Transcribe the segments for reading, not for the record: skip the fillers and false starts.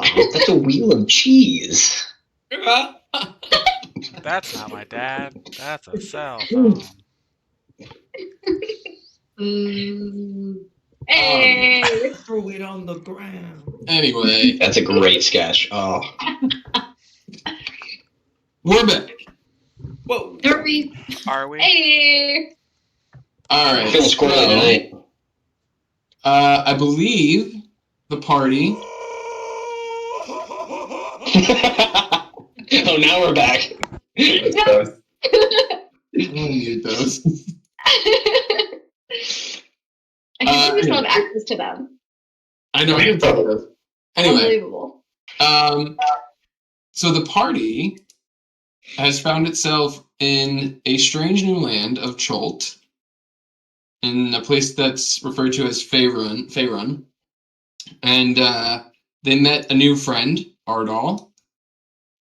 grandma. That's a wheel of cheese. That's not my dad. That's a cell phone. Hey! Throw it on the ground. Anyway, That's a great sketch. Oh. we're back. Whoa. Are we? Are we? Hey! All right. Feeling squirrely tonight. I believe the party. Oh, now we're back. No. We'll mute those. I can't believe we still have access to them. I know. I didn't tell those. Anyway, Unbelievable. so the party has found itself in a strange new land of Cholt, in a place that's referred to as Faerun. And they met a new friend, Ardal,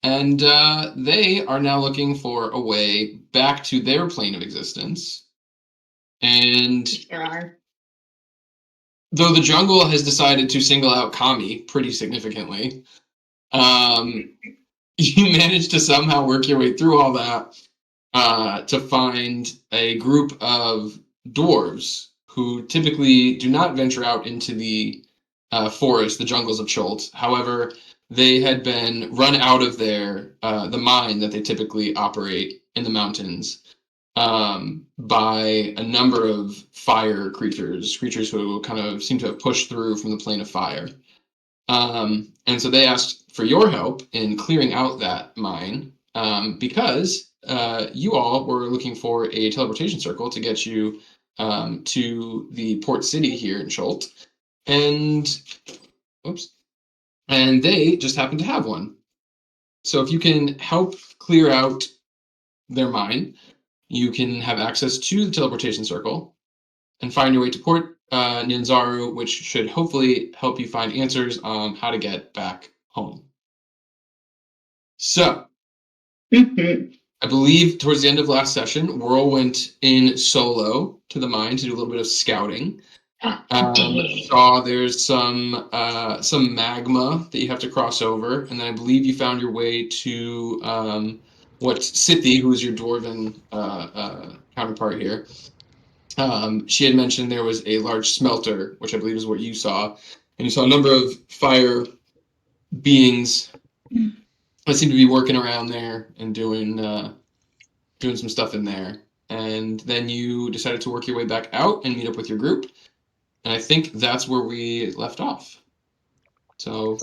and they are now looking for a way back to their plane of existence. And There are. though the jungle has decided to single out Kami pretty significantly, you managed to somehow work your way through all that to find a group of dwarves who typically do not venture out into the forest, the jungles of Cholt. However, they had been run out of the mine that they typically operate in the mountains by a number of fire creatures who kind of seem to have pushed through from the plane of fire. And so they asked for your help in clearing out that mine because you all were looking for a teleportation circle to get you to the port city here in Cholt. And they just happen to have one. So if you can help clear out their mine, you can have access to the teleportation circle and find your way to Port Ninzaru, which should hopefully help you find answers on how to get back home. So, I believe towards the end of last session, Whirl went in solo to the mine to do a little bit of scouting. Saw there's some magma that you have to cross over, and then I believe you found your way to Sithi, who is your dwarven counterpart here. She had mentioned there was a large smelter, which I believe is what you saw, and you saw a number of fire beings that seemed to be working around there and doing some stuff in there. And then you decided to work your way back out and meet up with your group. And I think that's where we left off. So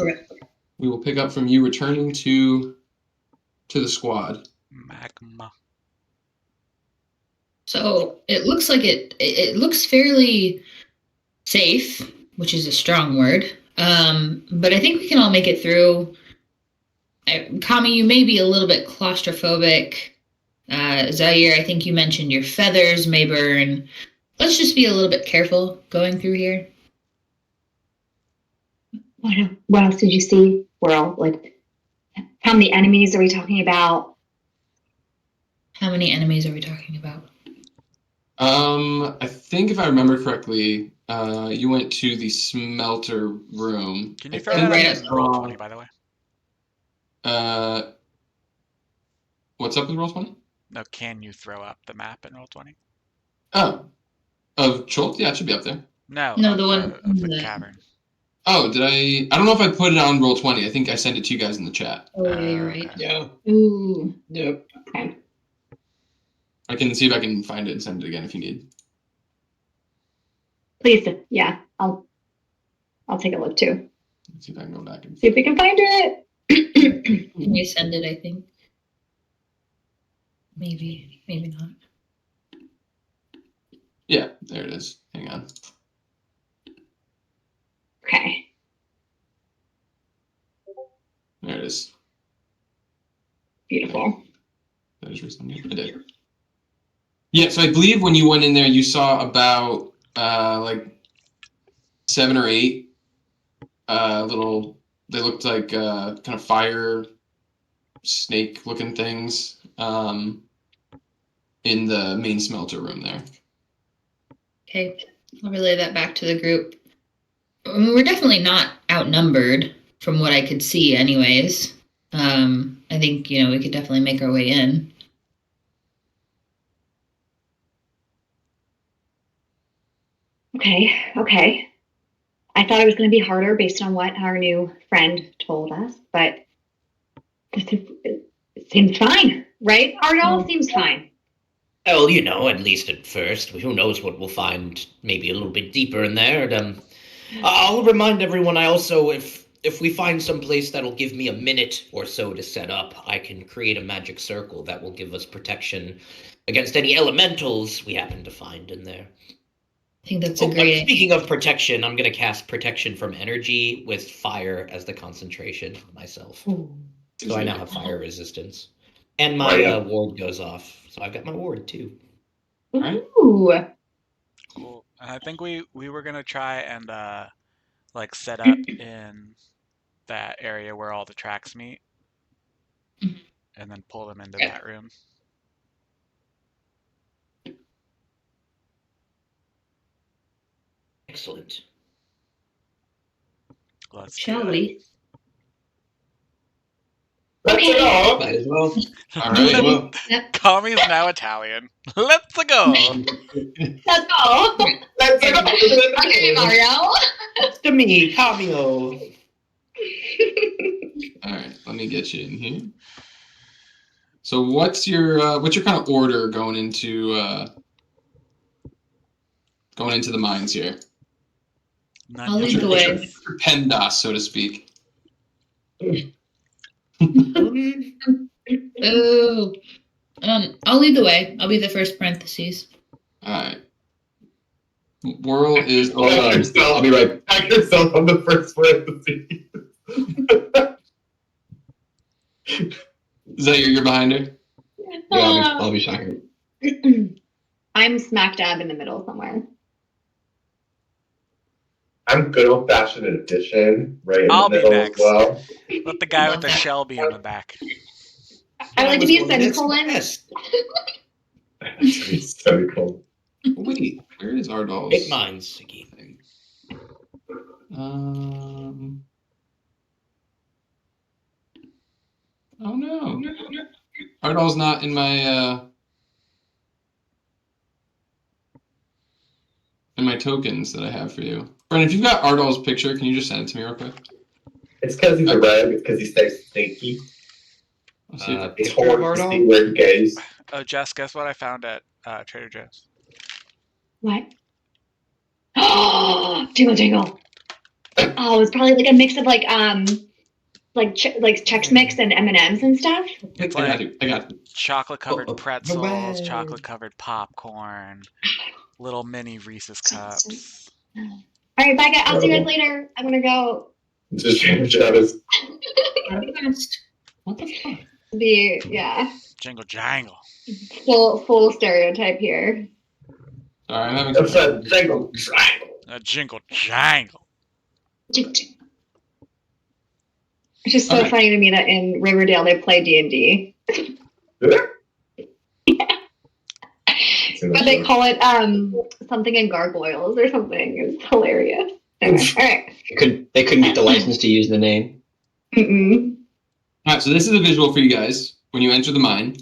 we will pick up from you returning to the squad. Magma. So it looks like it looks fairly safe, which is a strong word. But I think we can all make it through. Kami, you may be a little bit claustrophobic. Zaire, I think you mentioned your feathers may burn. Let's just be a little bit careful going through here. What else did you see, Whirl? Like, how many enemies are we talking about? How many enemies are we talking about? I think if I remember correctly, you went to the smelter room. Can you throw that up in Roll20, by the way? What's up with Roll20? No, can you throw up the map in Roll20? Oh, of Cholt? Yeah, it should be up there. No, the one of the cavern. Oh, did I? I don't know if I put it on Roll20. I think I sent it to you guys in the chat. Oh, yeah, you're right. Okay. Yeah. Ooh. Yep. Okay. I can see if I can find it and send it again if you need. Please, yeah. I'll take a look too. Let's see if I can go back and See if we can find it. Can you send it, I think? Maybe not. Yeah, there it is. Hang on. Okay. There it is. Beautiful. That is recently. I did. Yeah, so I believe when you went in there, you saw about like 7 or 8 little. They looked like kind of fire snake-looking things in the main smelter room there. Okay, I'll relay that back to the group. I mean, we're definitely not outnumbered. from what I could see, anyways. I think we could definitely make our way in. Okay. I thought it was going to be harder based on what our new friend told us, but it seems fine, right? Ardal seems fine. Well, at least at first. Who knows what we'll find maybe a little bit deeper in there. And, I'll remind everyone I also, if we find some place that'll give me a minute or so to set up, I can create a magic circle that will give us protection against any elementals we happen to find in there. I think that's a great idea. Speaking of protection, I'm going to cast protection from energy with fire as the concentration myself. So I now have fire resistance. And my ward goes off. So I've got my ward too. Ooh. Cool. And I think we were gonna try and like set up in that area where all the tracks meet, and then pull them into that room. Excellent. Let's Shall do it. we? Let's go. Might as well. All Might as right. well. Kami's now Italian. Let's go. Let's go. Let's go. Okay, Mario. It's to me, Cameo. All right. Let me get you in here. So what's your kind of order going into the mines here? I'll lead the way. Your PEMDAS, so to speak. Oh, I'll lead the way. I'll be the first parentheses. All right. Whirl is. Hold on. I'll be right. Pack yourself on the first parenthesis. Is that you're behind her? Yeah, I'll be shocked. I'm smack dab in the middle somewhere. I'm good old fashioned addition, right in I'll the be middle next. as well. Let the guy with the shell be in the back. I like to be a semicolon. Yes. It's very cool. Wait, where is Ardal's? Big minds, Siggy. Oh no. Ardal's not in my tokens that I have for you. Brennan, if you've got Ardal's picture, can you just send it to me real quick? It's because he's a red, it's because he stays stinky. I'll see if It's hard to see where he goes. Oh, Jess, guess what I found at Trader Joe's? What? Oh, jingle. Oh, it's probably like a mix of like Chex Mix and M&Ms and stuff. It's I like got it. chocolate-covered pretzels, hooray. chocolate-covered popcorn, little mini Reese's cups. All right, bye guys. I'll see you guys later. I'm gonna go Just Travis. What the fuck? be Jingle jangle. full stereotype here. Sorry, I'm having That's some. a jingle triangle. A jingle jangle. It's just so Alright. funny to me that in Riverdale they play D&D, but they call it something in gargoyles or something. It's hilarious. Anyway, all right. They couldn't get the license to use the name. Mm-mm. All right, so this is a visual for you guys when you enter the mine.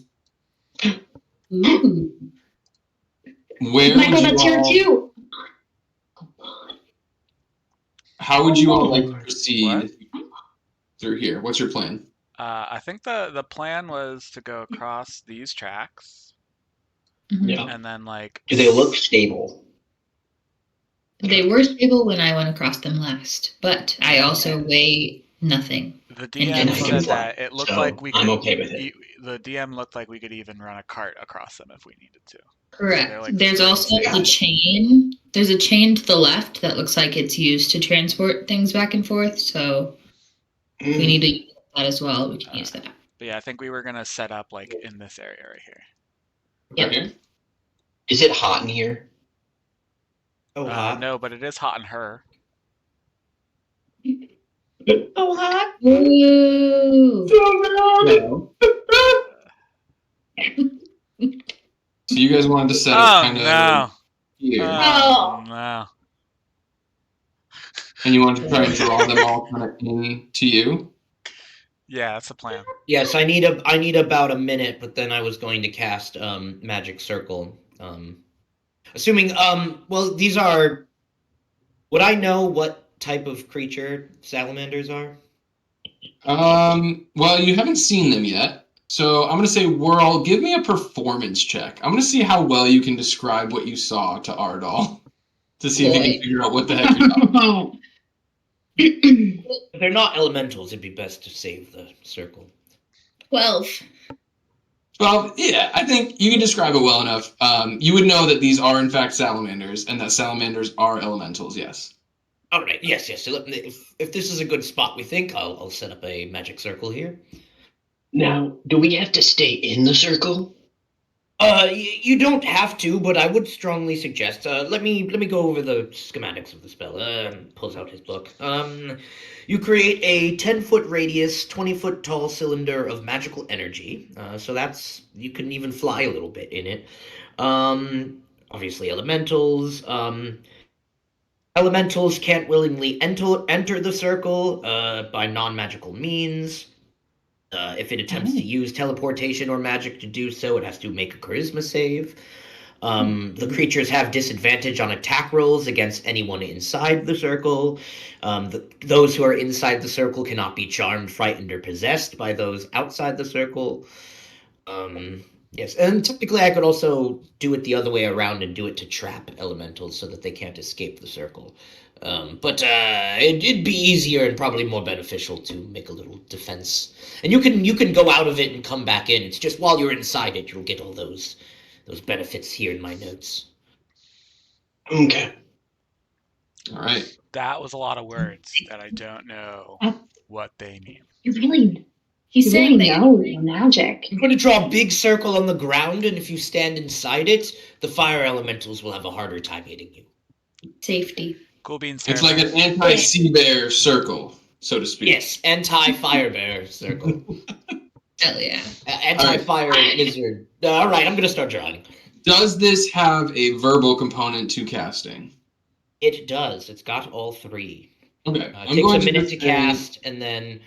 Ooh. Where Michael, would that's you here all, too. how would you all like to proceed What? through here? What's your plan? I think the plan was to go across these tracks, Mhm. Yeah. and then like. Do they look stable? They were stable when I went across them last, but I also weigh nothing. The And DM then I said can fly, that it looked so like we could. I'm okay with it. The DM looked like we could even run a cart across them if we needed to. Correct. They're like There's very also stable. the chain. There's a chain to the left that looks like it's used to transport things back and forth. So if we need to use that as well, we can use that. But yeah, I think we were gonna set up like in this area right here. Yep. Right here? Is it hot in here? Oh, hot. No, but it is hot in her. Oh, hot. Ooh. No. So you guys wanted to set Oh up kind of no! here. Oh no! And you want to try and draw them all kind of into you? Yeah, that's the plan. Yes, I need about a minute, but then I was going to cast magic circle. Assuming well, these are. Would I know what type of creature salamanders are? Well, you haven't seen them yet. So I'm going to say, Whirl, give me a performance check. I'm going to see how well you can describe what you saw to Ardal to see if you can figure out what the heck you're talking about. If they're not elementals, it'd be best to save the circle. 12. Well, yeah, I think you can describe it well enough. You would know that these are, in fact, salamanders, and that salamanders are elementals, yes. All right. Yes. So if this is a good spot, we think I'll set up a magic circle here. Now, do we have to stay in the circle? You don't have to, but I would strongly suggest. Let me go over the schematics of the spell. Pulls out his book. You create a 10-foot radius, 20-foot tall cylinder of magical energy. So that's you can even fly a little bit in it. Obviously, elementals. Elementals can't willingly enter the circle by non-magical means. If it attempts to use teleportation or magic to do so, it has to make a charisma save. The creatures have disadvantage on attack rolls against anyone inside the circle. Those who are inside the circle cannot be charmed, frightened, or possessed by those outside the circle. Yes, and technically I could also do it the other way around and do it to trap elementals so that they can't escape the circle. But it'd be easier and probably more beneficial to make a little defense. And you can go out of it and come back in. It's just while you're inside it, you'll get all those benefits here in my notes. Okay. All right. That was a lot of words that I don't know what they mean. You really, He's you saying really that. know magic. I'm going to draw a big circle on the ground, and if you stand inside it, the fire elementals will have a harder time hitting you. Safety. Cool beans. It's like an anti-sea bear circle, so to speak. Yes, anti-fire bear circle. Hell yeah. Anti-fire lizard. All right, I'm going to start drawing. Does this have a verbal component to casting? It does. It's got all three. Okay. It takes a minute to cast, and then...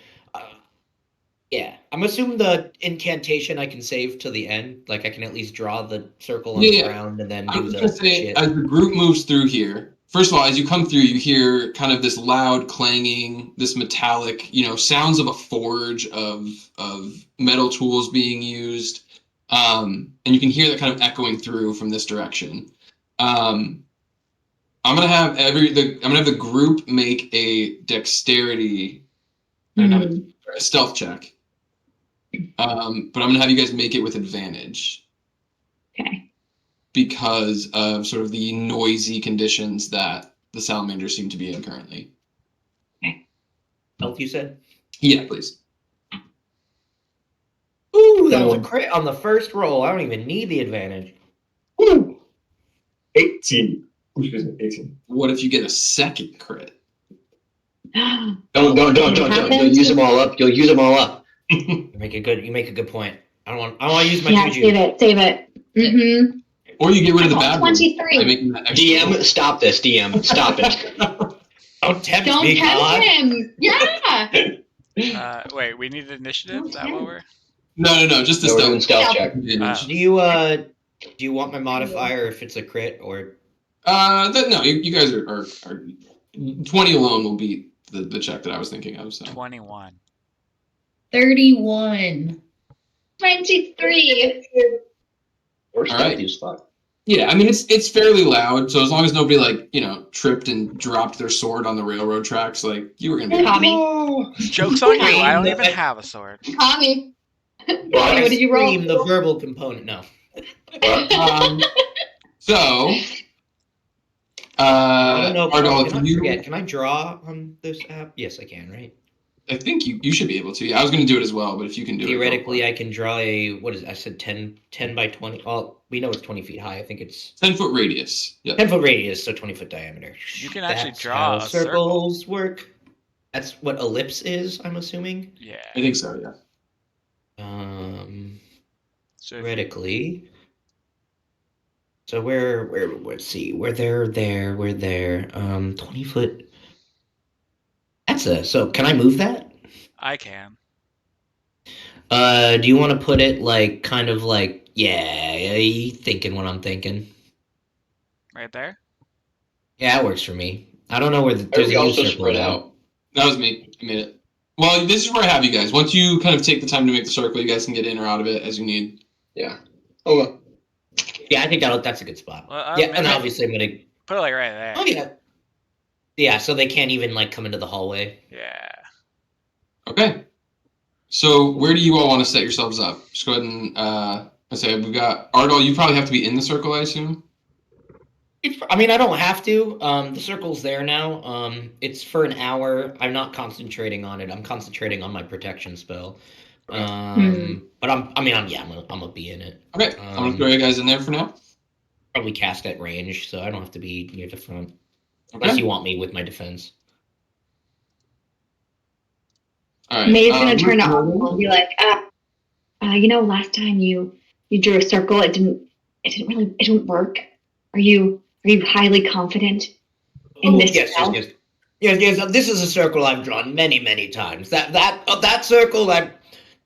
yeah. I'm assuming the incantation I can save to the end. Like, I can at least draw the circle on the ground and then do the shit. As the group moves through here, first of all, as you come through, you hear kind of this loud clanging, this metallic, sounds of a forge of metal tools being used. And you can hear that kind of echoing through from this direction. I'm gonna have the group make a dexterity, a stealth check. But I'm gonna have you guys make it with advantage. Okay. Because of sort of the noisy conditions that the salamanders seem to be in currently. Okay. Stealth, you said? Yeah, please. Ooh, that was a crit on the first roll. I don't even need the advantage. Woo! 18. Excuse me, 18. What if you get a second crit? Don't. You'll use them all up. You make a good point. I don't want to use my juju. Save it. Mm-hmm. Or you get rid of the bad ones 23. by making that extra DM, roll. stop this. DM, stop it. Don't tempt Don't me, tempt God. him. Yeah. Wait, we need initiative? Is that what we're... No, just the No, we're doing stealth check. advantage. Do you want my modifier if it's a crit or? No, you guys are 20 alone will beat the check that I was thinking of. So 21. 31. 23. We're All right. stealthy as fuck. yeah, I mean it's fairly loud. So as long as nobody tripped and dropped their sword on the railroad tracks, you were gonna be. Tommy. Joke's on you. I don't even have a sword. Tommy. Well, what did you roll? The verbal component. No. So. I don't know. Ardal, Can I draw on this app? Yes, I can. Right. I think you should be able to. Yeah, I was going to do it as well, but if you can do Theoretically, I can draw I said 10 by 20. Oh, we know it's 20 feet high. I think it's 10-foot radius. Yeah. 10-foot radius, so 20-foot diameter. You can actually That's draw how a circle. circles work. That's what ellipse is, I'm assuming. Yeah. I think so, yeah. So if you- Theoretically. So let's see, we're there, we're there. 20 foot. So can I move that? I can. Do you want to put it like kind of like you thinking what I'm thinking? Right there? Yeah, that works for me. I don't know where Are there's we a new also circle spread now. out? That was me. I made it. Well, this is where I have you guys. Once you kind of take the time to make the circle, you guys can get in or out of it as you need. Yeah. Okay. Yeah, I think that's a good spot. Well, yeah, and maybe obviously I'm gonna. put it like right there. Oh yeah. Yeah, so they can't even like come into the hallway. Yeah. Okay. So where do you all want to set yourselves up? Just go ahead and let's say we've got Ardal. You probably have to be in the circle, I assume. I mean, I don't have to. The circle's there now. It's for an hour. I'm not concentrating on it. I'm concentrating on my protection spell. But I'm gonna be in it. Okay. I'm gonna throw you guys in there for now. Probably cast at range, so I don't have to be near the front. Unless Okay. you want me with my defense. All right. May's gonna turn to Arnold and be like, last time you drew a circle, it didn't work. Are you highly confident in this spell? Yes. This is a circle I've drawn many, many times. That circle,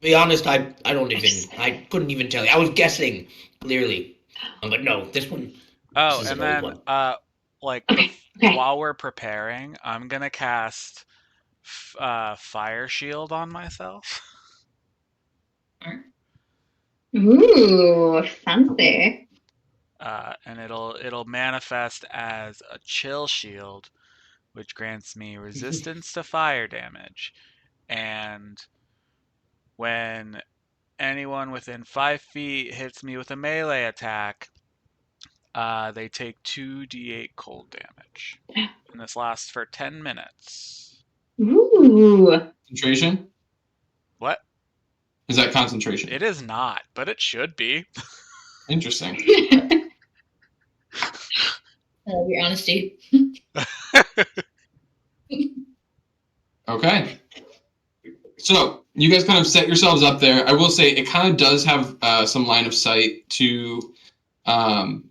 be honest, I couldn't even tell you. I was guessing clearly, but no, this one. Oh, this is and an then old one. Okay. while we're preparing, I'm gonna cast fire shield on myself. Ooh, fancy. And it'll manifest as a chill shield, which grants me resistance to fire damage. And when anyone within 5 feet hits me with a melee attack, they take 2d8 cold damage. And this lasts for 10 minutes. Ooh. Concentration? What? Is that concentration? It is not, but it should be. Interesting. Your honesty. Okay. So you guys kind of set yourselves up there. I will say it kind of does have some line of sight to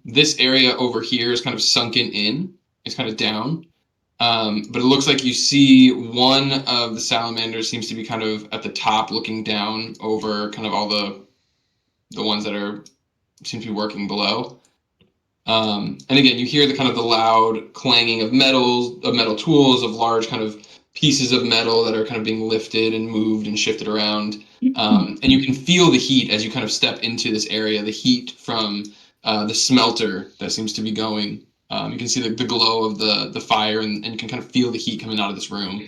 this area over here is kind of sunken in. It's kind of down. But it looks like you see one of the salamanders seems to be kind of at the top looking down over kind of all the ones that seem to be working below. And again, you hear the kind of the loud clanging of metal tools, of large kind of pieces of metal that are kind of being lifted and moved and shifted around. And you can feel the heat as you kind of step into this area, the heat from the smelter that seems to be going. You can see the glow of the fire, and you can kind of feel the heat coming out of this room.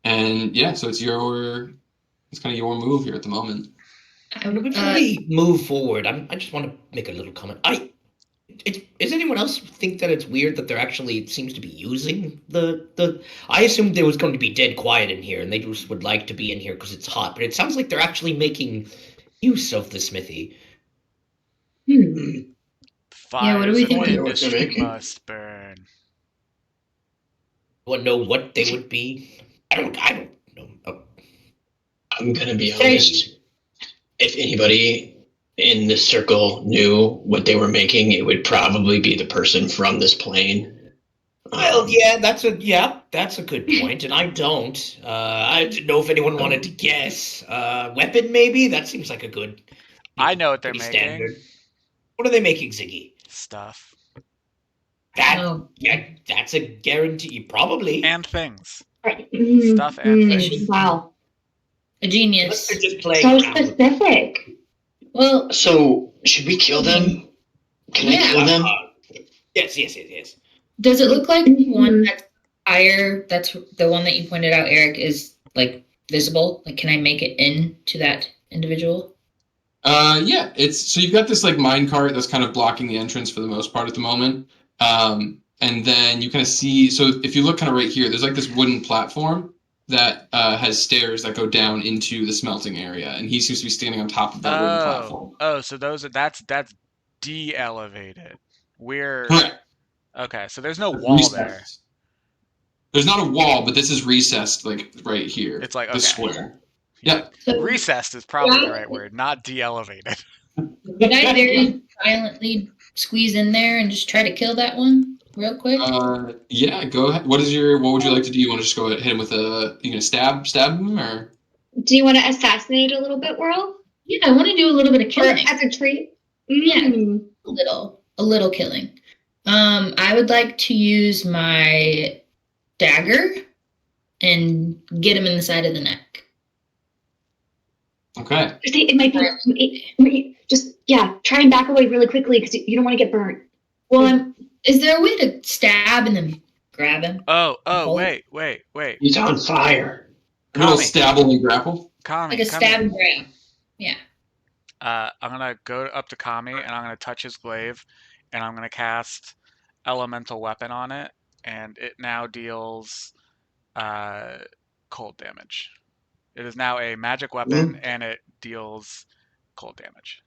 And yeah, so it's kind of your move here at the moment. Before we move forward, I just want to make a little comment. Does anyone else think that it's weird that they're actually seems to be using the? I assumed there was going to be dead quiet in here, and they just would like to be in here because it's hot. But it sounds like they're actually making use of the smithy. Fires what do we of think? industry must burn. Want to know what they would be? I don't know. Oh. I'm gonna be honest. If anybody in this circle knew what they were making, it would probably be the person from this plane. Well, yeah, that's a good point, and I don't. I didn't know if anyone wanted to guess. Weapon, maybe? That seems like a good. I know what they're making. Standard. What are they making, Ziggy? Stuff. That's a guarantee. Probably. And things. Right. Stuff and things. Wow. A genius. They're just playing So around. specific. Well, So should we kill them? Can I kill them? Yes. does it look like the one that's higher, that's the one that you pointed out, Eric, is like visible? Like, can I make it into that individual? Yeah, so you've got this like mine cart that's kind of blocking the entrance for the most part at the moment. And then you kind of see, so if you look kind of right here, there's like this wooden platform that has stairs that go down into the smelting area, and he seems to be standing on top of that wooden platform. Oh, so that's de-elevated. We're Correct. okay. So there's no wall Recessed. there. There's not a wall, but this is recessed, like right here. It's like, this okay. square. Yeah. Recessed is probably the right word, not de-elevated. Can I very silently squeeze in there and just try to kill that one? real quick? Yeah, go ahead. What would you like to do? You want to just go hit him with you gonna stab him, or? Do you want to assassinate a little bit, Whirl? Yeah, I want to do a little bit of Or killing. as a treat? Yeah, a little killing. I would like to use my dagger and get him in the side of the neck. Okay. It might be. Just try and back away really quickly because you don't want to get burnt. Well, is there a way to stab and then grab him? Oh, wait. He's on fire. A little Kami. stabble and grapple. Kami, Like a stab and grab. Yeah. I'm gonna go up to Kami and I'm gonna touch his glaive, and I'm gonna cast Elemental Weapon on it, and it now deals cold damage. It is now a magic weapon, and it deals cold damage.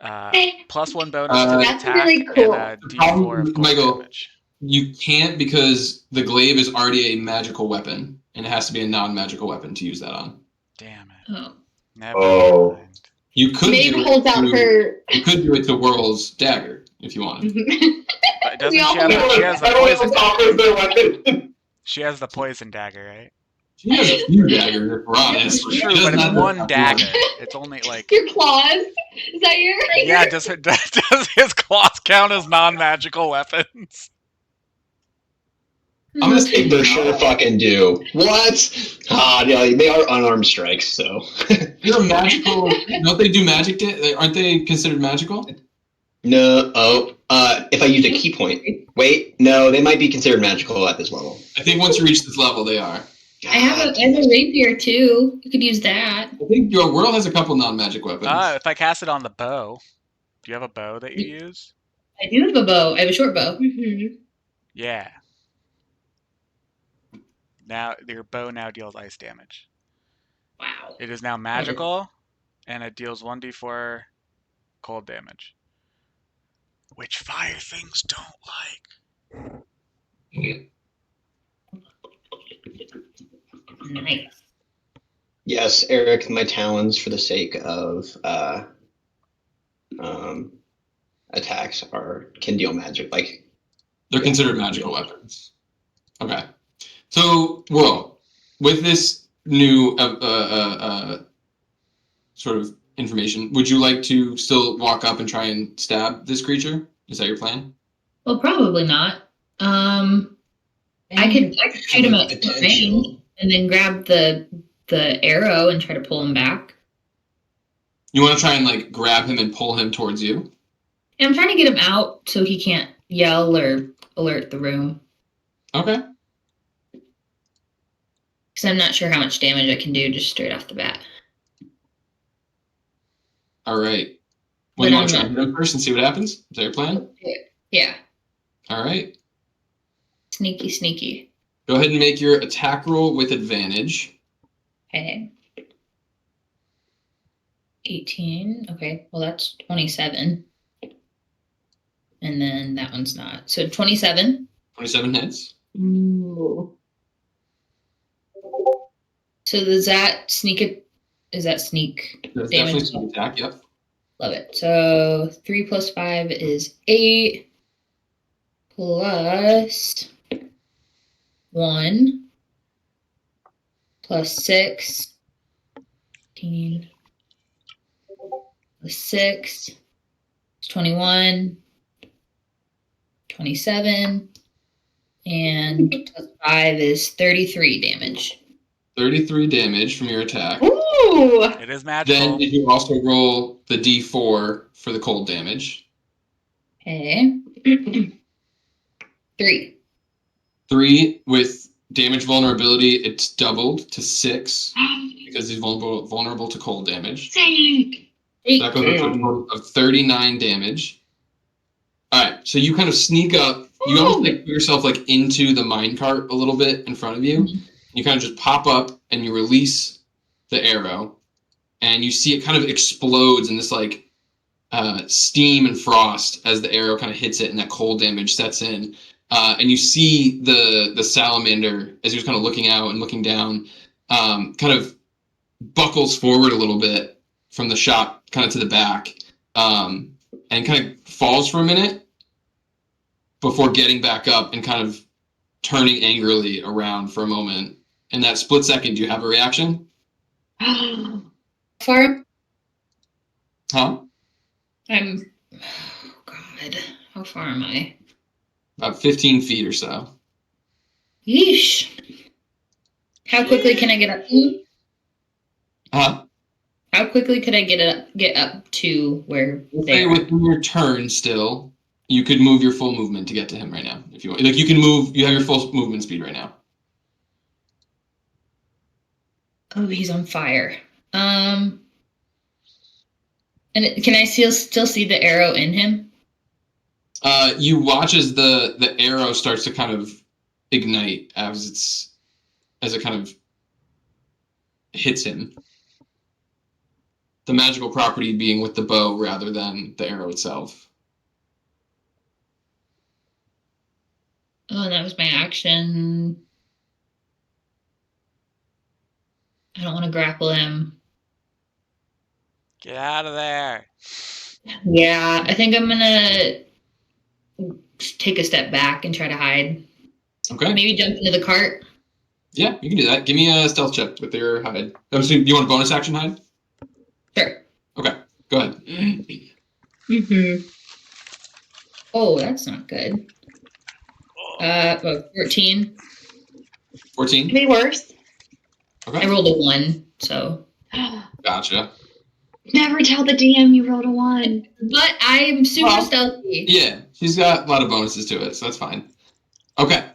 +1 bonus to the That's attack really cool. and a D4 of cold Michael, damage. You can't because the glaive is already a magical weapon, and it has to be a non-magical weapon to use that on. Damn it. Oh. Never mind. You could Maeve do holds out her. You could do it to Whirl's dagger if you wanted. But doesn't We all she have the Everyone poison just offers their weapon. She has the poison dagger, right? She has a few daggers, if we're honest. True, She but doesn't it's have one that dagger. It's only like Your claws? Is that your? yeah. Does his claws count as non-magical weapons? I'm gonna say They sure fucking do. What? No, they are unarmed strikes, so. You're a magical. Don't they do magic? Aren't they considered magical? No. If I used a key point. Wait, no, they might be considered magical at this level. I think once you reach this level, they are. I have a rapier too. You could use that. I think your world has a couple non-magic weapons. If I cast it on the bow, do you have a bow that you use? I do have a bow. I have a short bow. Mm-hmm. Yeah. Now your bow now deals ice damage. Wow. It is now magical, and it deals 1d4 cold damage, which fire things don't like. Nice. Yes, Eric, my talons, for the sake of attacks, can deal magic. Like They're considered magical weapons. Okay. So, well, with this new sort of information, would you like to still walk up and try and stab this creature? Is that your plan? Well, probably not. I could shoot him at range and then grab the arrow and try to pull him back. You want to try and like grab him and pull him towards you? And I'm trying to get him out so he can't yell or alert the room. Okay. Because I'm not sure how much damage I can do just straight off the bat. All right. Well, you want to try and hit him first and see what happens? Is that your plan? Yeah. All right. Sneaky, sneaky. Go ahead and make your attack roll with advantage. Okay. 18. Okay, well that's 27. And then that one's not. So 27. 27 hits. Ooh. So does that sneak it? Is that sneak That's damage? definitely an attack, yep. Love it. So 3 plus 5 is 8. Plus 1. Plus 6. 15. Plus 6. It's 21. 27. And plus 5 is 33 damage. 33 damage from your attack. Ooh! It is magical. Then did you also roll the d4 for the cold damage? Okay. 3. 3 with damage vulnerability, it's doubled to 6 because he's vulnerable to cold damage. Sake! That goes up to a total of 39 damage. Alright, so you kind of sneak up. You almost like put yourself like into the minecart a little bit in front of you. You kind of just pop up and you release the arrow, and you see it kind of explodes in this like steam and frost as the arrow kind of hits it, and that cold damage sets in. And you see the salamander, as he was kind of looking out and looking down, kind of buckles forward a little bit from the shot kind of to the back, and kind of falls for a minute, before getting back up and kind of turning angrily around for a moment. In that split second, do you have a reaction? Far? Huh? Oh God. How far am I? About 15 feet or so. Yeesh. How quickly can I get up? Huh? How quickly could I get up to where they are? Within your turn still, you could move your full movement to get to him right now. If you want. Like you can move, you have your full movement speed right now. Oh, he's on fire. And can I still see the arrow in him? You watch as the arrow starts to kind of ignite as it kind of hits him. The magical property being with the bow rather than the arrow itself. Oh, that was my action. I don't want to grapple him. Get out of there. Yeah, I think I'm gonna take a step back and try to hide. Okay. Maybe jump into the cart. Yeah, you can do that. Give me a stealth check with your hide. I'm assuming you want a bonus action hide? Sure. Okay, go ahead. Oh, that's not good. 14. 14? Could be worse. Okay. I rolled a 1, so. Gotcha. Never tell the DM you rolled a 1. But I'm super stealthy. Yeah, she's got a lot of bonuses to it, so that's fine. Okay.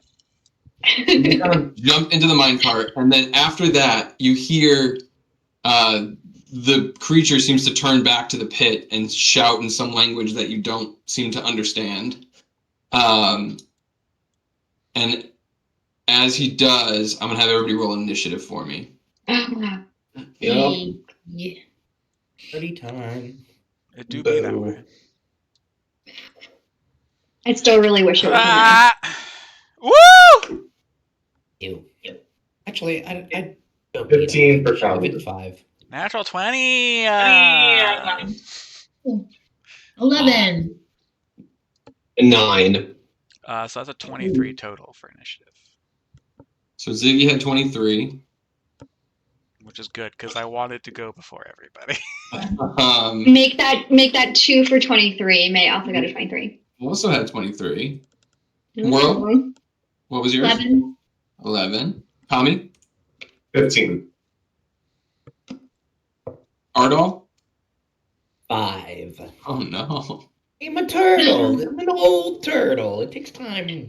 You kind of jump into the minecart, and then after that, you hear the creature seems to turn back to the pit and shout in some language that you don't seem to understand. And as he does, I'm gonna have everybody roll initiative for me. Yep. Yeah. Party time. It do be that way. I still really wish it was Woo! Ew. Actually, I don't 15 for Give Calvin. it 5. Natural 20. 11. 9. So that's a 23 total for initiative, So Ziggy had 23. which is good because I wanted to go before everybody. Make that 2 for 23. May also got a 23. Also had 23. World, what was yours? 11. Tommy? 15. Ardal? 5. Oh no. I'm a turtle. I'm an old turtle. It takes time.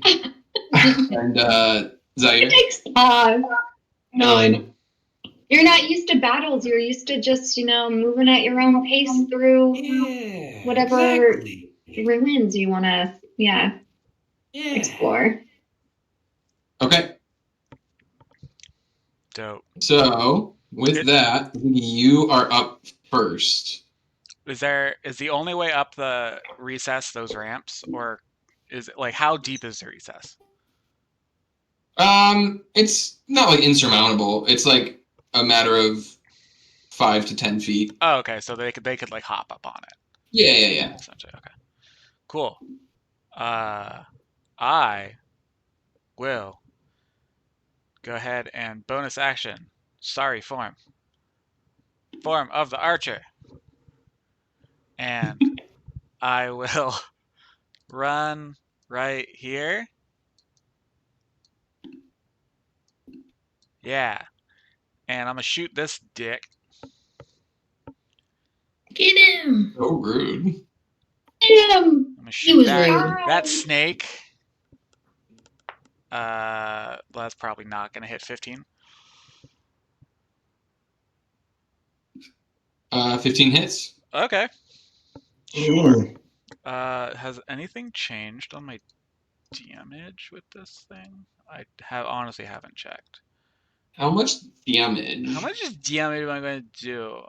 And Zaire? It takes time. 9. You're not used to battles. You're used to just, moving at your own pace through whatever ruins you want to, explore. Okay. Dope. So with that, you are up first. Is the only way up the recess those ramps, or is it like how deep is the recess? It's not like insurmountable. It's like a matter of 5 to 10 feet. Oh, okay. So they could like hop up on it. Yeah. Essentially, okay. Cool. I will go ahead and bonus action. Sorry, form of the archer, and I will run right here. Yeah, and I'm gonna shoot this dick. Get him. So rude. I'm gonna shoot was that snake. That's probably not gonna hit 15. 15 hits. Okay. Sure. Has anything changed on my damage with this thing? I honestly haven't checked. How much damage? How much damage am I going to do?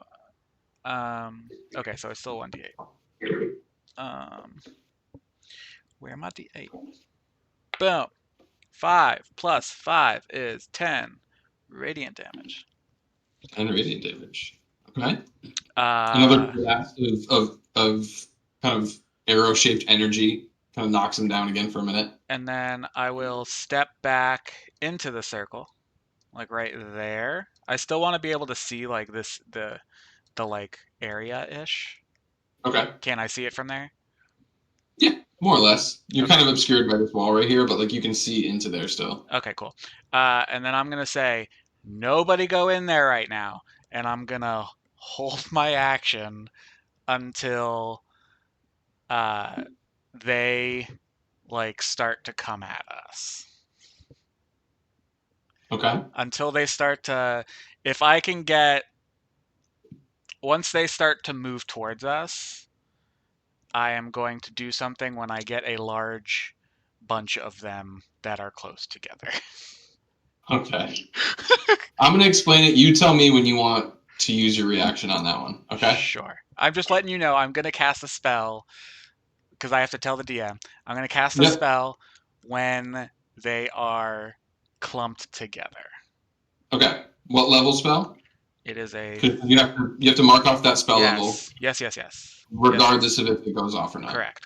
Okay, so it's still 1d8. Where am I? D8. Boom. 5 plus 5 is 10 radiant damage. 10 radiant damage. Okay. Another blast of kind of arrow-shaped energy Kind of knocks him down again for a minute. And then I will step back into the circle, like right there. I still want to be able to see like the like area-ish. Okay. Can I see it from there? Yeah, more or less. You're Okay. kind of obscured by this wall right here, but like you can see into there still. Okay, cool. And then I'm gonna say, nobody go in there right now, and I'm gonna hold my action until they like start to come at us. Okay. Until they start to, if I can get, once they start to move towards us, I am going to do something when I get a large bunch of them that are close together. Okay. I'm gonna explain it. You tell me when you want to use your reaction on that one. Okay. Sure. I'm just letting you know I'm gonna cast a spell because I have to tell the DM. I'm gonna cast a Yep. spell when they are clumped together. Okay. What level spell? It is a 'Cause you have to mark off that spell level, yes. regardless of if it goes off or not. Correct.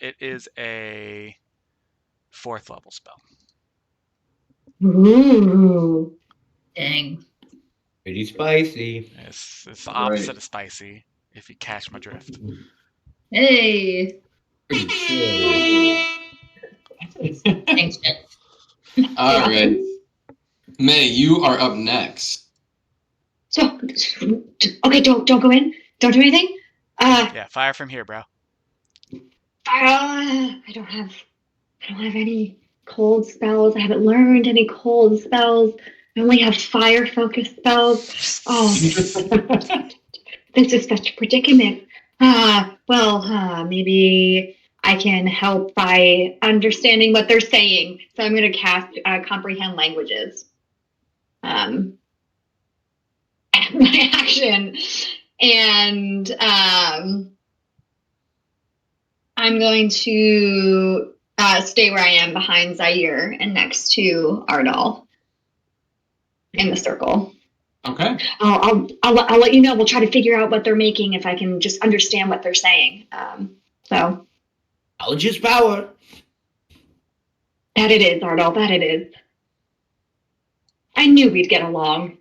It is a 4th level spell. Ooh. Dang. Pretty spicy. It's the opposite of spicy, if you catch my drift. Hey. Pretty chill. Thanks, Jen. All right. May, you are up next. So, okay, don't go in. Don't do anything. Yeah, fire from here, bro. I don't have any cold spells. I haven't learned any cold spells. I only have fire focused spells. Oh, this is such a predicament. Maybe I can help by understanding what they're saying. So I'm going to cast comprehend languages. My action, and I'm going to stay where I am behind Zaire and next to Ardal in the circle. Okay. I'll let you know. We'll try to figure out what they're making if I can just understand what they're saying. So Knowledge is power. that it is, Ardal. That it is. I knew we'd get along.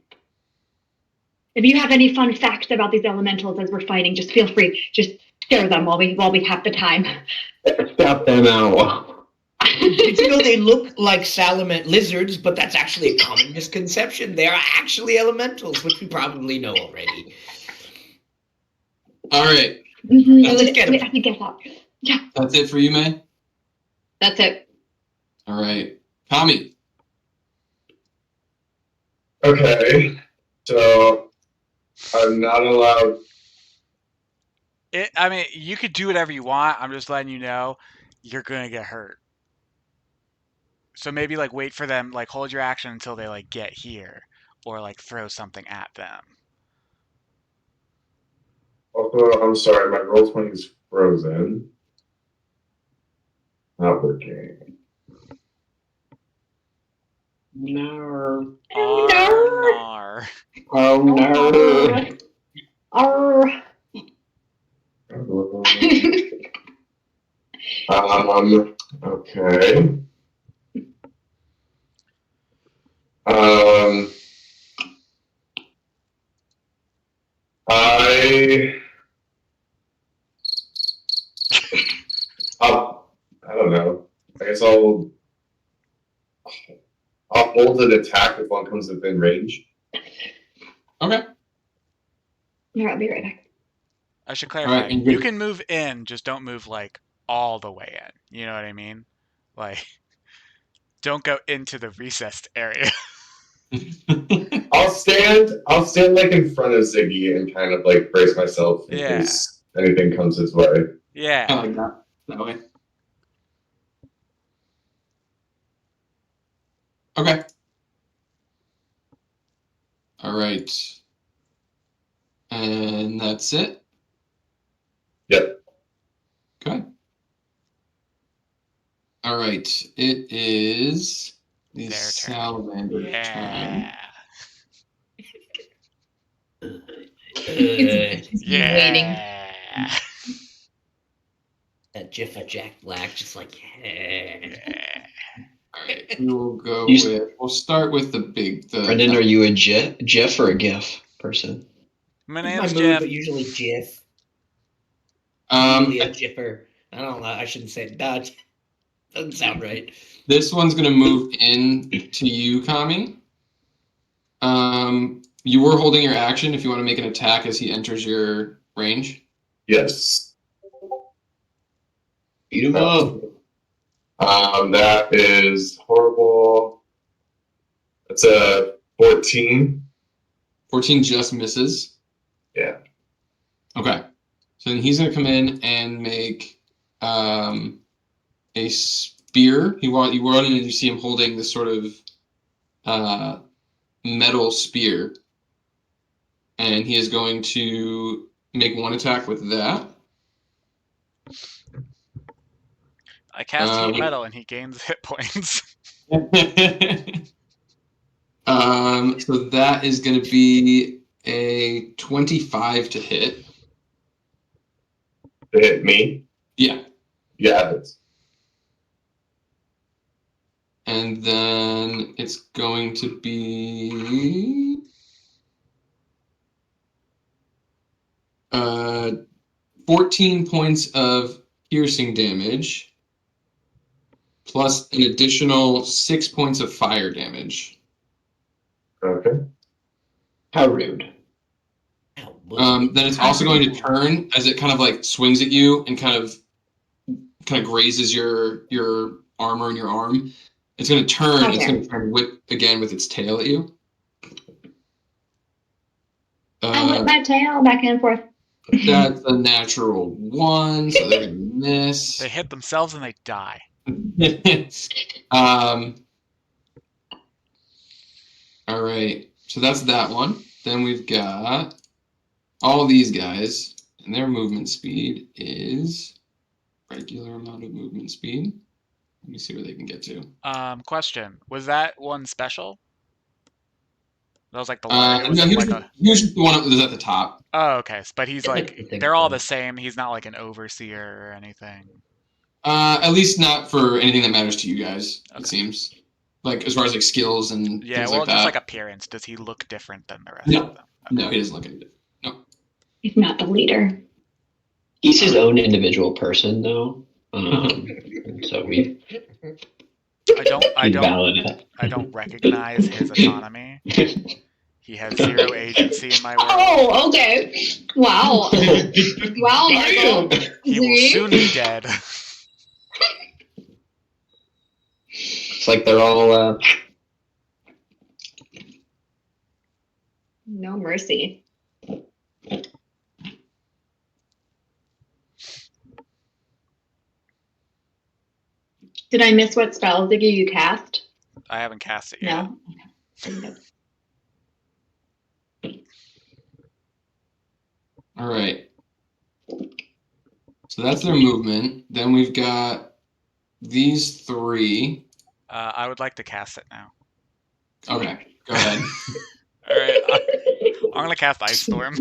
If you have any fun facts about these elementals as we're fighting, just feel free. Just share them while we have the time. Stop them out. Did you know they look like salamander lizards, but that's actually a common misconception. They are actually elementals, which we probably know already. All right. Let's get them. I can get that. Yeah. That's it for you, May? That's it. All right. Tommy. Okay. So I'm not allowed. I mean, you could do whatever you want. I'm just letting you know you're gonna get hurt. So maybe like wait for them, like hold your action until they like get here, or like throw something at them. Also, I'm sorry, my roll20 is frozen. Not working. No. Oh no. Oh no. Okay. I don't know. I guess I'll hold an attack if one comes within range. Okay. Yeah, I'll be right back. I should clarify. Right, and you can move in, just don't move like all the way in. You know what I mean? Like, don't go into the recessed area. I'll stand like in front of Ziggy and kind of like brace myself in Yeah. case anything comes his way. Yeah. I like that. That way. Okay. All right. And that's it? Yep. Okay. All right. It is the Their turn. salamander turn. Yeah. He's waiting. Yeah. Jiff a Jack Black, just like. All right, we will go You s- with. We'll start with the big. Brendan, are you a Jeff or a GIF person? My It's my name's mood, Jeff. but usually Jiff. Usually a Um, Jiffer. I don't know. I shouldn't say that. Doesn't sound right. this one's gonna move in to you, Kami. You were holding your action if you want to make an attack as he enters your range. Yes. Beat him up. That is horrible. That's a 14. 14 just misses. Yeah. Okay. So then he's going to come in and make a spear. You run in and you see him holding this sort of metal spear. And he is going to make one attack with that. I cast heat metal and he gains hit points. So that is going to be a 25 to hit. To hit me? Yeah. Yeah, that's. And then it's going to be 14 points of piercing damage plus an additional 6 points of fire damage. Okay. How rude. Then it's also going to turn as it kind of like swings at you and kind of grazes your armor and your arm. It's going to turn. Okay. It's going to turn whip again with its tail at you. I whip my tail back and forth. That's a natural 1, so they're going to miss. They hit themselves and they die. All right, so that's that one. Then we've got all these guys, and their movement speed is regular amount of movement speed. Let me see where they can get to. Question: was that one special? That was like the No, was he was, like a. he was the one that was at the top. Oh, okay. But he's I like think they're all so. the same. He's not like an overseer or anything. At least not for anything that matters to you guys. Okay. It seems like as far as like skills and Yeah, things well, like that. just like appearance. Does he look different than the rest No. of them? No, he doesn't look any different. No. He's not the leader. He's his own individual person, though. So we valid it. I don't recognize his autonomy. He has zero agency in my world. Oh, okay. Wow. Wow, Michael. He will soon be dead. It's like they're all. No mercy. Did I miss what spell, Ziggy, you cast? I haven't cast it yet. No. All right. So that's their movement. Then we've got these 3. I would like to cast it now. Okay, go ahead. All right, I'm gonna cast Ice Storm.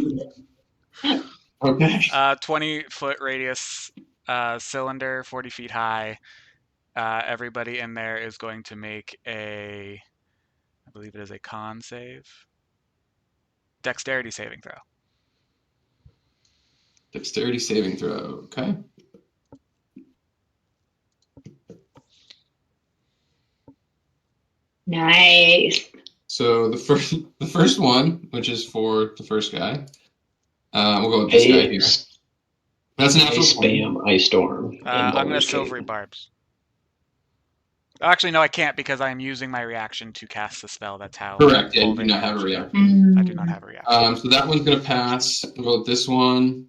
Okay. 20-foot radius cylinder, 40 feet high. Everybody in there is going to make I believe it is a con save. Dexterity saving throw. Dexterity saving throw. Okay. Nice. So the first one, which is for the first guy, we'll go with this guy here. That's a natural spam Ice Storm. I'm gonna silvery barbs. Actually, no, I can't because I am using my reaction to cast the spell. That's how. Correct. Yeah, you do not have a reaction. I do not have a reaction. So that one's gonna pass. We'll go with this one.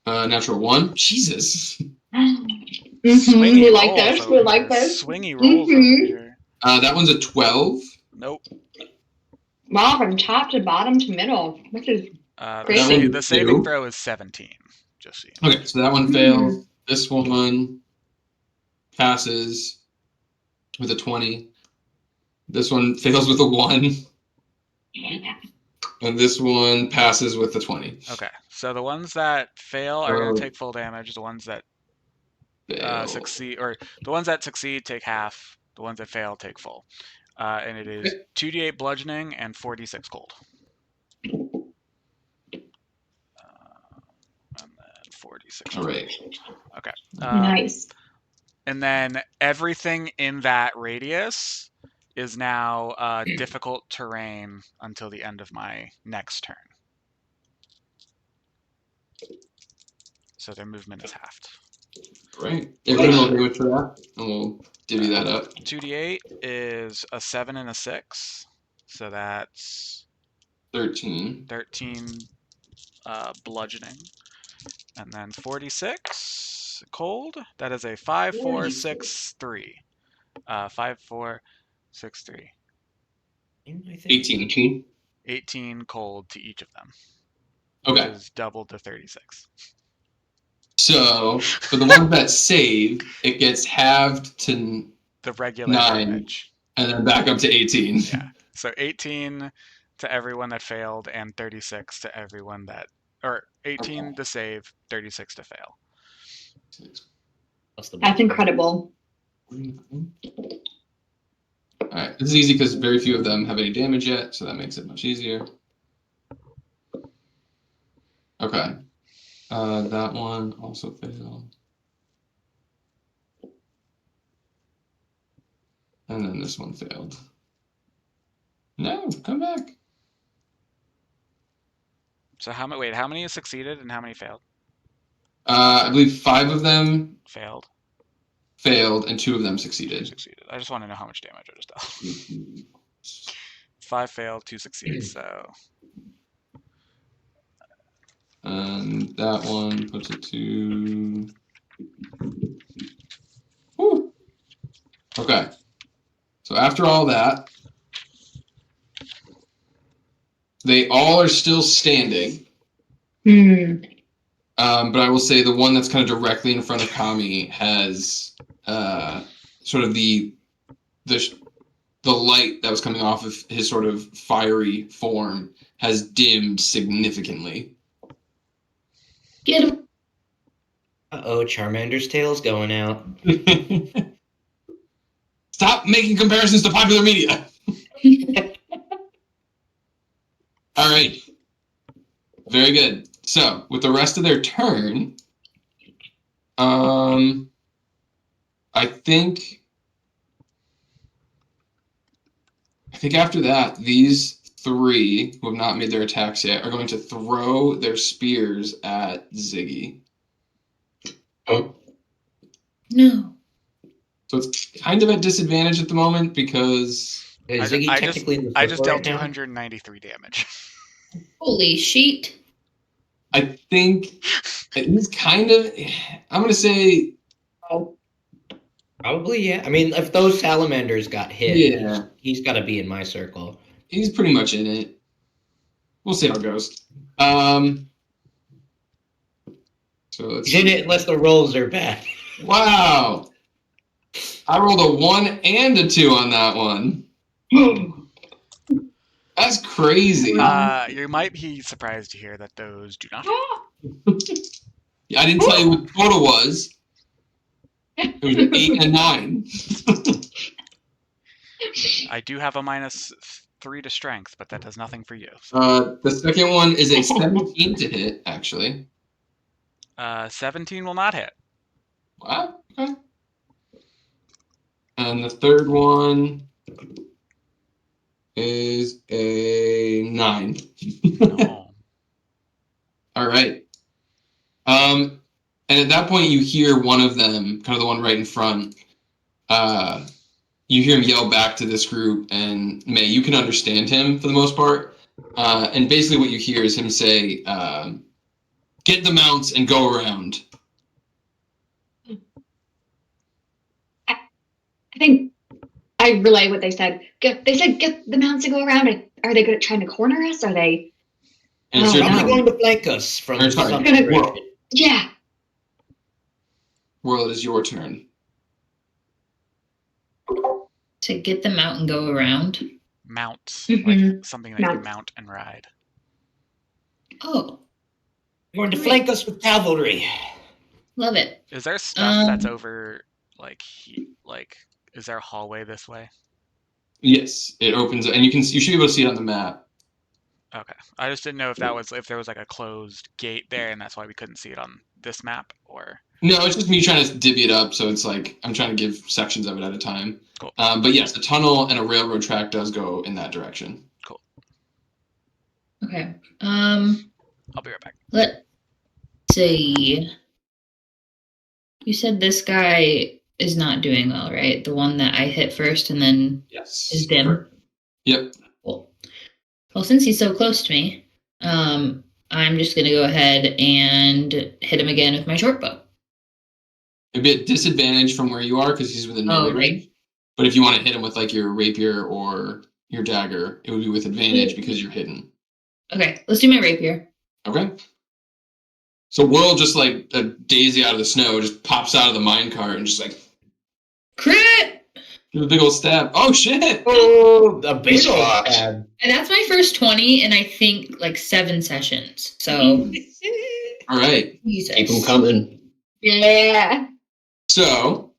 Natural 1. Jesus. Swingy We like rolls this. over We like here. this. Swingy rolls over here. That one's a 12. Nope. Wow, from top to bottom to middle. This is crazy. The saving throw is 17. Just so you know. Okay, so that one fails. This one passes with a 20. This one fails with a 1. And this one passes with a 20. Okay, so the ones that fail are going to take full damage. The ones that fail. succeed, or the ones that succeed take half. The ones that fail take full. And it is 2d8 bludgeoning and 4d6 cold. And then 4d6 All right. cold. Okay. Nice. And then everything in that radius is now difficult terrain until the end of my next turn. So their movement is halved. Right. Everyone okay with that? And we'll divvy that up. 2d8 is a 7 and a 6. So that's 13. 13 bludgeoning. And then 46 cold. That is a 5, 4, 6, 3. 5, 4, 6, 3. 18. 18 cold to each of them. Okay. Which is double to 36. So for the ones that save, it gets halved to The regular 9, damage. and then back up to 18. Yeah. So 18 to everyone that failed, and 36 to everyone that, or 18 to save, 36 to fail. That's incredible. Alright, this is easy because very few of them have any damage yet, so that makes it much easier. Okay. That one also failed. And then this one failed. No, come back. So how many succeeded and how many failed? I believe 5 of them Failed. and 2 of them 2 succeeded. succeeded. I just want to know how much damage I just dealt. 5 failed, 2 succeed. So And that one puts it to... Whew. Okay. So after all that, they all are still standing. But I will say the one that's kind of directly in front of Kami has sort of the light that was coming off of his sort of fiery form has dimmed significantly. Get him. Uh-oh, Charmander's tail's going out. Stop making comparisons to popular media. All right. Very good. So, with the rest of their turn, I think after that, these 3 who have not made their attacks yet are going to throw their spears at Ziggy. Oh, No. So it's kind of at disadvantage at the moment because Is Ziggy I technically in the just circle dealt right now? 293 damage. Holy sheet. I think he's kind of. I'm going to say. Probably, yeah. I mean, if those salamanders got hit, Yeah. he's got to be in my circle. He's pretty much in it. We'll see how it goes. So let's He's in it unless the rolls are bad. Wow. I rolled a 1 and a 2 on that one. That's crazy. You might be surprised to hear that those do not. I didn't tell you what the total was. It was an 8 and a 9. I do have a -3 to strength, but that does nothing for you. The second one is a 17 to hit, actually. 17 will not hit. Wow. Okay. And the third one is a 9. No. All right. And at that point, you hear one of them, kind of the one right in front. You hear him yell back to this group, and May, you can understand him for the most part. And basically, what you hear is him say, "Get the mounts and go around." I think I relay what they said. They said get the mounts to go around. Are they good at trying to corner us? Are they? And it's Oh, your Probably no. going to flank us from Or, sorry, some Gonna- direction. Yeah. World, it is your turn. To get them out and go around. Mount. Mhm. Like something that you Mount. mount and ride. Oh. Going to flank us with cavalry. Love it. Is there stuff that's Um, over like is there a hallway this way? Yes, it opens, and you should be able to see it on the map. Okay. I just didn't know if there was like a closed gate there and that's why we couldn't see it on this map or No, it's just me trying to divvy it up, so it's like I'm trying to give sections of it at a time. Cool. But yes, a tunnel and a railroad track does go in that direction. Cool. okay. I'll be right back. Let's see. You said this guy is not doing well, right? The one that I hit first and then Yes. is dim. Correct. Yep. Cool. Well, since he's so close to me, I'm just gonna go ahead and hit him again with my short bow. It'd be at disadvantage from where you are because he's within melee range. But if you want to hit him with like your rapier or your dagger, it would be with advantage because you're hidden. Okay, let's do my rapier. Okay. So Whirl, just like a daisy out of the snow, just pops out of the minecart and just like Crit! give a big old stab. Oh shit! Oh, a big old Sucks. stab. And that's my first 20, and I think like 7 sessions. So All right. Jesus. Keep them coming. Yeah. So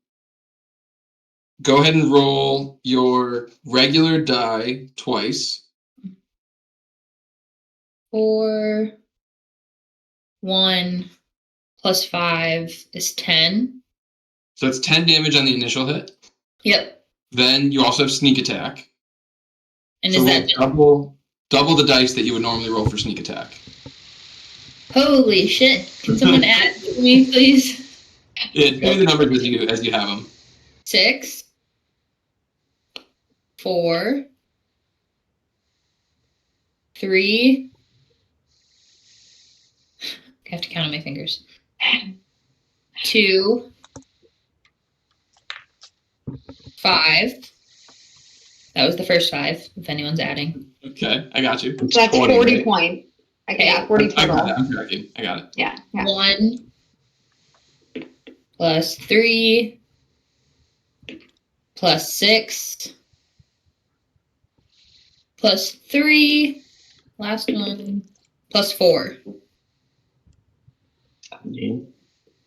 go ahead and roll your regular die twice. 4, 1 plus 5 is 10. So that's 10 damage on the initial hit. Yep. Then you also have sneak attack. And So is roll that double the dice that you would normally roll for sneak attack. holy shit? Can someone add to me, please? Yeah, give me the numbers as you have them. 6, 4, 3. I have to count on my fingers. 2, 5. That was the first 5, if anyone's adding. Okay, I got you. So that's 20, 40 right? points. Okay, yeah, 40 I got total. it. I'm tracking. I got it. Yeah, yeah. 1 plus 3 plus 6 plus 3. Last one plus 4.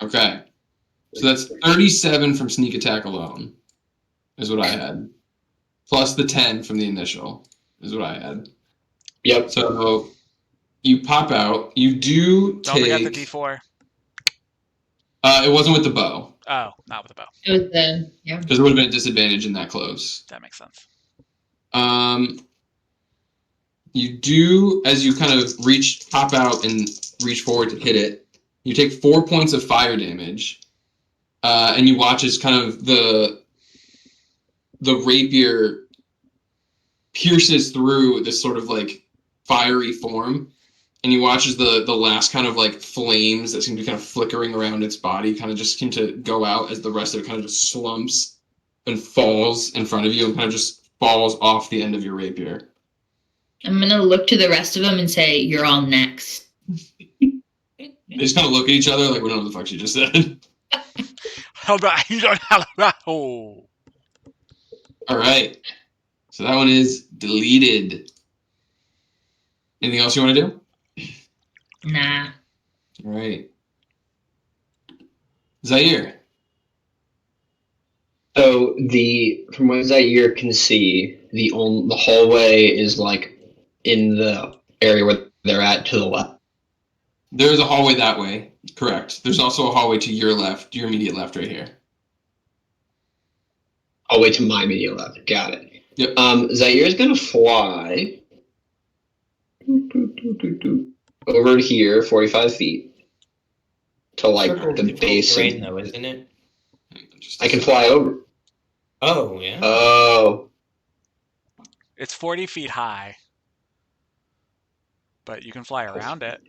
Okay. So that's 37 from sneak attack alone, is what I had. Plus the 10 from the initial, is what I had. Yep. So you pop out. You do Don't forget the take. D4. It wasn't with the bow, Oh, not with the bow. It was the, yeah. because it would have been a disadvantage in that close. That makes sense. You do, as you kind of pop out and reach forward to hit it, you take 4 points of fire damage, and you watch as kind of the rapier pierces through this sort of like fiery form, and you watch as the last kind of like flames that seem to be kind of flickering around its body kind of just seem to go out as the rest of it kind of just slumps and falls in front of you and kind of just falls off the end of your rapier. I'm going to look to the rest of them and say, you're all next. They just kind of look at each other like, we don't know what the fuck she just said. Oh. All right. So that one is deleted. Anything else you want to do? Nah. All right. Zaire. So from what Zaire can see, the hallway is like in the area where they're at to the left. There is a hallway that way. Correct. There's also a hallway to your left, your immediate left right here. Hallway to my immediate left. Got it. Yep. Zaire's gonna fly over to here, 45 feet, to like the base. Terrain, though, isn't it? I can fly over. Oh, yeah. Oh. It's 40 feet high, but you can fly around it.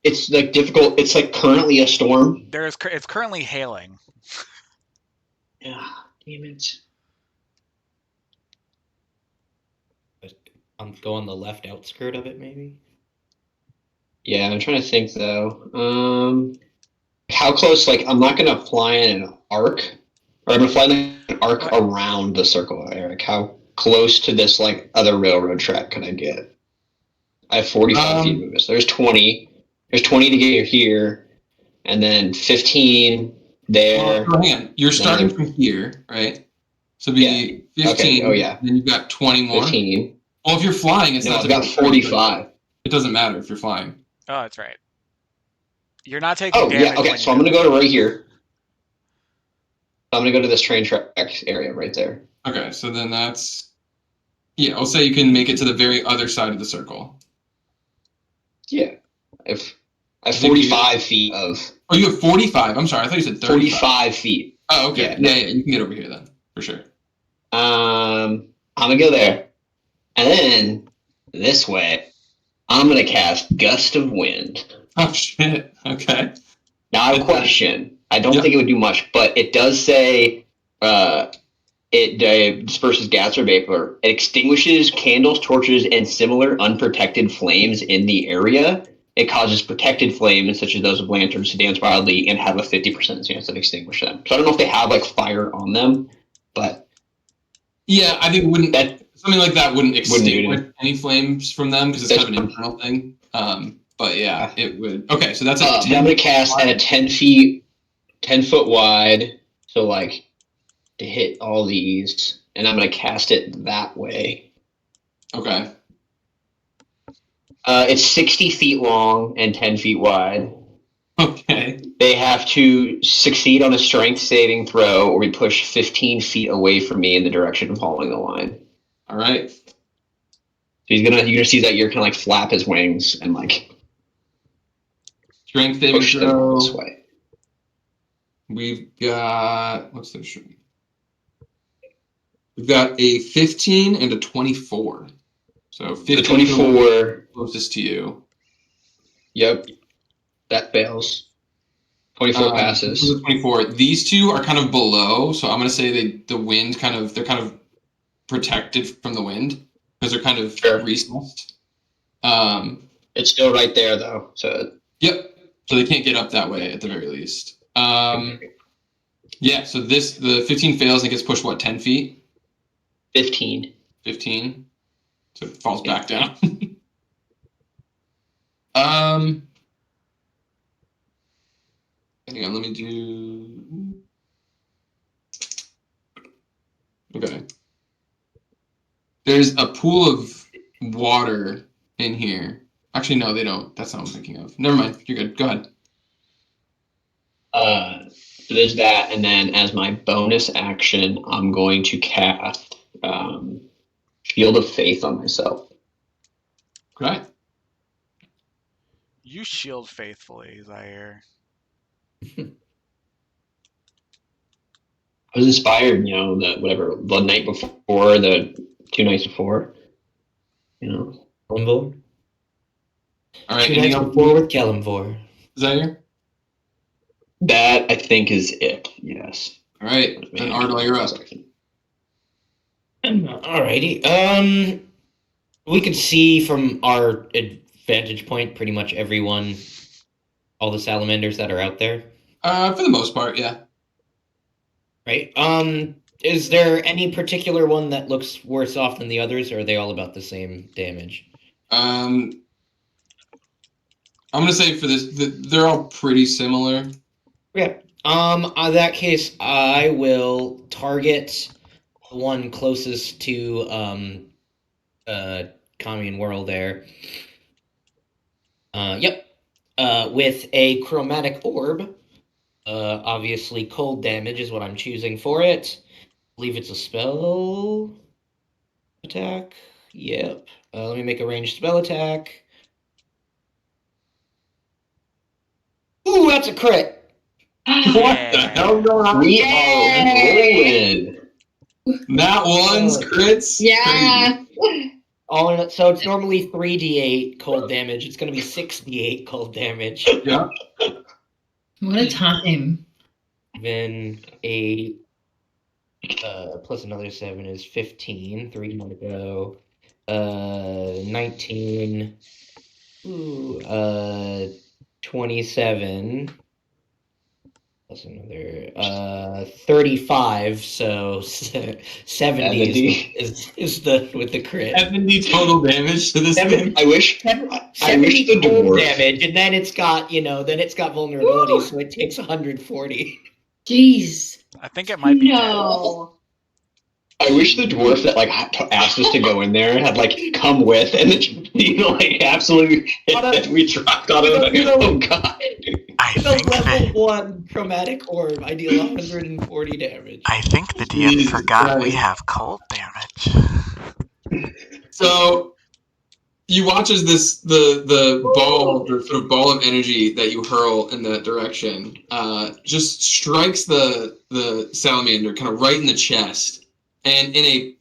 It's like difficult. It's like currently a storm. It's currently hailing. Yeah, damn it. Go on the left outskirt of it, maybe? Yeah, I'm trying to think though. How close? Like, I'm not gonna fly in an arc, or I'm gonna fly in an arc around the circle, Eric. How close to this like other railroad track can I get? I have 45 feet movement. So there's 20. There's 20 to get here. and then 15 there. Well, hang on. You're starting then- from here, right? So it'd be 15. Okay. Oh yeah. Then you've got 20 more. 15. Well, if you're flying, it's No, not I've got difficult, but 45. It doesn't matter if you're flying. Oh, that's right. You're not taking Oh damage. yeah. Okay. when So you I'm gonna move. go to right here. I'm gonna go to this train tracks area right there. Okay, so then that's... Yeah, I'll say you can make it to the very other side of the circle. Yeah. If I have I think you- 45 feet of Oh, you have 45. I'm sorry, I thought you said 35. 45 feet. Oh, okay. Yeah, no. Yeah, you can get over here then, for sure. I'm gonna go there, and then this way, I'm gonna cast Gust of Wind. Oh, shit. Okay. Now I have a question. I don't Yeah. think it would do much, but it does say it disperses gas or vapor. It extinguishes candles, torches, and similar unprotected flames in the area. It causes protected flames, such as those of lanterns, to dance wildly and have a 50% chance of extinguish them. So I don't know if they have like fire on them, but Yeah, I think something like that wouldn't do extinguish any flames from them because it's kind of an internal thing. But yeah, it would. Okay, so that's a I'm gonna cast at a 10 foot wide, so like to hit all these, and I'm gonna cast it that way. Okay. It's 60 feet long and 10 feet wide. Okay. They have to succeed on a strength saving throw or be pushed 15 feet away from me in the direction of following the line. All right. So you're gonna see that you're kind of like flap his wings and like Strength saving push them throw. this way. We've got what's their strength? We've got a 15 and a 24. So 15 The 24. closest to you. Yep, that fails. 24 passes. This is a 24. These two are kind of below, so I'm gonna say the wind they're kind of protected from the wind because they're kind of recessed. It's still right there though. So yep. So they can't get up that way at the very least. Yeah. So the 15 fails and gets pushed 10 feet. 15. 15. So it falls back down. Hang on, let me do. Okay. There's a pool of water in here. Actually, no, they don't. That's not what I'm thinking of. Never mind. You're good. Go ahead. So there's that, and then as my bonus action, I'm going to cast Shield of Faith on myself. Okay. You shield faithfully, Zaire. I was inspired, the night before, the 2 nights before, Kalimvor. All right. 2 Anything nights else? before with Kalimvor. Zaire? That I think is it. Yes. All right. Then Ardal, you're up. Alrighty. We can see from our vantage point pretty much everyone, all the salamanders that are out there. For the most part, yeah. Right. Is there any particular one that looks worse off than the others, or are they all about the same damage? I'm gonna say for this, they're all pretty similar. Yeah. In that case, I will target the one closest to Commune World there. Yep. With a chromatic orb. Obviously, cold damage is what I'm choosing for it. I believe it's a spell attack. Yep. Let me make a ranged spell attack. Ooh, that's a crit. What the hell? We are rolling. Nat ones, crits. Yeah. So it's normally 3d8 cold damage. It's going to be 6d8 cold damage. Crazy. Yeah. What a time. Then a plus another 7 is 15. 3 more to go. 19. Ooh, 27. Plus another 35, so 70 is the with the crit. 70 total damage to this thing. I wish 70 the cold dwarf. damage, and then it's got vulnerability, so it takes 140. Jeez. I think it might be dead. No. I wish the dwarf that asked us to go in there had come with, and then absolutely hit that we dropped on him. Oh god! I think level 1 chromatic orb, I deal 140 damage. I think the DM Jesus forgot we Christ. have cold damage. So you watch as the ball, the sort of ball of energy that you hurl in that direction, just strikes the salamander kind of right in the chest. And in a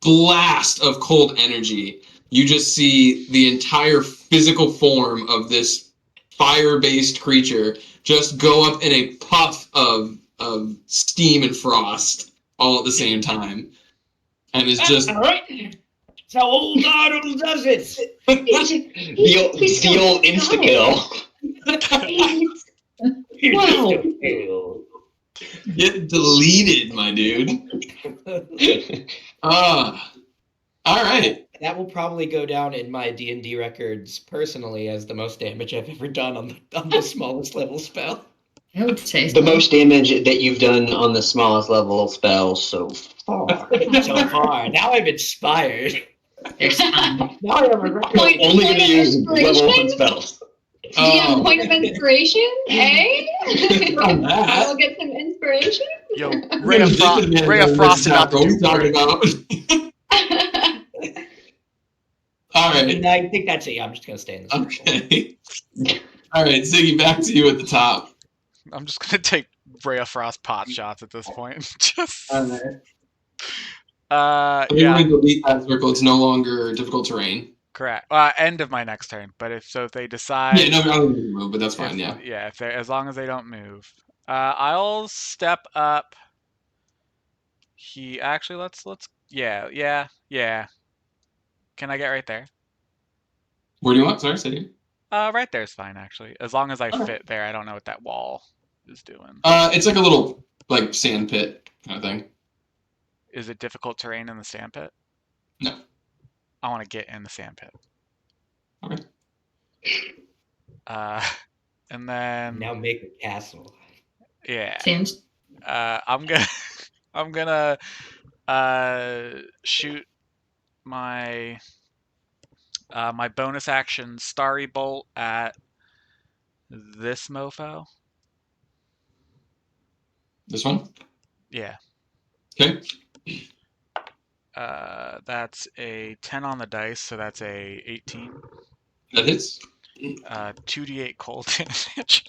blast of cold energy, you just see the entire physical form of this fire-based creature just go up in a puff of steam and frost all at the same time. And it's just... All right. That's how old Arnold does it. the old insta-kill. Wow. Get deleted, my dude. All right. That will probably go down in my D&D records personally as the most damage I've ever done on the smallest level spell. I would say The most damage that you've done on the smallest level spell so far. So far. Now I'm inspired. There's fun. Now I have a record. Only going to of use inspiration? level 1 spells. Do you have a point of inspiration? Eh? From that. I'll get some inspiration. Yo, Ray of Frost about to What are we do talking work. about? All right. And I think that's it. Yeah, I'm just going to stay in this. Okay. All right, Ziggy, back to you at the top. I'm just gonna take Ray of Frost pot shots at this point. Just All right. yeah, We're going to delete that circle. It's no longer difficult terrain. correct. End of my next turn. But if they decide, Yeah, no, I don't need to move, but that's fine. if- Yeah. if they as long as they don't move, I'll step up. Let's yeah. Can I get right there? Where do you want? Sorry, City. Right there's fine actually, as long as I Okay. fit there. I don't know what that wall is doing. It's like a little sand pit kind of thing. Is it difficult terrain in the sand pit? No. I want to get in the sand pit. Okay. And then Now make a castle. yeah. Seems I'm gonna shoot my my bonus action Starry Bolt at this mofo. This one? Yeah. Okay. That's a 10 on the dice, so that's a 18. That hits. 2d8 cold damage.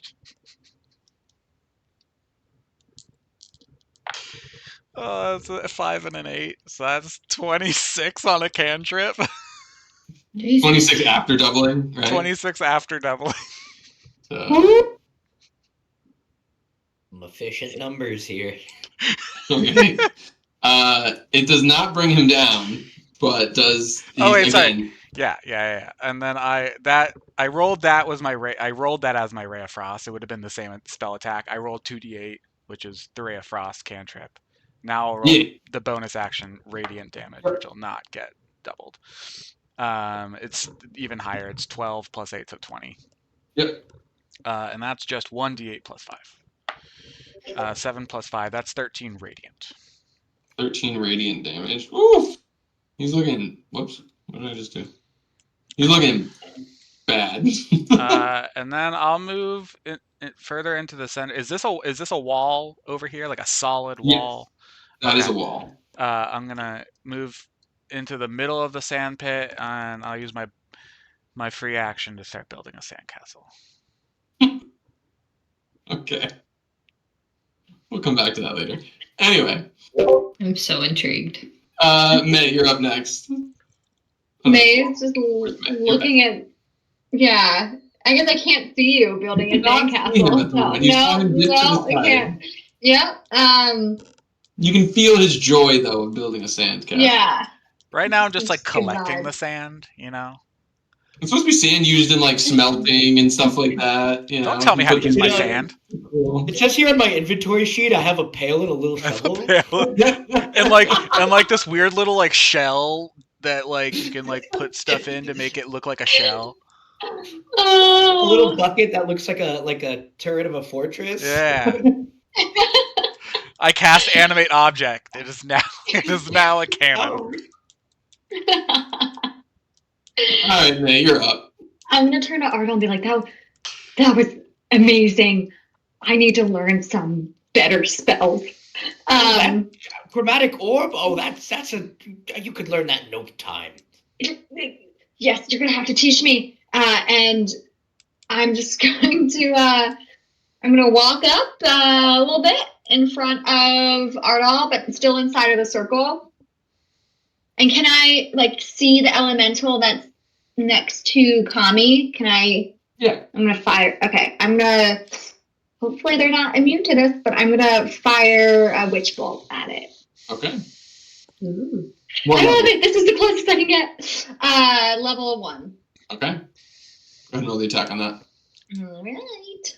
Oh, that's a 5 and an 8, so that's 26 on a cantrip. Jesus. 26 after doubling, right? 26 after doubling. So, Some efficient numbers here. okay. It does not bring him down, but does. Oh, wait, again, sorry. Yeah. And then I rolled that as my Ray of Frost. It would have been the same spell attack. I rolled 2d8, which is the Ray of Frost cantrip. Now I'll roll the bonus action radiant damage, which will not get doubled. It's even higher. It's 12 plus 8, so 20. Yep. And that's just 1d8 plus 5. 7 plus 5, that's 13 radiant. 13 radiant damage. Oof! He's looking. Whoops. What did I just do? He's looking bad. And then I'll move further into the center. Is this a wall over here, like a solid wall? That is Okay. a wall. I'm gonna move into the middle of the sand pit, and I'll use my free action to start building a sandcastle. Okay. We'll come back to that later. Anyway, I'm so intrigued. May, you're up next. May's just looking at. Yeah, I guess I can't see you building a Not see him at sandcastle. the No, moment. He's trying to get to the I side. can't. Yep. You can feel his joy, though, of building a sandcastle. Yeah. Right now, I'm just like Just good collecting the vibes. sand, you know. It's supposed to be sand used in like smelting and stuff like that. You know, Don't tell me how to use my You know- sand. Cool. It says here on my inventory sheet I have a pail and a little shovel. and like this weird little like shell that like you can like put stuff in to make it look like a shell. A little bucket that looks like a turret of a fortress. Yeah. I cast animate object. It is now a cannon. All right, May, you're up. I'm gonna turn to Arnold and be like, that was amazing. I need to learn some better spells. Chromatic orb? Oh, that's a you could learn that in no time. Yes, you're gonna have to teach me. And I'm just going to I'm gonna walk up a little bit in front of Ardal, but still inside of the circle. And can I like see the elemental that's next to Kami? Can I? Yeah. I'm gonna fire. Okay, I'm gonna. Hopefully they're not immune to this, but I'm gonna fire a witch bolt at it. Okay. Ooh. What I love level? it. This is the closest I can get. Level 1. Okay. Go ahead and roll the attack on that. All right.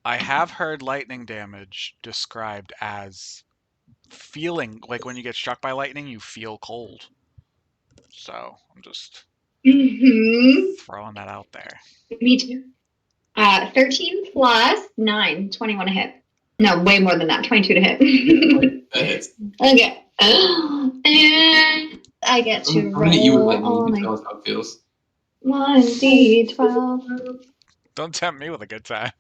I have heard lightning damage described as feeling like when you get struck by lightning, you feel cold. So I'm just throwing that out there. Me too. 13 plus 9, 21 to hit. No, way more than that. 22 to hit. That hits. Okay. And I get to I'm gonna eat you with lightning. roll You can tell us how it feels. 1d12. Don't tempt me with a good time.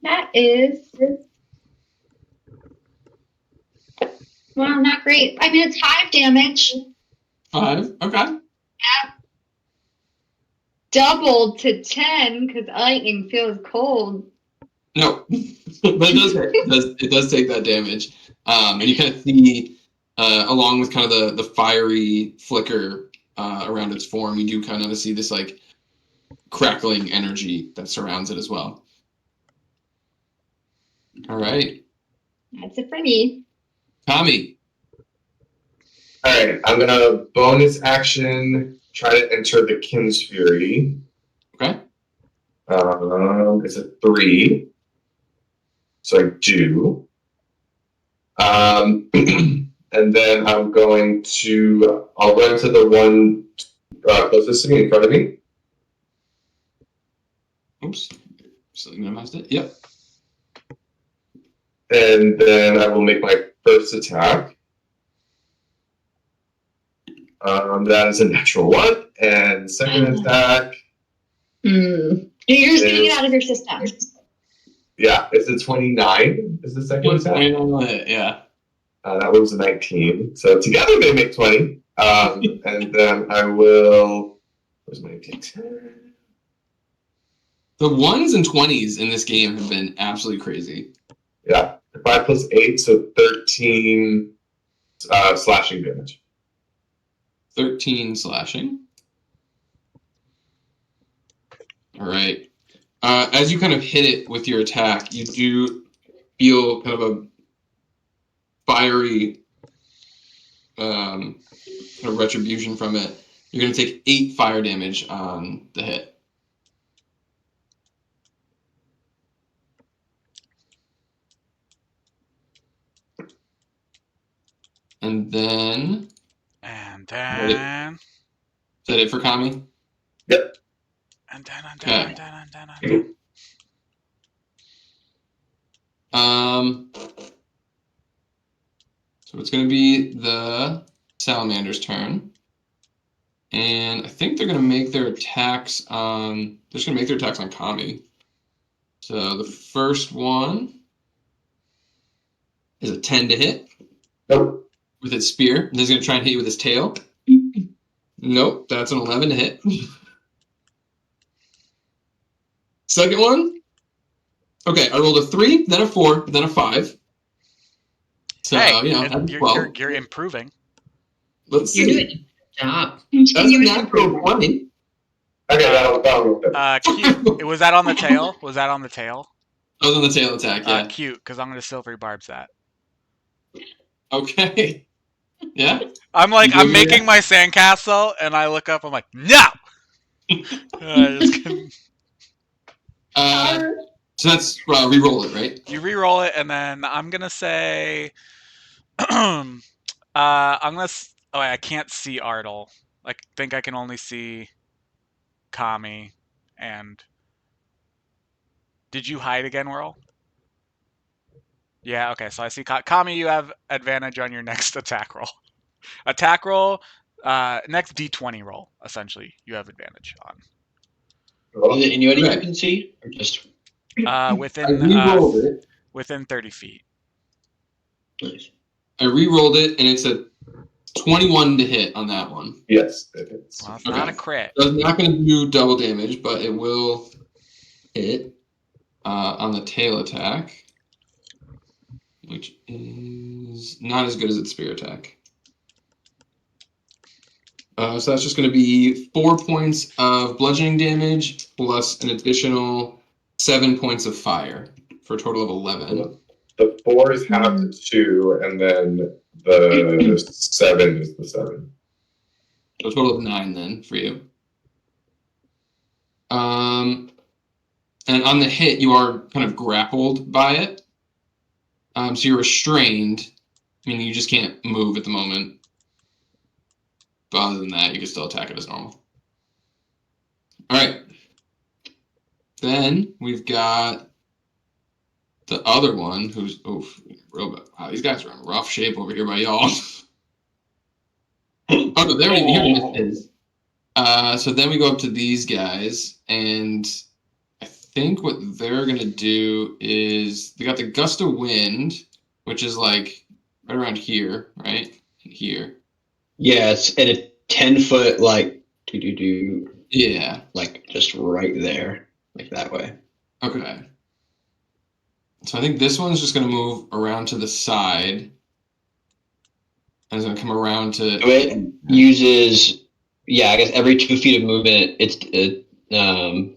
That is, well, not great. I mean, it's 5 damage. 5. Okay. Doubled to 10 because lightning feels cold. No, but it does hurt. It does take that damage. And you kind of see, along with kind of the fiery flicker around its form, you do kind of see this like crackling energy that surrounds it as well. All right. That's it for me. Tommy. All right, I'm gonna bonus action try to enter the Kin's Fury. Okay. It's a 3, so I do. And then I'll run to the one closest to me in front of me. Oops. So you minimized it. Yep. And then I will make my first attack. That is a natural 1. And second attack. You're just getting it out of your system. Yeah, it's a 29. Is the second attack? Yeah. That one's a 19. So together they make 20. And then I will. Where's my D10? The 1s and 20s in this game have been absolutely crazy. Yeah, 5 plus 8, so 13 slashing damage. 13 slashing. All right. As you kind of hit it with your attack, you do feel kind of a fiery kind of retribution from it. You're going to take 8 fire damage on the hit. And then... And Is then... that it for Kami? Yep. And then... So it's going to be the Salamander's turn. And I think they're going to make their attacks on... They're just going to make their attacks on Kami. So the first one is a 10 to hit. Nope. With its spear. And he's going to try and hit you with his tail. Nope, that's an 11 to hit. Second one. Okay, I rolled a 3, then a 4, then a 5. So, hey, that's 12. you're improving. Let's see. You're doing a good job. That's a natural 20. Okay, that'll Cute. Was that on the tail? Was that on the tail? I was on the tail attack, yeah. Cute, because I'm going to silvery barbs that. Okay. Yeah. I'm like, You I'm do making that? my sandcastle, and I look up. I'm like, no. I just couldn't- So that's re-roll it, right? You re-roll it, and then I'm gonna say, I'm gonna. Oh, wait, I can't see Artle. I think I can only see Kami. And did you hide again, Whirl? Yeah. Okay. So I see Kami. You have advantage on your next attack roll. Attack roll. Next D20 roll. Essentially, you have advantage on. Is it anybody you Okay. can see, or just I Within re-rolled it. within 30 feet. nice? I re-rolled it, and it's a 21 to hit on that one. Yes, it is. Well, it's not a Okay. crit. So it's not going to do double damage, but it will hit on the tail attack, which is not as good as its spear attack. So that's just going to be 4 points of bludgeoning damage plus an additional 7 points of fire for a total of 11. The 4 is half to 2, and then the 7 is the 7. So a total of 9 then for you. And on the hit, you are kind of grappled by it. So you're restrained, meaning you just can't move at the moment. But other than that, you can still attack it as normal. All right. Then we've got the other one who's robot. Wow, these guys are in rough shape over here by y'all. Oh no, they don't even hear this. So then we go up to these guys, and I think what they're gonna do is they got the gust of wind, which is like right around here, right? Here. Yeah, it's at a 10-foot like do Yeah. like just right there, like that way. Okay. So I think this one's just gonna move around to the side. And it's gonna come around to. So it uses, yeah, I guess every 2 feet of movement,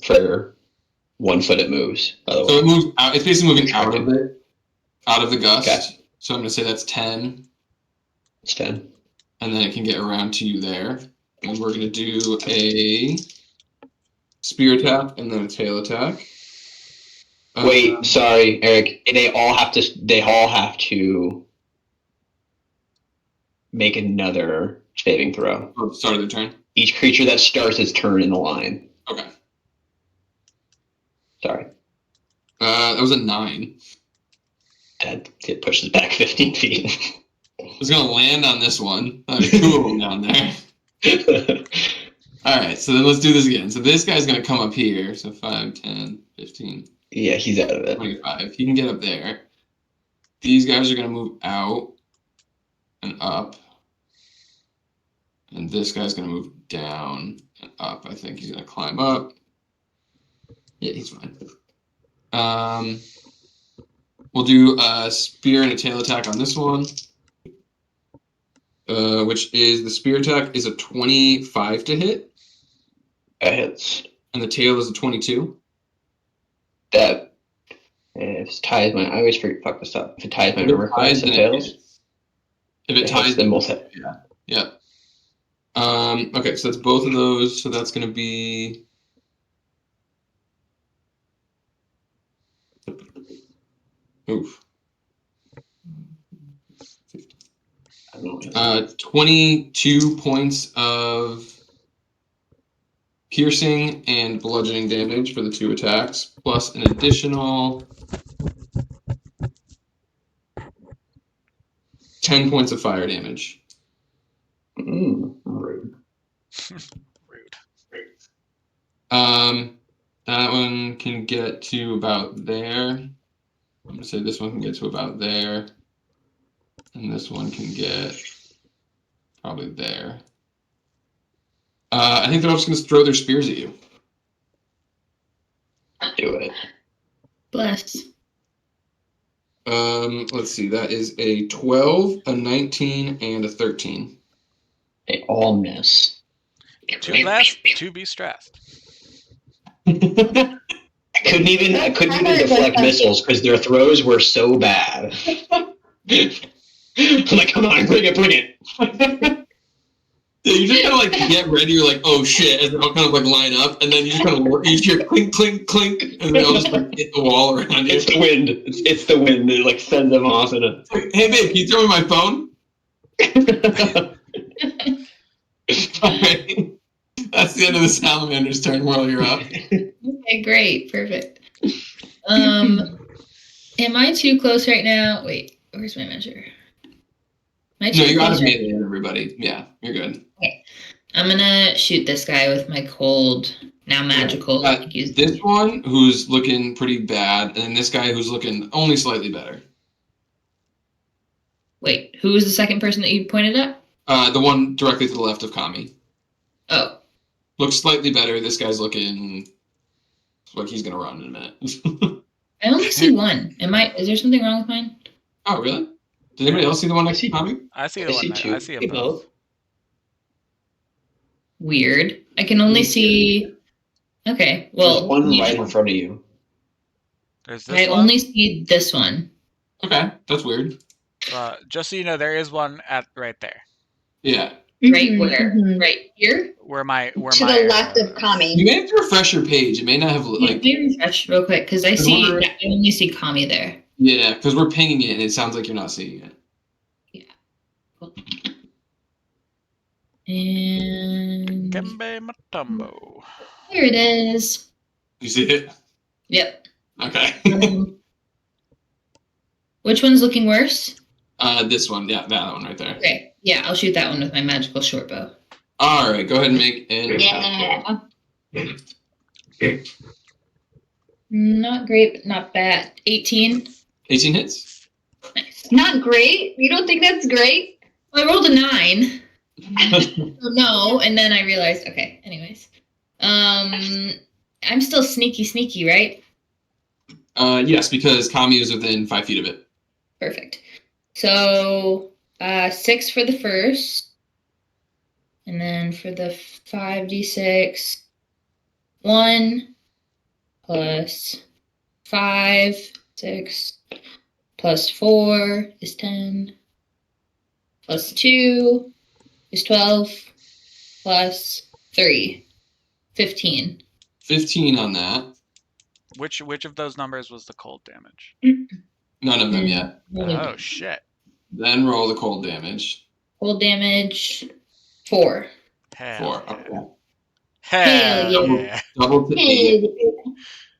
for 1 foot it moves. So it moves out. It's basically moving out Expected. of it, out of the gust. Okay. So I'm gonna say that's 10, It's 10. and then it can get around to you there. And we're gonna do a spear attack and then a tail attack. Wait, sorry, Eric. They all have to make another saving throw. Start of their turn. Each creature that starts its turn in the line. Okay. Sorry. That was a 9. It pushes back 15 feet. I was gonna land on this one. There's 2 of them down there. All right, so then let's do this again. So this guy's gonna come up here. So 5, 10, 15. Yeah, he's out of it. 25. He can get up there. These guys are gonna move out and up. And this guy's gonna move down and up. I think he's gonna climb up. Yeah, he's fine. We'll do a spear and a tail attack on this one. Which is the spear attack is a 25 to hit. That hits. And the tail is a 22. That if it ties my, I always fuck this up. If it ties my number ties, and then tails, if it ties, then both hit. Yeah. Okay, so that's both of those. So that's going to be. Oof. 22 points of piercing and bludgeoning damage for the 2 attacks, plus an additional 10 points of fire damage. Rude. Rude. That one can get to about there. I'm gonna say this one can get to about there, and this one can get probably there. I think they're all just gonna throw their spears at you. Do it. Bless. Let's see. That is a 12, a 19, and a 13. They all miss. 2 less, 2 be stressed. I couldn't even deflect missiles because their throws were so bad. I'm like, come on, bring it. Yeah, you just kind of like get ready. You're like, oh shit, and they all kind of like line up, and then you just kind of you hear clink, clink, clink, and they all just like hit the wall around you. It's the wind. It's the wind that like sends them off in a. It's like, hey babe, can you throw me my phone? Alright. That's the end of the salamander's turn. Whirl, you're up. Okay, great, perfect. Am I too close right now? Wait, where's my measure? Am I No, too you're out of close? melee, everybody. Yeah, you're good. Okay. I'm gonna shoot this guy with my cold, now magical. This one who's looking pretty bad, and then this guy who's looking only slightly better. Wait, who was the second person that you pointed at? The one directly to the left of Kami. Oh. Looks slightly better. This guy's looking like he's gonna run in a minute. I only see one. Is there something wrong with mine? Oh, really? Did anybody else see the one next to Kami? I see I the see one. two. I see them both. Weird. I can only see. Okay, well. There's one right in front of you. There's this I one. only see this one. Okay, that's weird. Just so you know, there is one right there. Yeah. Right where? Mhm. Right here? Where my To the left of You Kami. may have to refresh your page. It may not have Let like me refresh real quick because I we're- only see Kami there. yeah, because we're pinging it and it sounds like you're not seeing it. And Kembe Matumbo. here it is. You see it? Yep. Okay. Which one's looking worse? This one, yeah, that one right there. Okay. Yeah, I'll shoot that one with my magical short bow. All right, go ahead and make an Yeah. Not great, but not bad. 18. 18 hits. Nice. Not great? You don't think that's great? Well, I rolled a 9. No, and then I realized, okay, anyways. I'm still sneaky, right? Yes, because Kami is within 5 feet of it. Perfect. So, 6 for the first. And then for the 5d6, 1 plus 5, 6, plus 4 is 10, plus 2 is 12, plus 3, 15. 15 on that. Which of those numbers was the cold damage? None of them yet. Oh shit. Then roll the cold damage. Cold damage, 4. Hell 4. yeah. Okay. Hell yeah. yeah. Double to 8.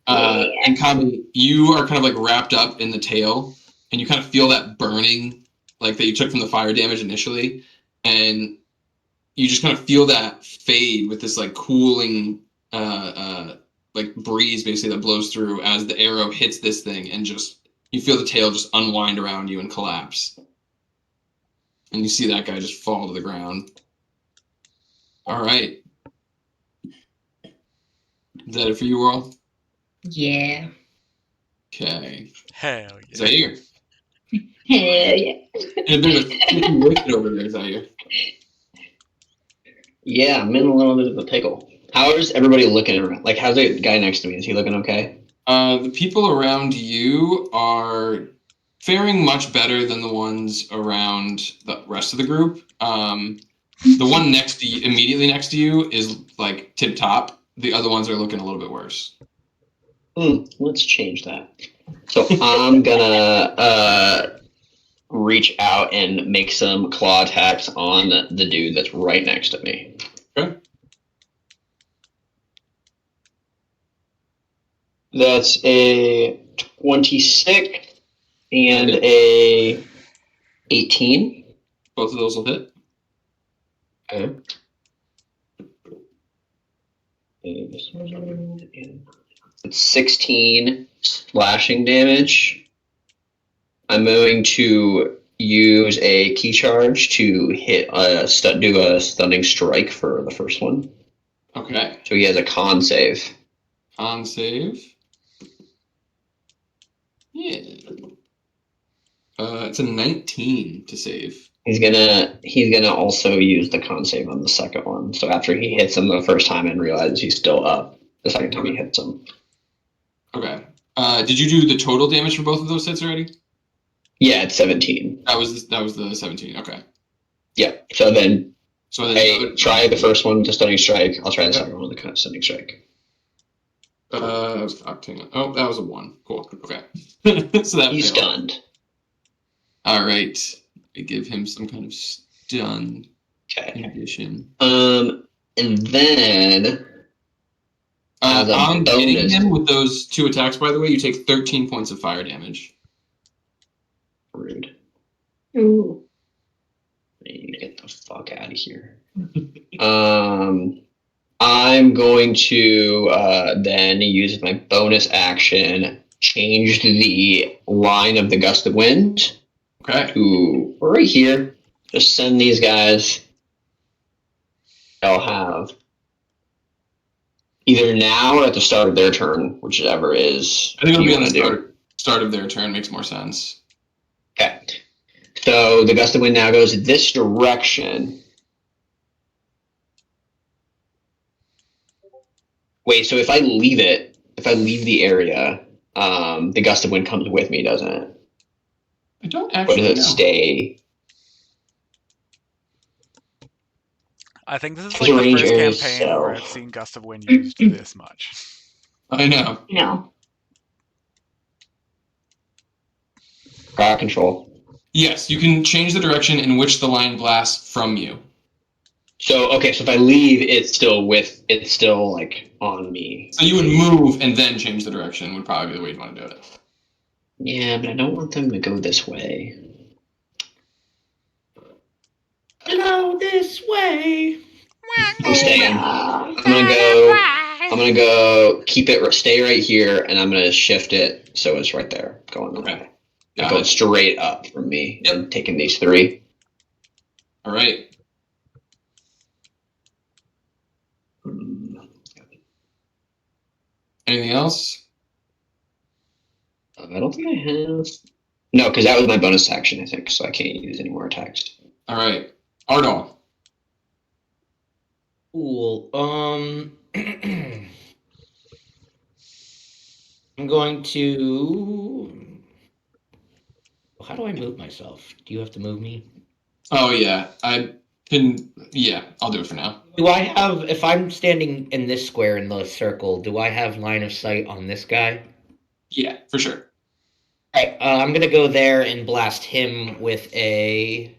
And Kami, you are kind of like wrapped up in the tail, and you kind of feel that burning, like that you took from the fire damage initially, and you just kind of feel that fade with this like cooling, like breeze basically that blows through as the arrow hits this thing, and just you feel the tail just unwind around you and collapse, and you see that guy just fall to the ground. All right, is that it for you, World? Yeah. Okay. Hell yeah. Zaire. Hell yeah. And there's a sticky wicked over there, Zaire. Yeah, I'm in a little bit of a pickle. How is everybody looking around? Like, how's the guy next to me? Is he looking okay? The people around you are faring much better than the ones around the rest of the group. The one next to you, immediately next to you, is like tip top. The other ones are looking a little bit worse. Let's change that. So I'm gonna reach out and make some claw attacks on the dude that's right next to me. Okay. That's a 26 and a 18. Both of those will hit. Okay. It's 16 slashing damage. I'm going to use a key charge to hit do a stunning strike for the first one. Okay. So he has a con save. Con save. Yeah. It's a 19 to save. He's gonna also use the con save on the second one. So after he hits him the first time and realizes he's still up, the second time he hits him. Okay. Did you do the total damage for both of those hits already? Yeah, it's 17. That was the 17. Okay. Yeah. So then, So try the first one to stunning strike. I'll try the second one to stunning strike. That was octane. Oh, that was a 1. Cool. Okay. So that He's failed. stunned. All right. I give him some kind of stun condition. And then on hitting him with those 2 attacks, by the way, you take 13 points of fire damage. Rude. Ooh. Get the fuck out of here. I'm going to then use my bonus action, change the line of the gust of wind. Okay. To right here. Just send these guys. I'll have either now or at the start of their turn, whichever is. I think it'll be on the start of their turn. Makes more sense. Okay. So the gust of wind now goes this direction. Wait, so if I leave the area, the gust of wind comes with me, doesn't it? I don't actually know. Or does it stay? I think this is like the first campaign where I've seen gust of wind used this much. I know. No. Crowd control. Yes, you can change the direction in which the line blasts from you. So if I leave, it's still like on me. So you would move and then change the direction would probably be the way you'd want to do it. Yeah, but I don't want them to go this way. Hello, this way. I'm staying. I'm gonna go keep it stay right here, and I'm gonna shift it so it's right there, going that way. Going straight up from me. Yep. And taking these 3. All right. Anything else? I don't think I have. No, because that was my bonus action, I think, so I can't use any more attacks. All right. Ardal. Cool. I'm going to. How do I move myself? Do you have to move me? Oh yeah, I can. Yeah, I'll do it for now. Do I have? If I'm standing in this square in the circle, do I have line of sight on this guy? Yeah, for sure. All right. I'm gonna go there and blast him with a.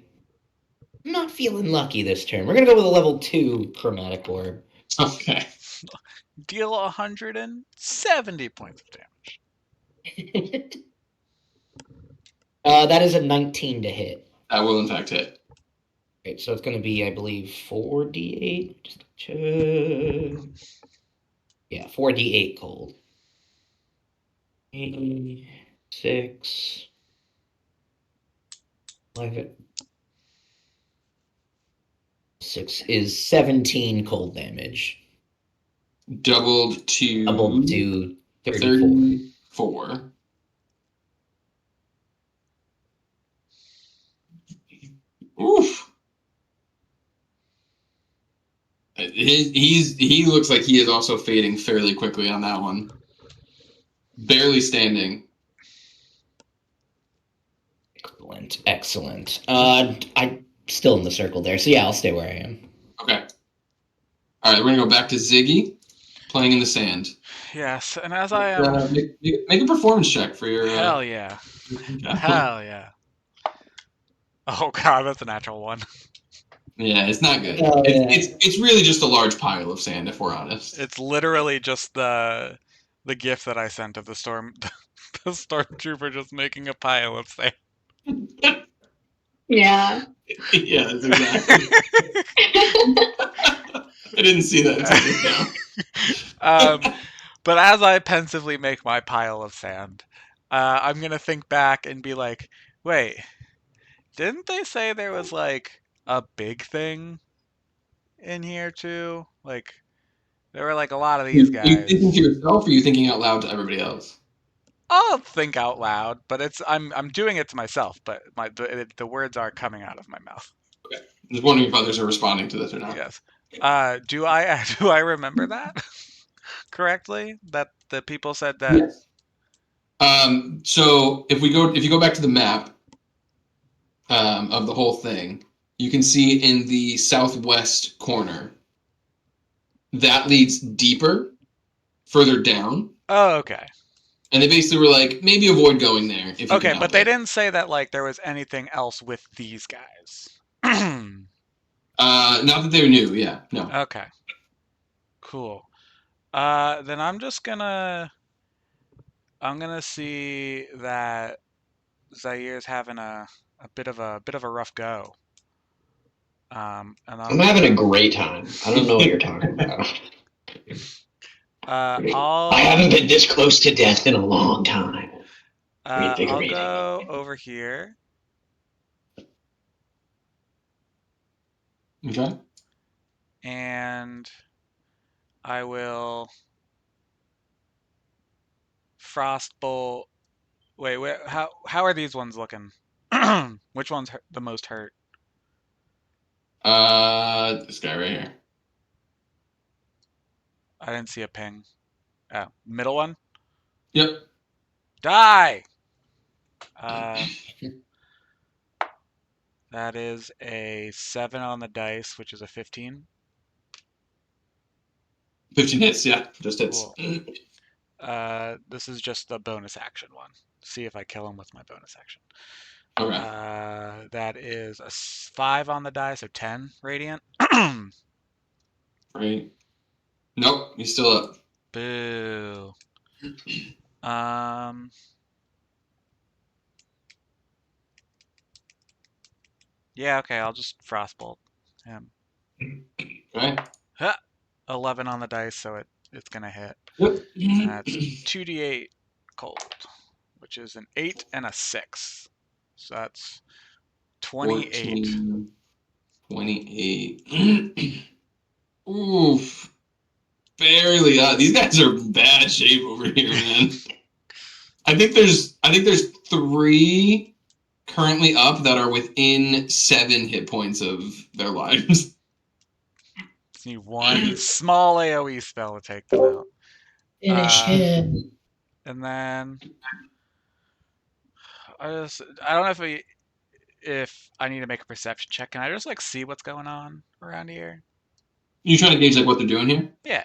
I'm not feeling lucky this turn. We're gonna go with a level 2 chromatic orb. Okay. Deal 170 points of damage. That is a 19 to hit. That will in fact hit. Right, so it's going to be, I believe, 4d8. Just check. Yeah, 4d8 cold. 6. 11. 6 is 17 cold damage. Doubled to 34. Oof. He looks like he is also fading fairly quickly on that one. Barely standing. Excellent. I'm still in the circle there, so yeah, I'll stay where I am. Okay. All right, we're gonna go back to Ziggy, playing in the sand. Yes, and as I am, make a performance check for your. Hell yeah! Hell yeah! Oh god, that's a natural 1. Yeah, it's not good. It's really just a large pile of sand, if we're honest. It's literally just the gif that I sent of the the stormtrooper just making a pile of sand. Yeah. Yeah, that's exactly. I didn't see that until just now. But as I pensively make my pile of sand, I'm gonna think back and be like, wait, didn't they say there was like a big thing in here too? Like, there were like a lot of these guys. Are you thinking to yourself, or are you thinking out loud to everybody else? I'll think out loud, but I'm doing it to myself. But the words are coming out of my mouth. Okay, I'm just wondering if others are responding to this or not. Yes. Do I remember that correctly? That the people said that. Yes. So if you go back to the map, of the whole thing, you can see in the southwest corner that leads deeper, further down. Oh, okay. And they basically were like, maybe avoid going there if you Okay, can help but they it. didn't say that like there was anything else with these guys. Not that they knew. Yeah, no. Okay. Cool. Then I'm gonna see that Zair's having a bit of a rough go. And I'm having a great time. I don't know what you're talking about. I haven't been this close to death in a long time. I'll go over here. Okay. And I will frostbolt. Wait, how are these ones looking? Which one's the most hurt? This guy right here. I didn't see a ping. Oh, middle one? Yep. Die! That is a 7 on the dice, which is a 15. 15 hits, yeah. Just hits. Cool. This is just the bonus action one. See if I kill him with my bonus action. Okay. That is a 5 on the die, so 10 radiant. Right. Nope, he's still up. Boo. Yeah, okay, I'll just frostbolt him. Okay. 11 on the dice, so it's gonna hit. Yep. And that's 2d8 cold, which is an 8 and a 6. So that's 28. 14, 28. Oof. Barely up. These guys are in bad shape over here, man. I think there's 3 currently up that are within 7 hit points of their lives. Just need one small AoE spell to take them out. Finish him. And then I don't know if I need to make a perception check. Can I just like see what's going on around here? You trying to gauge like what they're doing here? Yeah.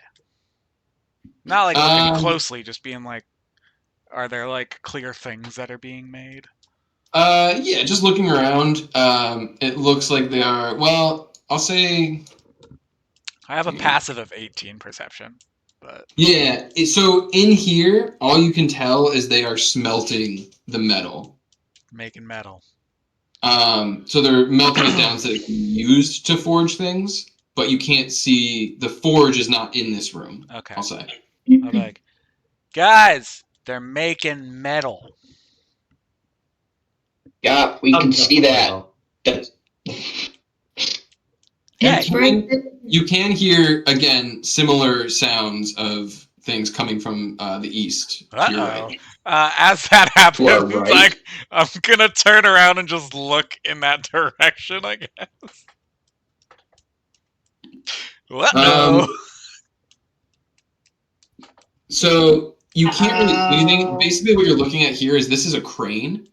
Not like looking closely, just being like, are there like clear things that are being made? Yeah, just looking around. It looks like they are. Well, I'll say. I have a passive of 18 perception, but yeah. So in here, all you can tell is they are smelting the metal. Making metal. So they're melting it down so it can be used to forge things, but you can't see the forge is not in this room. Okay. I'll say. I'll be like, guys, they're making metal. Yeah, we can see that. You can hear again similar sounds of things coming from the east. To your right. As that happens, right. like I'm gonna turn around and just look in that direction, I guess. So you can't really see anything. Basically, what you're looking at here is this is a crane.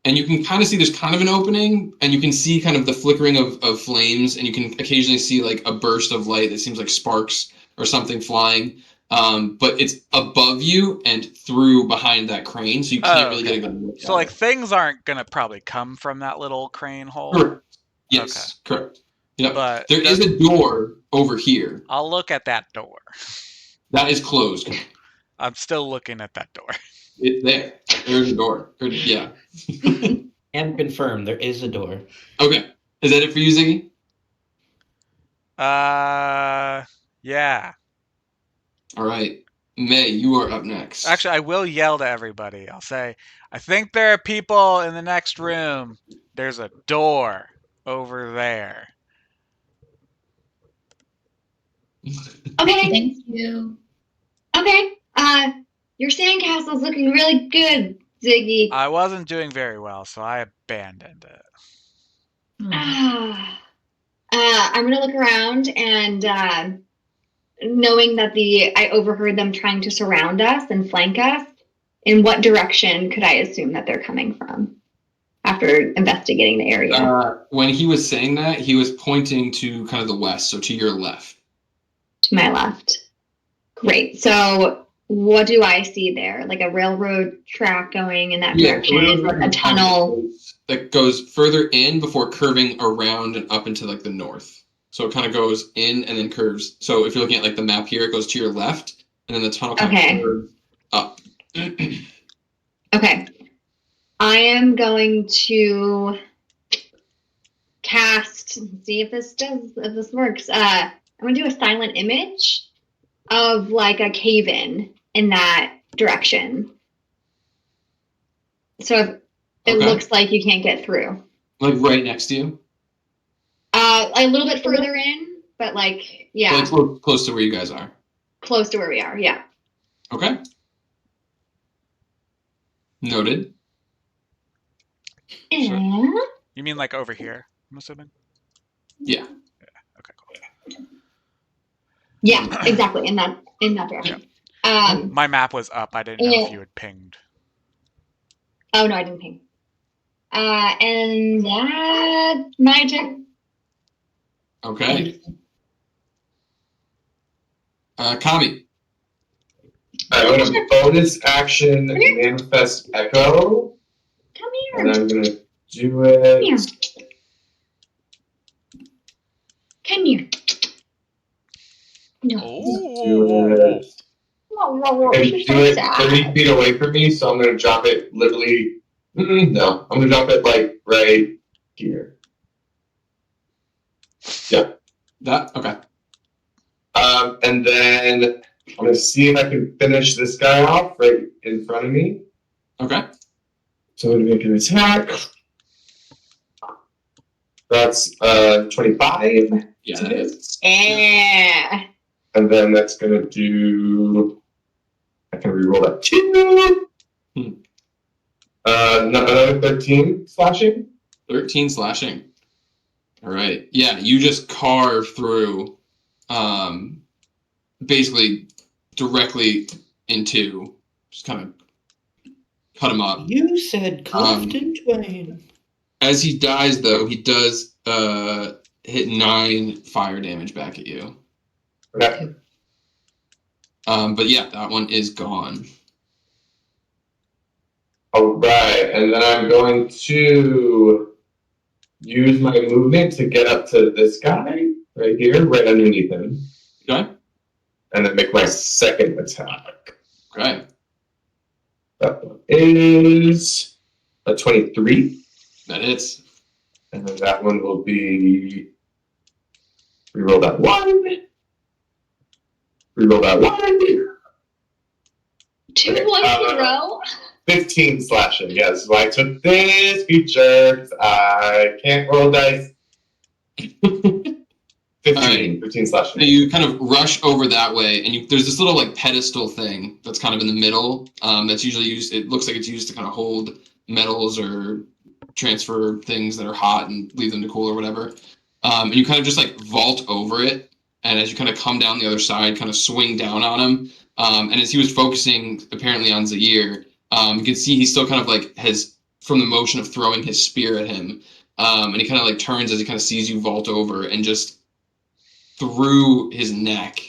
And you can kind of see there's kind of an opening, and you can see kind of the flickering of flames, and you can occasionally see like a burst of light that seems like sparks or something flying. But it's above you and through behind that crane, so you can't really get a good look. So like things aren't gonna probably come from that little crane hole. Correct. Yes, okay. Correct. Yep. But there is a door over here. I'll look at that door. That is closed. I'm still looking at that door. It's there. There's a door. Yeah. And confirm there is a door. Okay. Is that it for you, Ziggy? Yeah. All right. May, you are up next. Actually, I will yell to everybody. I'll say, I think there are people in the next room. There's a door over there. Okay. Thank you. Okay. Your sandcastle's looking really good, Ziggy. I wasn't doing very well, so I abandoned it. I'm gonna look around and knowing that I overheard them trying to surround us and flank us, in what direction could I assume that they're coming from? after investigating the area? When he was saying that, he was pointing to kind of the west, so to your left. To my left. Great. So what do I see there? Like a railroad track going in that direction, a tunnel that goes further in before curving around and up into like the north. So it kind of goes in and then curves. So if you're looking at like the map here, it goes to your left, and then the tunnel kind of curves up. Okay. I am going to cast. See if this works. I'm gonna do a silent image of like a cave-in that direction. So it looks like you can't get through. Like right next to you? A little bit further in, but like, yeah. Like close to where you guys are. Close to where we are, yeah. Okay. Noted. And... You mean like over here, I'm assuming? Yeah. Okay, cool. Yeah, exactly, in that direction. Yeah. My map was up. I didn't know if you had pinged. Oh, no, I didn't ping. And that's my turn. Okay. Kami. I'm going to bonus action manifest echo. Come here. And I'm going to do it. Come here. No. Oh. And do it 30 feet away from me, so I'm going to drop it literally. No, I'm going to drop it like right here. Yeah. That? Okay. And then I'm going to see if I can finish this guy off right in front of me. Okay. So I'm going to make an attack. That's 25. Yeah, that is. Yeah. And then that's going to do... I can reroll that 2. Another 13 slashing. 13 slashing. All right. Yeah, you just carve through, basically directly into, just kind of cut him up. You said cleft in twain. As he dies, though, he does hit 9 fire damage back at you. Okay. But yeah, that one is gone. All right, and then I'm going to use my movement to get up to this guy right here, right underneath him. Okay. And then make my second attack. Okay. That one is a 23. That hits. And then that one will be... Reroll that 1. Reroll that 1. 2 ones in a row. 15 slashing, yes. So I took this feature. 'Cause I can't roll dice. 15, right. 15 slashing. So you kind of rush over that way, and there's this little like pedestal thing that's kind of in the middle. That's usually used. It looks like it's used to kind of hold metals or transfer things that are hot and leave them to cool or whatever. And you kind of just like vault over it, and as you kind of come down the other side, kind of swing down on him. And as he was focusing apparently on Zaire, you can see he still kind of like has, from the motion of throwing his spear at him, and he kind of like turns as he kind of sees you vault over, and just through his neck,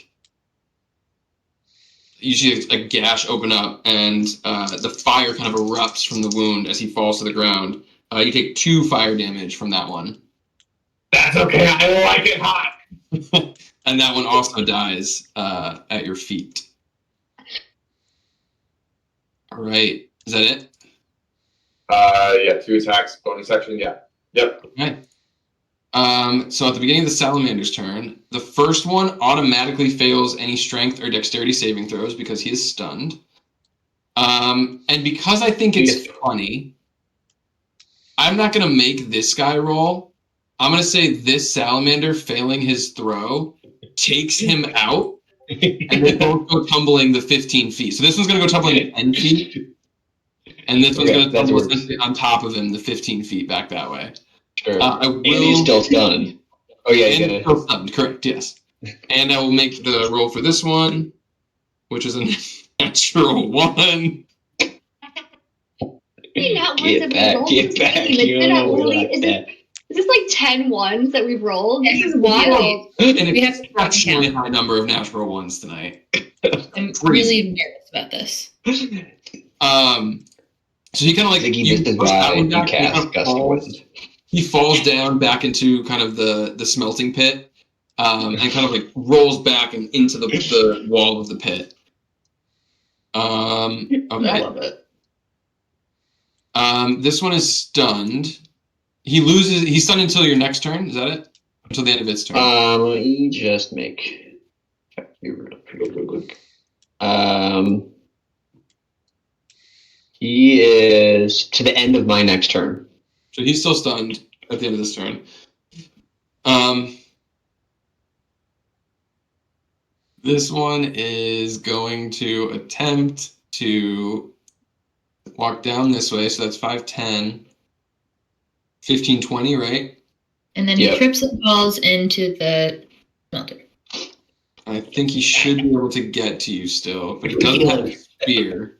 you see a gash open up, and the fire kind of erupts from the wound as he falls to the ground. You take 2 fire damage from that one. That's okay, I like it hot. And that one also dies at your feet. All right, is that it? Yeah, 2 attacks, bonus action, yeah. Yep. Okay. So at the beginning of the salamander's turn, the first one automatically fails any strength or dexterity saving throws because he is stunned. And because I think it's funny, I'm not going to make this guy roll. I'm going to say this salamander failing his throw takes him out, and they both go tumbling the 15 feet. So this one's going to go tumbling 10 feet, and this one's going to tumble essentially on top of him the 15 feet back that way. Sure. And he's still stunned. Oh yeah, and he's still stunned. Correct. Yes. And I will make the roll for this one, which is a natural 1. not words that we rolled Get this back. game. You It's been don't at know what only like that. is this like 10 ones that we've rolled? This is Yeah. wild. An We have to exceptionally count. high number of natural ones tonight. I'm Crazy. really nervous about this. So he kind of like Ziggy, you this is push that why one you back, and he kind cast of Gust of falls. Wind. He falls down back into kind of the smelting pit, and kind of like rolls back and into the wall of the pit. I Okay. love it. This one is stunned. He's stunned until your next turn. Is that it? Until the end of its turn. Let me just make. He is to the end of my next turn. So he's still stunned at the end of this turn. This one is going to attempt to walk down this way. So that's 5, 10, 15, 20, right? And then Yep. he trips and falls into the smelter. I think he should be able to get to you still, but he doesn't have a spear.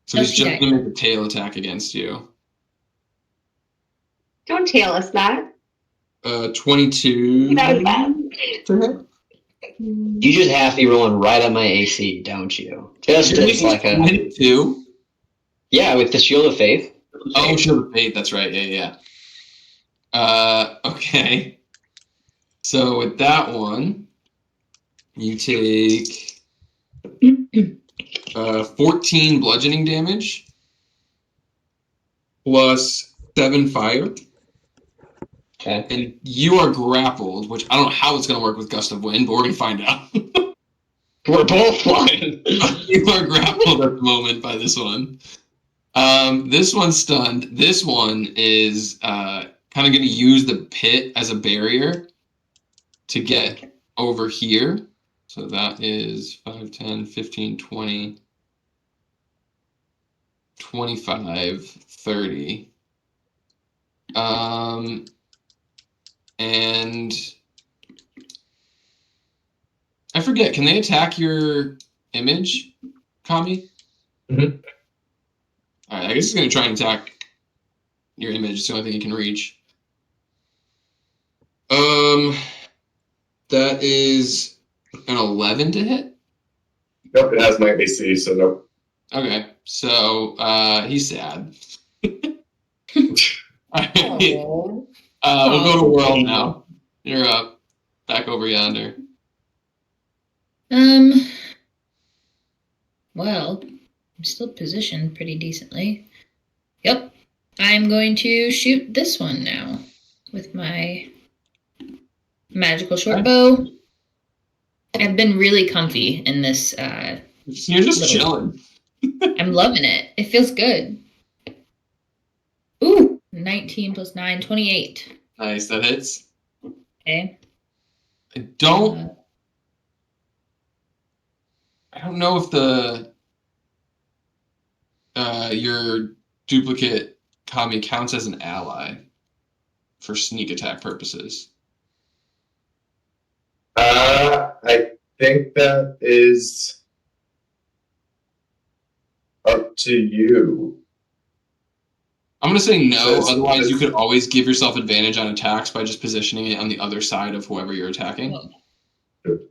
So he's just going to make a tail attack against you. Don't tail us that. 22. That was bad. You just have to be rolling right at my AC, don't you? Just as like a 22. yeah, with the Shield of Faith. Oh, Shield of Faith. That's right. Yeah. Okay. So with that one, you take 14 bludgeoning damage plus 7 fire. Okay. And you are grappled, which I don't know how it's going to work with Gust of Wind, but we're going to find out. We're both flying. You are grappled at the moment by this one. This one's stunned. This one is kind of going to use the pit as a barrier to get over here. So that is 5, 10, 15, 20, 25, 30. And I forget, can they attack your image, Kami? Mm-hmm. Alright, I guess he's going to try and attack your image. It's the only thing he can reach. That is an 11 to hit. Nope, it has my AC, so nope. Okay, so he's sad. Alright, we'll go to World now. You're up. Back over yonder. Well, I'm still positioned pretty decently. Yep. I'm going to shoot this one now with my magical short bow. I've been really comfy in this. You're just chilling. I'm loving it. It feels good. Ooh, 19 plus 9, 28. Nice, that hits. Okay. I don't know if your duplicate Kami counts as an ally for sneak attack purposes. I think that is up to you. I'm going to say no, Says- otherwise you could always give yourself advantage on attacks by just positioning it on the other side of whoever you're attacking. Good.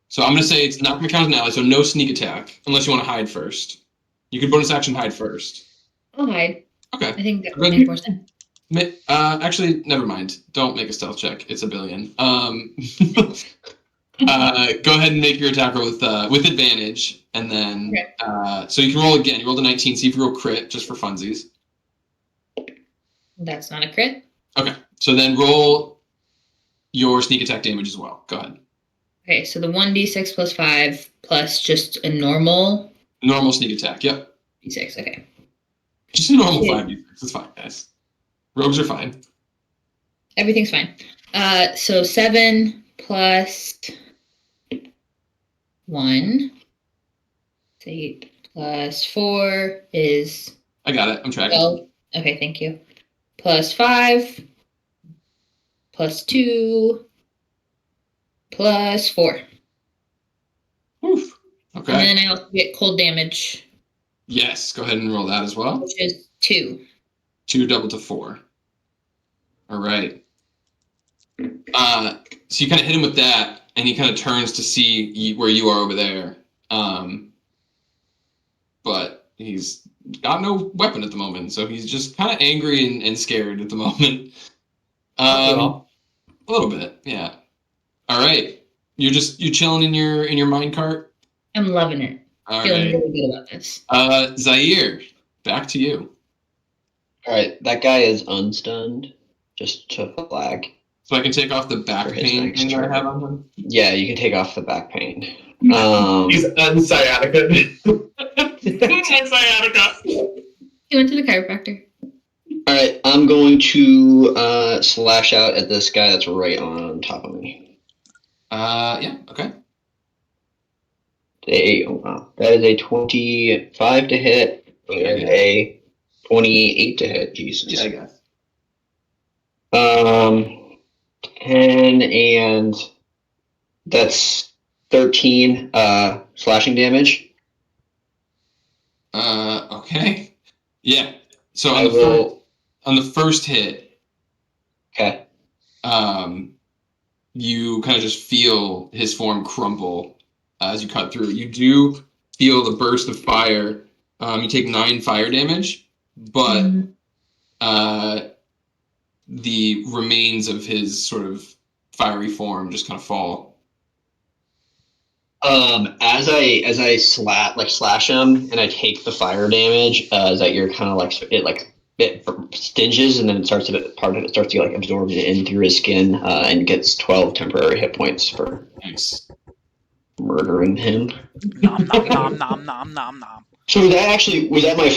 So I'm going to say it's not going to count as an ally, so no sneak attack, unless you want to hide first. You could bonus action hide first. I'll hide. Okay. I think that would make more sense. Actually, never mind. Don't make a stealth check. It's a billion. Go ahead and make your attack roll with advantage, and then so you can roll again. You rolled a 19. See if you roll crit just for funsies. That's not a crit. Okay, so then roll your sneak attack damage as well. Go ahead. Okay, so the 1d6 plus 5 plus just a normal Sneak attack. Yep. d6. Okay. Just a normal Yeah. 5d6. It's fine, guys. Rogues are fine. Everything's fine. So 7 plus 1. 8 plus 4 is I got it. I'm tracking. 12. Okay, thank you. Plus 5 plus 2 plus 4. Oof. Okay. And then I also get cold damage, Yes. Go ahead and roll that as well. which is 2. 2 double to 4. All right. So you kind of hit him with that, and he kind of turns to see where you are over there. But he's got no weapon at the moment, so he's just kind of angry and scared at the moment. A little bit, yeah. All right. You're chilling in your minecart? I'm loving it. All Feeling right. really good about this. Zaire, back to you. All right, that guy is unstunned. Just to flag. So I can take off the back For his pain next thing that I turn. have on him? Yeah, you can take off the back pain. He's unsciatica. Unsciatica. He went to the chiropractor. All right, I'm going to slash out at this guy that's right on top of me. Yeah, okay. That is a 25 to hit and a 28 to hit. Jesus. Yeah, I guess. 10 and that's 13 slashing damage. Okay. Yeah. So I will. on the first hit, Okay. you kind of just feel his form crumple as you cut through. You do feel the burst of fire. You take 9 fire damage, but the remains of his sort of fiery form just kind of fall. As I slash him and I take the fire damage, is that you're kind of it stinges and then part of it starts to get absorbed in through his skin and gets 12 temporary hit points for Nice. murdering him. Nom nom nom nom nom nom nom. So was that my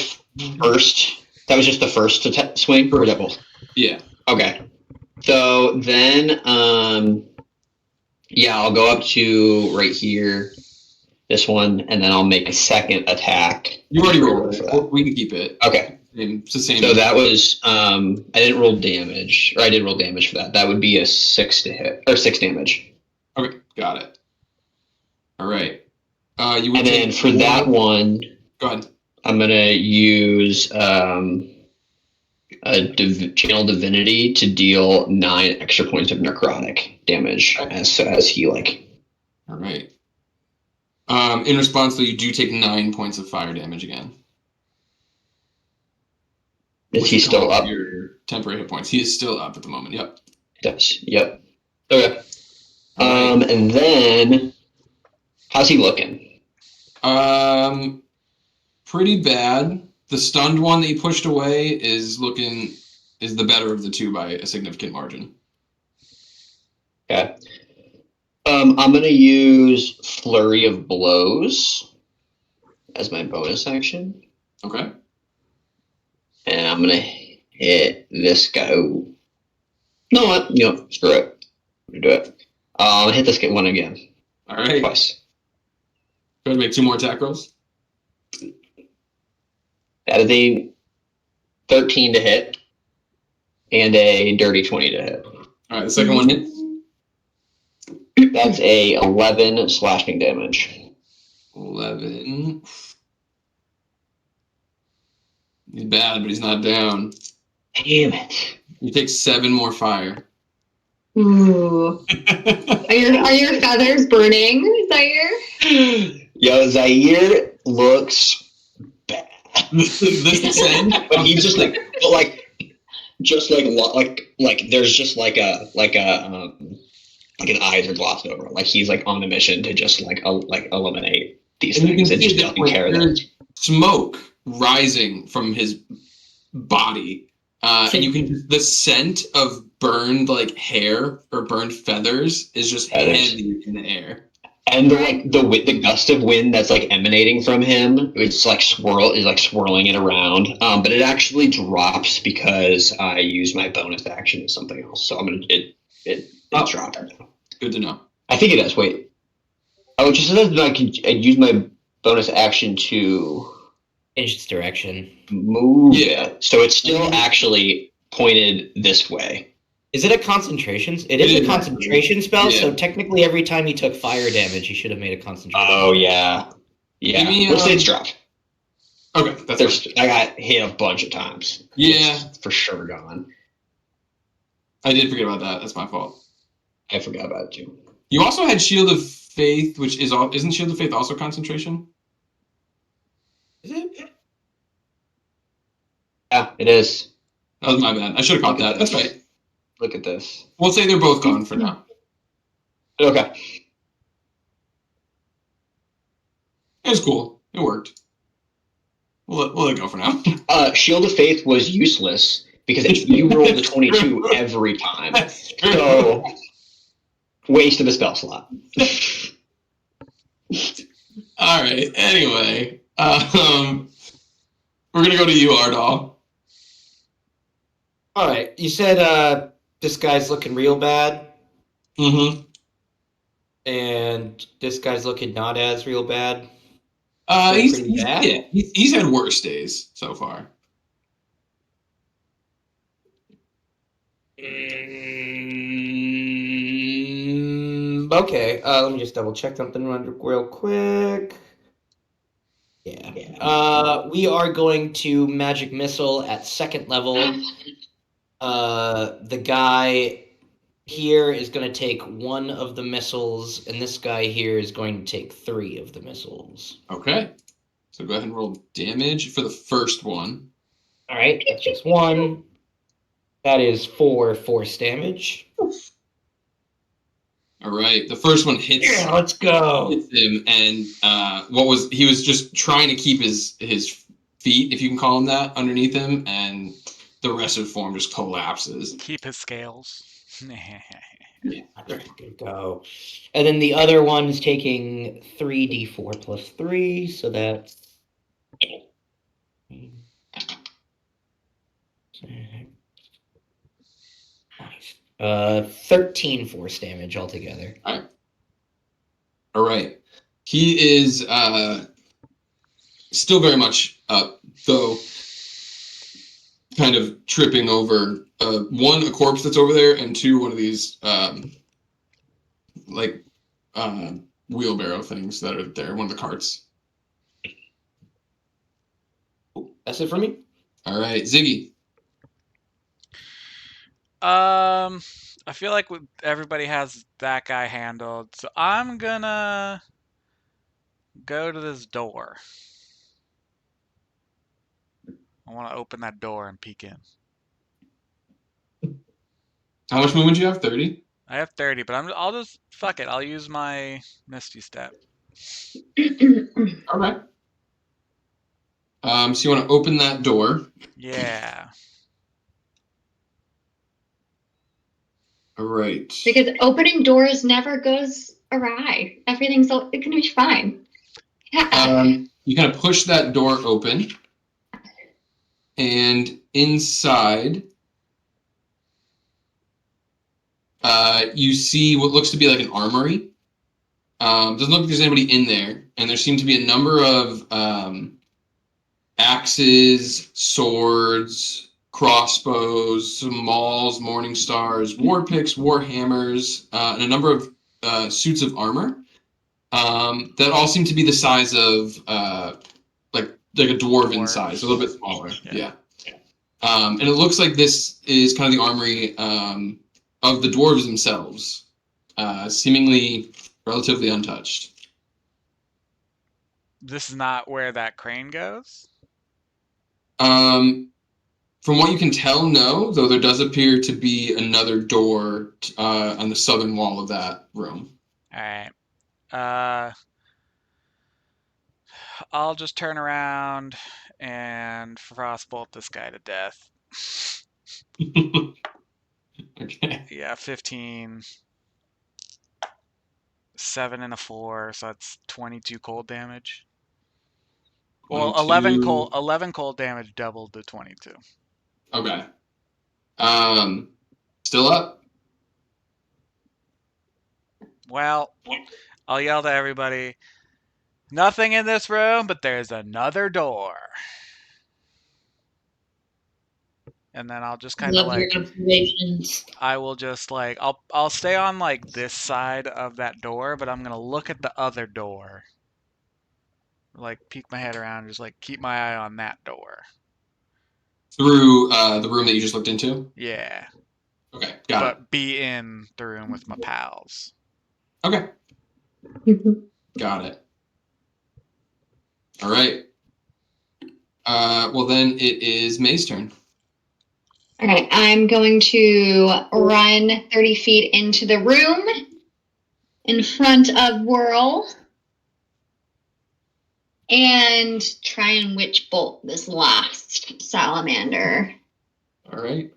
first? That was just the first swing, or was that both? Yeah. Okay. So then, yeah, I'll go up to right here, this one, and then I'll make a second attack. You already rolled for that. We can keep it. Okay. It's the same. So that was I didn't roll damage, or I did roll damage for that. That would be a 6 to hit, or 6 damage. Okay, got it. All right. And then for that one, go ahead. I'm gonna use channel divinity to deal 9 extra points of necrotic damage as healing. All right. In response, though, you do take 9 points of fire damage again. Is he still up? Your temporary hit points. He is still up at the moment. Yep. Yes. Yep. Okay. And then how's he looking? Pretty bad. The stunned one that you pushed away is the better of the two by a significant margin. Okay. I'm gonna use Flurry of Blows as my bonus action. Okay. And I'm gonna hit this guy. Ooh. No, what? Screw it. I'm gonna do it. I'll hit this one again. All right. Twice. Go ahead and make 2 more attack rolls. That is a 13 to hit and a dirty 20 to hit. All right, the second one hits. That's a 11 slashing damage. 11. He's bad, but he's not down. Damn it. You take 7 more fire. Ooh. Are your feathers burning, Zaire? Yo, Zaire looks bad. This descent? But he's just there's just an eyes are glossed over. Like he's on a mission to just eliminate these things and just doesn't care. There's smoke rising from his body, and you can the scent of burned hair or burned feathers is just heavy in the air. And the gust of wind that's emanating from him, it's swirling it around. But it actually drops because I use my bonus action as something else. So it's dropping now. Good to know. I think it does. Wait. Oh, it just says that I can use my bonus action to Change its direction. move. Yeah. So it's still actually pointed this way. Is it a concentration? It is a concentration spell, Yeah. so technically every time he took fire damage, he should have made a concentration. Oh yeah. Yeah. Give me, We'll say it's dropped. Okay, that's fine. I got hit a bunch of times. Yeah. It's for sure gone. I did forget about that. That's my fault. I forgot about it too. You also had Shield of Faith, which isn't Shield of Faith also concentration? Is it? Yeah, it is. That was my bad. I should have caught that. That's right. Look at this. We'll say they're both gone for now. Okay. It was cool. It worked. We'll let it go for now. Shield of Faith was useless because you rolled a 22 every time. That's true. So, waste of a spell slot. All right. Anyway, we're gonna go to you, Ardal. All right. You said this guy's looking real bad, Mm-hmm. and this guy's looking not as real bad. He's bad? Yeah, he's had worse days so far. Okay. Let me just double check something real quick. Yeah. We are going to magic missile at 2nd level. The guy here is going to take 1 of the missiles, and this guy here is going to take 3 of the missiles. Okay. So go ahead and roll damage for the first one. All right. That's just 1. That is 4 force damage. All right. The first one hits. Yeah, let's go. Hits him, and he was just trying to keep his feet, if you can call them that, underneath him, and the rest of the form just collapses. Keep his scales. Yeah. Good go. And then the other one's taking 3d4 plus 3, so that's nice. 13 force damage altogether. All right. He is still very much up, though kind of tripping over 1, a corpse that's over there, and 2, one of these wheelbarrow things that are there, one of the carts. That's it for me. All right, Ziggy. I feel like everybody has that guy handled, so I'm gonna go to this door. I want to open that door and peek in. How much movement do you have? 30? I have 30, but I'll just fuck it. I'll use my Misty Step. Okay. So you want to open that door? Yeah. All right. Because opening doors never goes awry. It's gonna be fine. Yeah. You kind of push that door open, and inside, you see what looks to be like an armory. Doesn't look like there's anybody in there, and there seem to be a number of axes, swords, crossbows, some mauls, morning stars, war picks, war hammers, and a number of suits of armor that all seem to be the size of like a dwarven size, a little bit smaller. Yeah. And it looks like this is kind of the armory of the dwarves themselves, seemingly relatively untouched. This is not where that crane goes? From what you can tell, no, though there does appear to be another door on the southern wall of that room. All right. I'll just turn around and frostbolt this guy to death. Okay. Yeah, 15. 7 and a 4, so that's 22 cold damage. Well, 22. 11 cold damage doubled to 22. Okay. Still up? Well, I'll yell to everybody, nothing in this room, but there's another door. And then I'll just kind of Love your like, observations. I will just like, I'll stay on like this side of that door, but I'm gonna look at the other door like peek my head around, just like keep my eye on that door. Through the room that you just looked into? Yeah. Okay, got But be in the room with my pals. it. Okay, got it. All right. Well, then it is May's turn. Okay, I'm going to run 30 feet into the room in front of Whirl and try and witch bolt this last salamander. All right.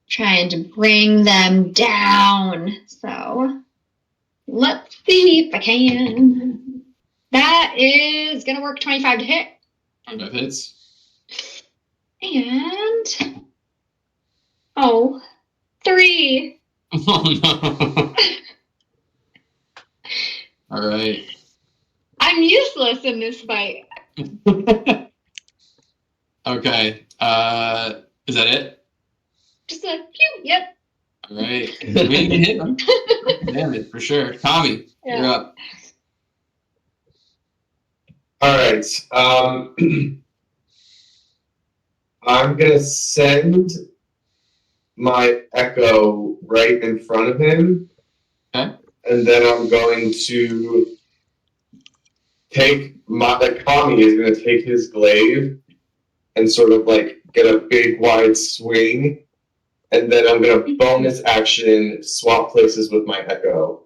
Trying to bring them down. So let's see if I can. That is going to work 25 to hit. 25 hits. And 3. Oh no. All right. I'm useless in this fight. Okay. Is that it? Just a phew. Yep. All right. We can hit them. Damn it, for sure. Tommy, you're up. All right. I'm gonna send my echo right in front of him. Okay. And then I'm going to take Kami is gonna take his glaive and sort of like get a big wide swing. And then I'm gonna bonus action swap places with my echo.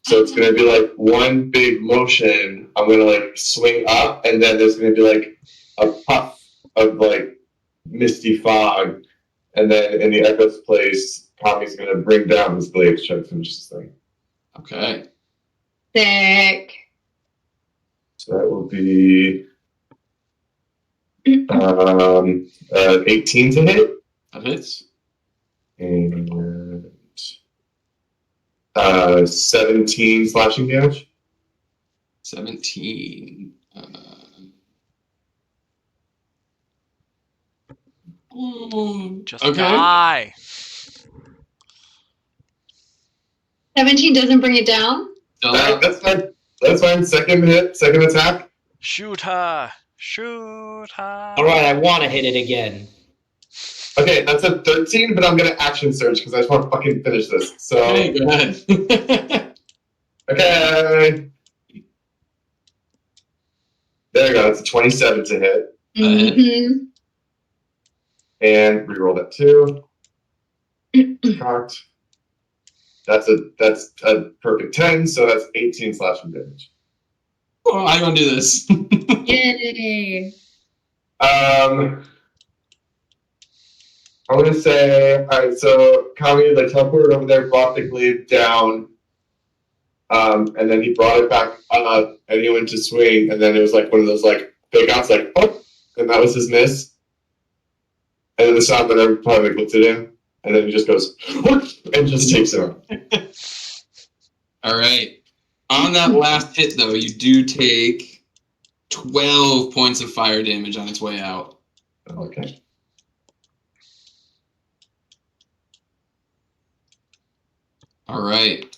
So it's gonna be like one big motion. I'm gonna like swing up, and then there's gonna be like a puff of like misty fog, and then in the echo's place, Kami's gonna bring down his glaive to try to finish this thing. Okay. Sick. So that will be 18 to hit. That hits. And 17 slashing damage. 17. Just Okay. die. 17 doesn't bring it down? Still Alright, up. that's fine. That's fine. Second hit, second attack. Shoot her. Shoot her. All right, I want to hit it again. Okay, that's a 13, but I'm gonna action surge because I just want to fucking finish this. So, Okay, go ahead. okay. There we go. It's a 27 to hit. Mm-hmm. And reroll that too. Cocked. That's a perfect 10, so that's 18 slashing damage. Oh, I want to do this. Yay. I want to say, all right, so Kami like teleported over there, brought the glaive down, and then he brought it back up, and he went to swing, and then it was like one of those like fake outs, like oh, and that was his miss. And then the salamander probably like looked at him, and then he just goes and just takes it out. All right. On that last hit, though, you do take 12 points of fire damage on its way out. Okay. All right.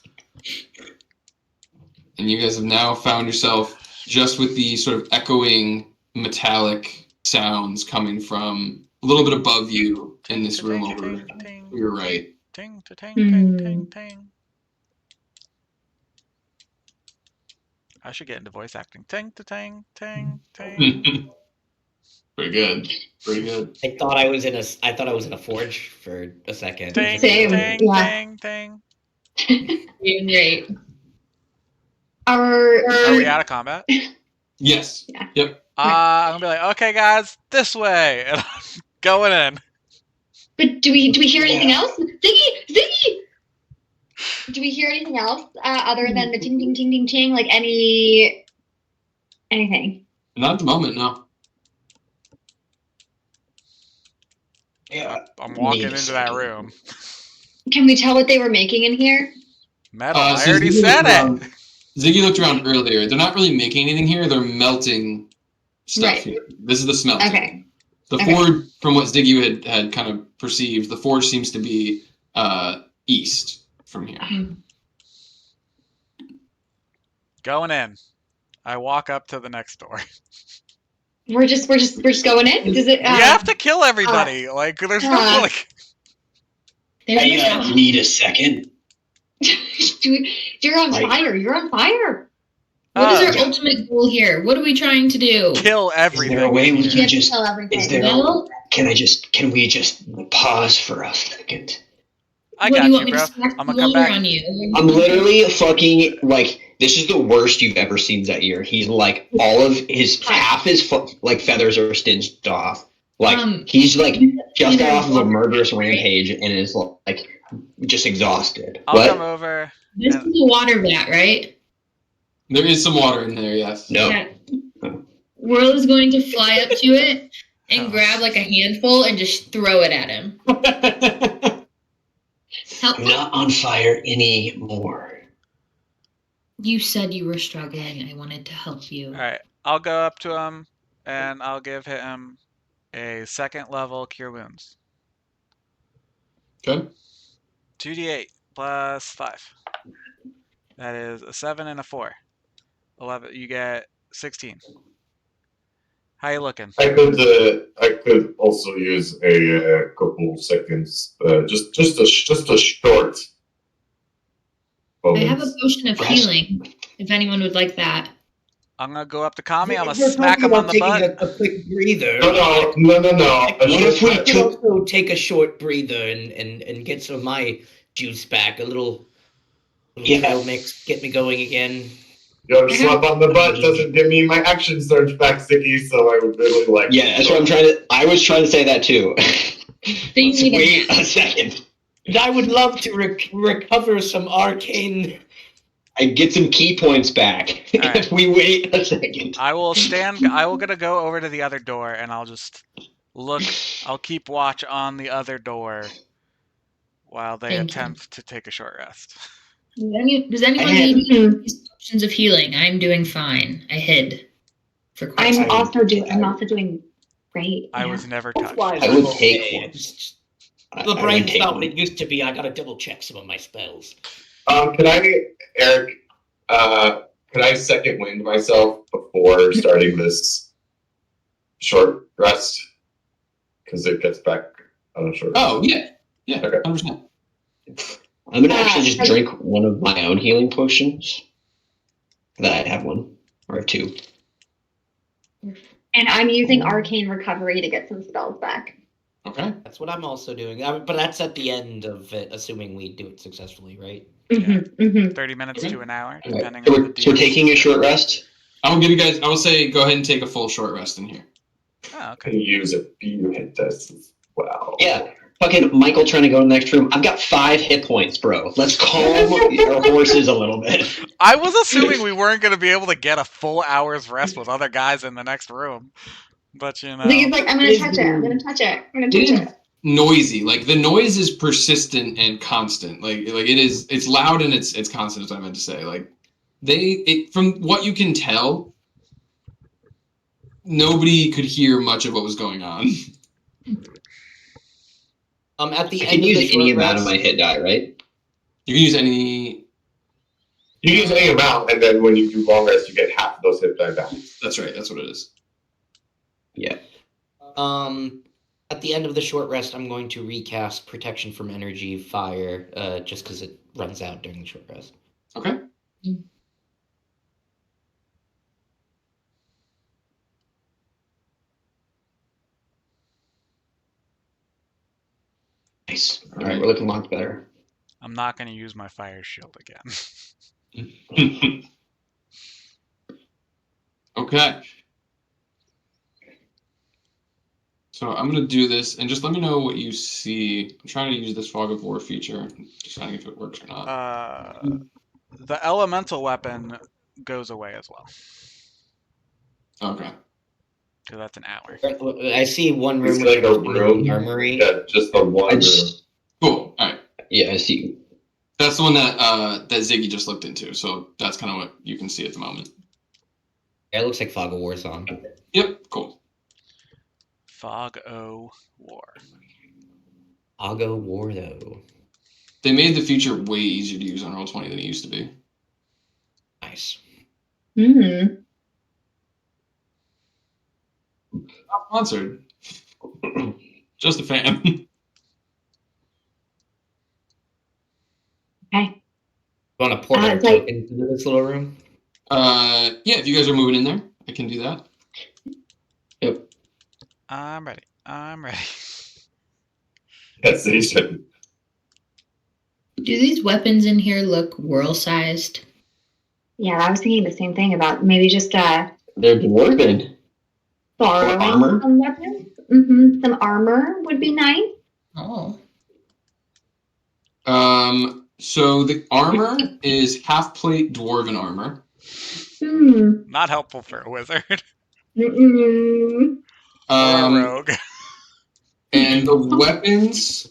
And you guys have now found yourself just with the sort of echoing metallic sounds coming from a little bit above you in this room over to your right. Ting, ting, ting, ting, ting. I should get into voice acting. Ting, ting, ting, ting. Pretty good. Pretty good. I thought I was in a forge for a second. Ting, Same, ting, yeah. ting, ting. Doing great. Are we out of combat? Yes. Yeah. Yep. I'm gonna be like, okay, guys, this way, and I'm going in. But do we hear anything else? Ziggy! Do we hear anything else other than the ting ting ting ting ting? Like anything? Not at the moment, no. Yeah. I'm walking into that room. Can we tell what they were making in here? Metal. So I already Ziggy said looked around- it. Ziggy looked around earlier. They're not really making anything here. They're melting stuff Right. here. This is the smelter. Okay. The Okay. forge, from what Ziggy had kind of perceived, the forge seems to be east from here. Going in. I walk up to the next door. We're just going in. Does it? We have to kill everybody. Like, there's no like. There's no I stopping. need a second. You're on Like- fire. You're on fire. What is our yeah. ultimate goal here? What are we trying to do? Kill everything. Is there a way we You can have to just? kill everything. Is there? Well, Can we just pause for a second? I what got do you want you, me bro. to stack I'm the gonna come water back. on you? I'm literally fucking like this is the worst you've ever seen Zaire. He's like all of his half his like feathers are singed off. Like he's like just got off of a murderous rampage and is like just exhausted. I'll come What? over. This is a water vat, right? There is some water in there, yes. No. Yeah. Whirl is going to fly up to it and Oh. grab like a handful and just throw it at him. Help! I'm not on fire anymore. You said you were struggling. I wanted to help you. All right, I'll go up to him and I'll give him a second level cure wounds. Okay. 2d8 plus 5. That is a 7 and a 4. 11. You get 16. How you looking? I could also use a couple seconds, just a short I have a moment. potion of Rest. healing. If anyone would like that. I'm gonna go up to Kami. I'm gonna We're smack talking him on about the taking butt. a quick breather. No. What if we I- could also take a short breather and get some of my juice back? A little trail mix, get me going again. Your slap on the butt doesn't give me my action surge back, Sticky, so I would really like. Yeah, that's what I'm trying to. I was trying to say that too. you need a- Wait a second. And I would love to recover some arcane. I get some key points back Alright. if we wait a second. I will gonna go over to the other door and I'll just look. I'll keep watch on the other door while they Thank you. attempt to take a short rest. Does anyone need these potions of healing? I'm doing fine. I hid for quite some I'm time. also doing great. I yeah. was never touched. I would take one. The I would brain's take not one. what it used to be. I gotta double check some of my spells. Can I, Eric? Can I second wind myself before starting this short rest? Because it gets back on a short. Oh, yeah. Yeah, Okay. 100%. I'm gonna actually just I- drink one of my own healing potions. That I have one or two. And I'm using arcane recovery to get some spells back. Okay. That's what I'm also doing. But that's at the end of it, assuming we do it successfully, right? Mm-hmm, mm-hmm. 30 minutes to an hour, Alright, depending So on we're, the so we're deal. taking a short rest. I will say go ahead and take a full short rest in here. Oh, Can okay. use a few hit dice as well. Yeah. Fucking Michael trying to go to the next room. I've got 5 hit points, bro. Let's calm our horses a little bit. I was assuming we weren't gonna be able to get a full hour's rest with other guys in the next room, but you know. He's like, I'm gonna touch it. I'm gonna touch it. I'm gonna touch It is it. noisy. Like the noise is persistent and constant. Like it's loud and it's constant, is what I meant to say. Like from what you can tell, nobody could hear much of what was going on. At the I end can of the use any short amount of rest, my hit die, right? You can use any. You use any amount, and then when you do long rest, you get half of those hit die back. That's right. That's what it is. Yeah. at the end of the short rest, I'm going to recast Protection from Energy Fire, just because it runs out during the short rest. Okay. Nice. All right, we're looking much better. I'm not gonna use my fire shield again. Okay. So I'm gonna do this, and just let me know what you see. I'm trying to use this Fog of War feature, deciding if it works or not. The elemental weapon goes away as well, Okay. because that's an hour. I see one room It's with like a room. armory. Yeah, just the one I room. just, Cool. All right. yeah, I see. That's the one that that Ziggy just looked into. So that's kind of what you can see at the moment. It looks like Fog of War's on. Yep. Cool. Fog o War. Fog of War, though. They made the feature way easier to use on Roll20 than it used to be. Nice. Mm-hmm. Not sponsored. Just a fan. Okay. Want to port our it's like- tokens into this little room? Yeah, if you guys are moving in there, I can do that. Yep. I'm ready. I'm ready. Yes, he should. Do these weapons in here look world-sized? Yeah, I was thinking the same thing about maybe just They're dwarven. borrowing armor? some weapons. Some armor would be nice. Oh. So the armor is half plate dwarven armor. Not helpful for a wizard Mm-mm. or a Um, rogue. and the weapons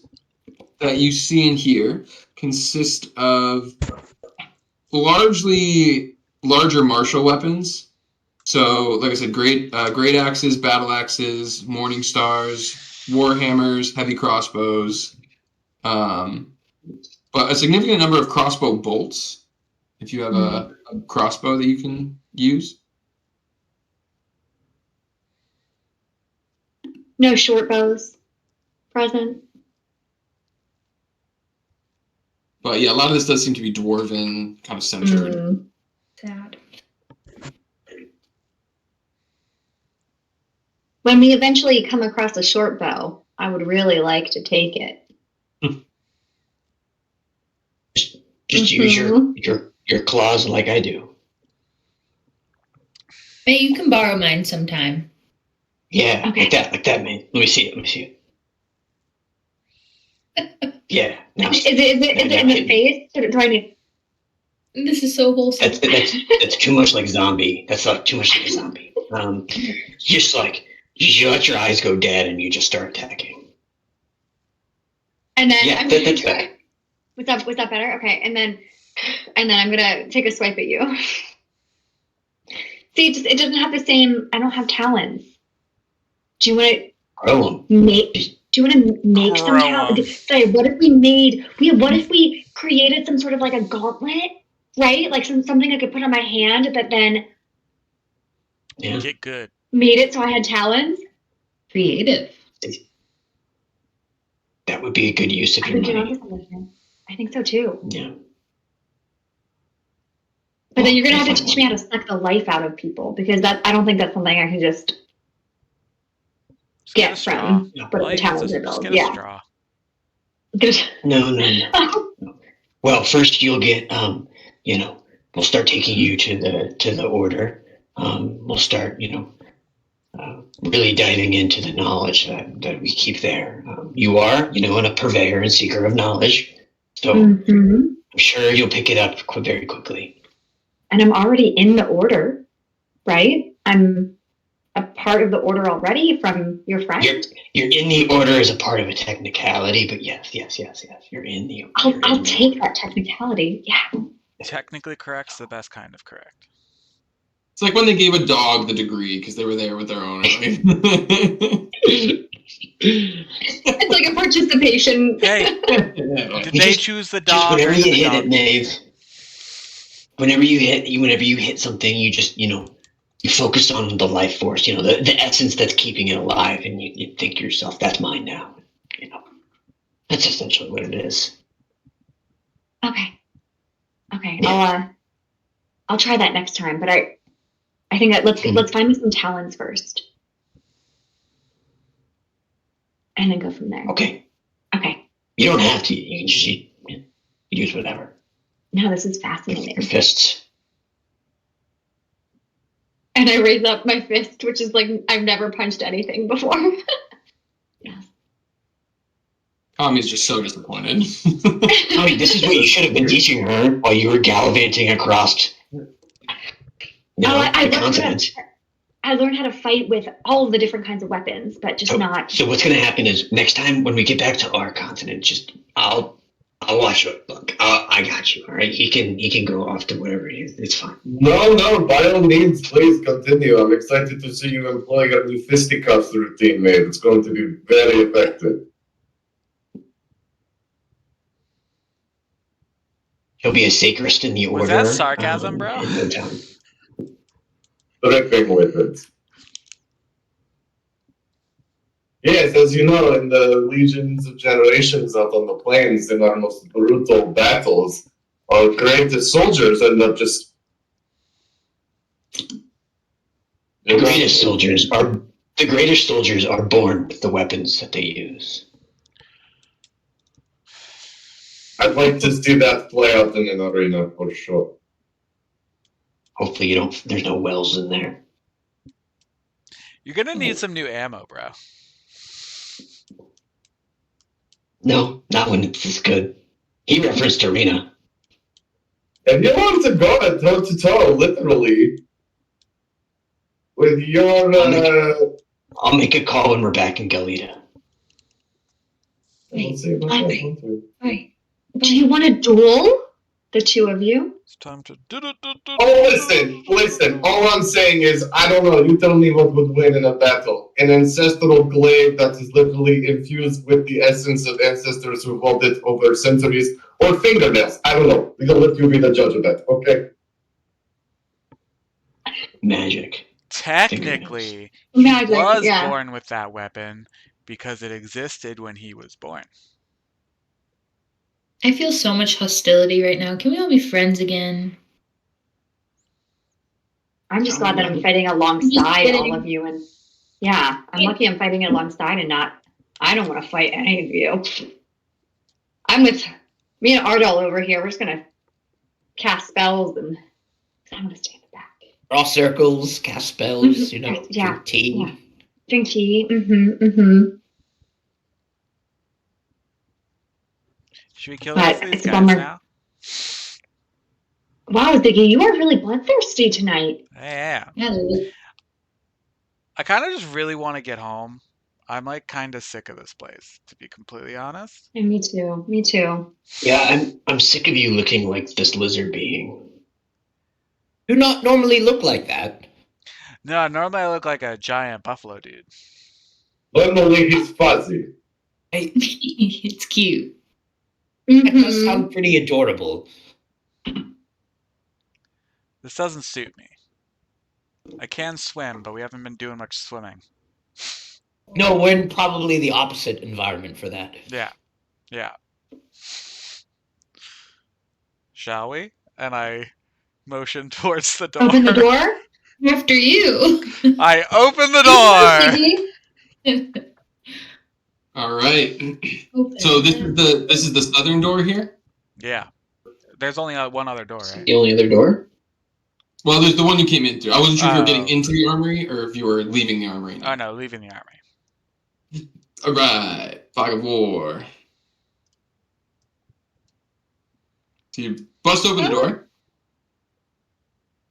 that you see in here consist of largely larger martial weapons. So, like I said, great axes, battle axes, morning stars, war hammers, heavy crossbows, but a significant number of crossbow bolts. If you have a crossbow that you can use. No short bows present. But yeah, a lot of this does seem to be dwarven, kind of centered. Sad. When we eventually come across a short bow, I would really like to take it. Just use your claws like I do. Hey, you can borrow mine sometime. Yeah, Okay. like that, man. Let me see it. Yeah. Now, Is it in the face? Do I need? This is so wholesome. that's too much like zombie. That's like too much like zombie. Just like you let your eyes go dead and you just start attacking. And then Yeah, I'm that's better. Was that better? Okay, and then I'm gonna take a swipe at you. See, it doesn't have the same. I don't have talons. Do you want to make? Do you want to make some talons? Sorry, what if we made? What if we created some sort of like a gauntlet, right? Like something I could put on my hand that then Get good. made it so I had talons. Creative. That would be a good use of your money. I think so too. Yeah. But then you're gonna have to teach me how to suck the life out of people because I don't think that's something I can just get from the talents I build. Just get a straw. No. Well, first you'll get we'll start taking you to the order. We'll start, really diving into the knowledge that we keep there. You are, a purveyor and seeker of knowledge. So I'm sure you'll pick it up very quickly. And I'm already in the order, right? I'm a part of the order already from your friend. You're in the order as a part of a technicality, but yes. You're in the order. I'll take that technicality. Yeah. Technically correct's the best kind of correct. It's like when they gave a dog the degree because they were there with their owner. It's like a participation. Hey, did they choose the dog? Just whenever or you the hit dog it, Maeve. Whenever you hit something, you just you focus on the life force, the essence that's keeping it alive, and you think to yourself, that's mine now. That's essentially what it is. Okay. I'll try that next time, but I think that let's find me some talents first. And then go from there. Okay. Okay. You don't have to. You can just use whatever. No, this is fascinating. Your fists. And I raise up my fist, which is like I've never punched anything before. Yes. Kami's just so disappointed. This is what you should have been teaching her while you were gallivanting across. I learned how to fight with all of the different kinds of weapons, but just not. So what's going to happen is next time when we get back to our continent, I'll watch it. Look, I got you. All right, he can go off to whatever it is. It's fine. No, by all means, please continue. I'm excited to see you employing a new fisticuffs routine, mate. It's going to be very effective. He'll be a sacrist in the order. Was that sarcasm, bro? In no time. Dripping with it. Yes, as you know, in the legions of generations out on the plains, in our most brutal battles, our greatest soldiers end up just. The greatest soldiers are born with the weapons that they use. I'd like to see that play out in an arena for sure. Hopefully there's no wells in there. You're gonna need some new ammo, bro. No, not when it's this good. He referenced arena. If you want to go toe to toe, literally, with your. I'll make a call when we're back in Galita. Wait, do you want to duel? The two of you? It's time to. Oh, listen. All I'm saying is, I don't know. You tell me what would win in a battle. An ancestral glaive that is literally infused with the essence of ancestors who hold it over centuries, or fingernails. I don't know. We're going to let you be the judge of that, okay? Magic. Technically, Magic, he was yeah. born with that weapon because it existed when he was born. I feel so much hostility right now. Can we all be friends again? I'm just glad that I'm fighting alongside all of you. And yeah, I'm lucky I'm fighting alongside and not. I don't want to fight any of you. I'm with me and Ardal over here. We're just going to cast spells and I'm going to stay in the back. Draw circles, cast spells, Yeah, drink tea. yeah. Drink tea. Mm-hmm. Should we kill the rest of these It's a guys bummer. now? Wow, Ziggy, you are really bloodthirsty tonight. Yeah. Yeah, I kind of just really want to get home. I'm like kind of sick of this place, to be completely honest. Yeah, me too. Yeah, I'm sick of you looking like this lizard being. Do not normally look like that. No, normally I look like a giant buffalo dude. Normally he's fuzzy. Hey, it's cute. that does sound pretty adorable. This doesn't suit me. I can swim, but we haven't been doing much swimming. No, we're in probably the opposite environment for that. Yeah. Shall we? And I motion towards the door. Open the door? After you. I open the door. All right. So this is the southern door here. Yeah. There's only one other door, right? The only other door? Well, there's the one you came in through. I wasn't sure if you were getting Oh. into the armory or if you were leaving the armory. Oh no, leaving the army. All right, fog of war. So you bust open the door.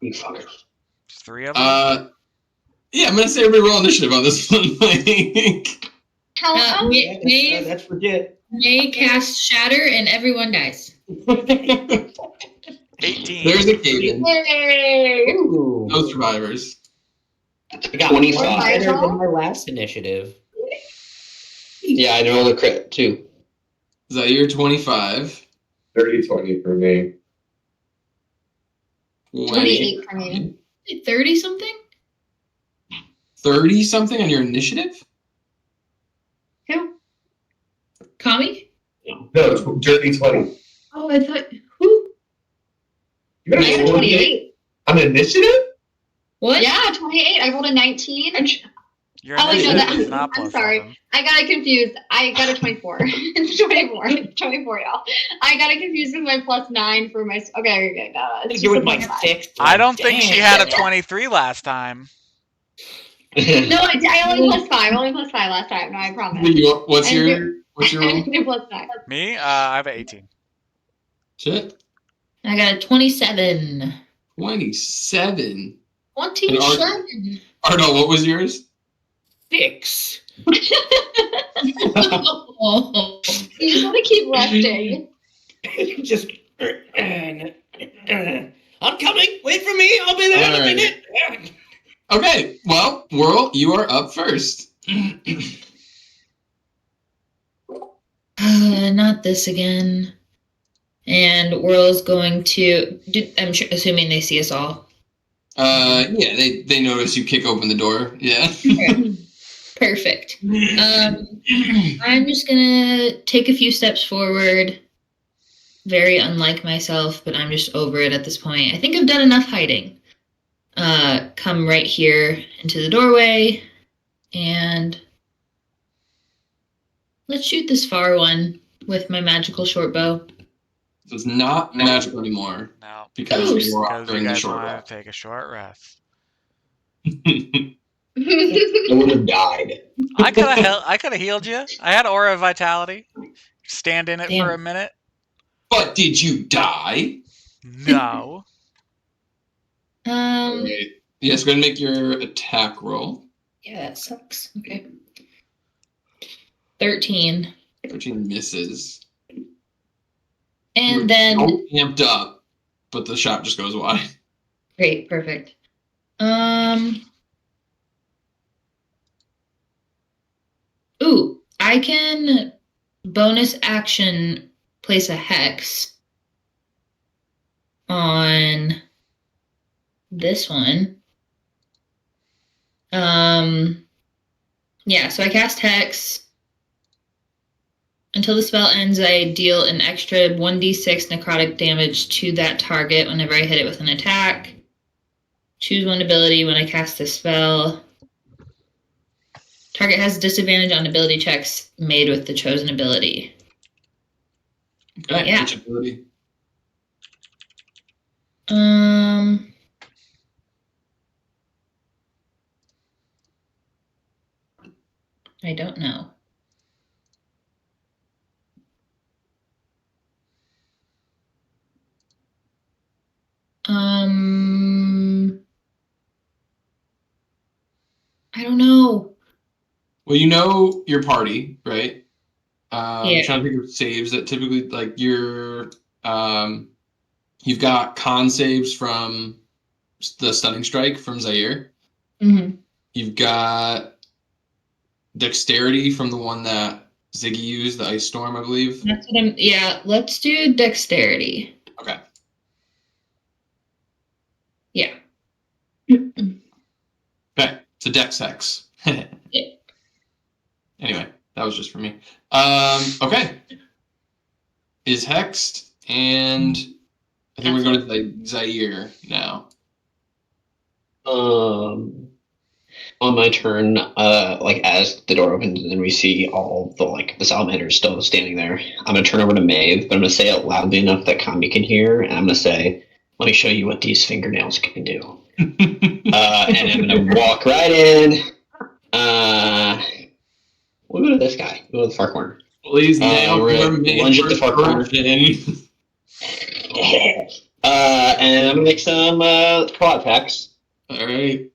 You fuckers. There's 3 of them. Yeah, I'm gonna say everybody roll initiative on this one. Hello? May That's legit. cast shatter and everyone dies. 18. There's a cave-in. Yay! Ooh. No survivors. I got 25. one better than my last initiative. Yeah, I know the crit too. Zaire 25. 30-20 for me. 28 for me. 30 something? 30 something on your initiative? Who? Kami? No, dirty 20. Oh, I thought. Who? You I got got a 28. on initiative? What? Yeah, 28. I rolled a 19. Your Oh, wait, no, initiative is not I'm plus sorry. 7. I got it confused. I got a 24. It's 24. 24, y'all. I got it confused with my +9 for my. Okay. No, it's You're just with a my +5. 6. I don't think she Damn. had a 23 last time. No, I only +5. Only +5 last time. No, I promise. What's And your roll? +5. Me? I have an 18. Shit. I got a 27. 27. 27. Arno, what was yours? 6. Oh. You just want to keep resting. Just. I'm coming. Wait for me. I'll be there in a Alright. minute. Okay, well, Whirl, you are up first. Not this again. And Whirl's going to. I'm assuming they see us all. Yeah, they notice you kick open the door. Yeah. Perfect. I'm just gonna take a few steps forward. Very unlike myself, but I'm just over it at this point. I think I've done enough hiding. Come right here into the doorway, and let's shoot this far one with my magical short bow. So it's not magical anymore No, because Oh, you were off because you during the guys short wanted rest. to take a short rest. I would have died. I could have healed you. I had aura of vitality. Stand in it for Damn. a minute. But did you die? No. Right. Yes, go ahead and make your attack roll. Yeah, that sucks. Okay. 13. 13 misses. And then so amped up, but the shot just goes wide. great, perfect. Ooh, I can bonus action place a hex on this one. Yeah, so I cast hex. Until the spell ends, I deal an extra 1d6 necrotic damage to that target whenever I hit it with an attack. Choose one ability when I cast the spell. Target has disadvantage on ability checks made with the chosen ability. Okay, Yeah. which ability? I don't know. I don't know. Well, you know your party, right? Yeah. Trying to think of saves that typically, like, you've got con saves from the stunning strike from Zaire. Mm-hmm. You've got dexterity from the one that Ziggy used, the ice storm, I believe. That's what yeah, let's do dexterity. Okay. Yeah. Okay, it's a dex hex. Yeah. Anyway, that was just for me. Okay. Is hexed, and I think we're going to Zaire now. On my turn, like as the door opens and we see all the salamanders still standing there, I'm gonna turn over to Maeve, but I'm gonna say it loudly enough that Kami can hear, and I'm gonna say, "Let me show you what these fingernails can do." And I'm gonna walk right in. We'll go to this guy. We'll go to the far corner. Please nail we're your gonna lunge at the far corner. And I'm gonna make some claw attacks. All right.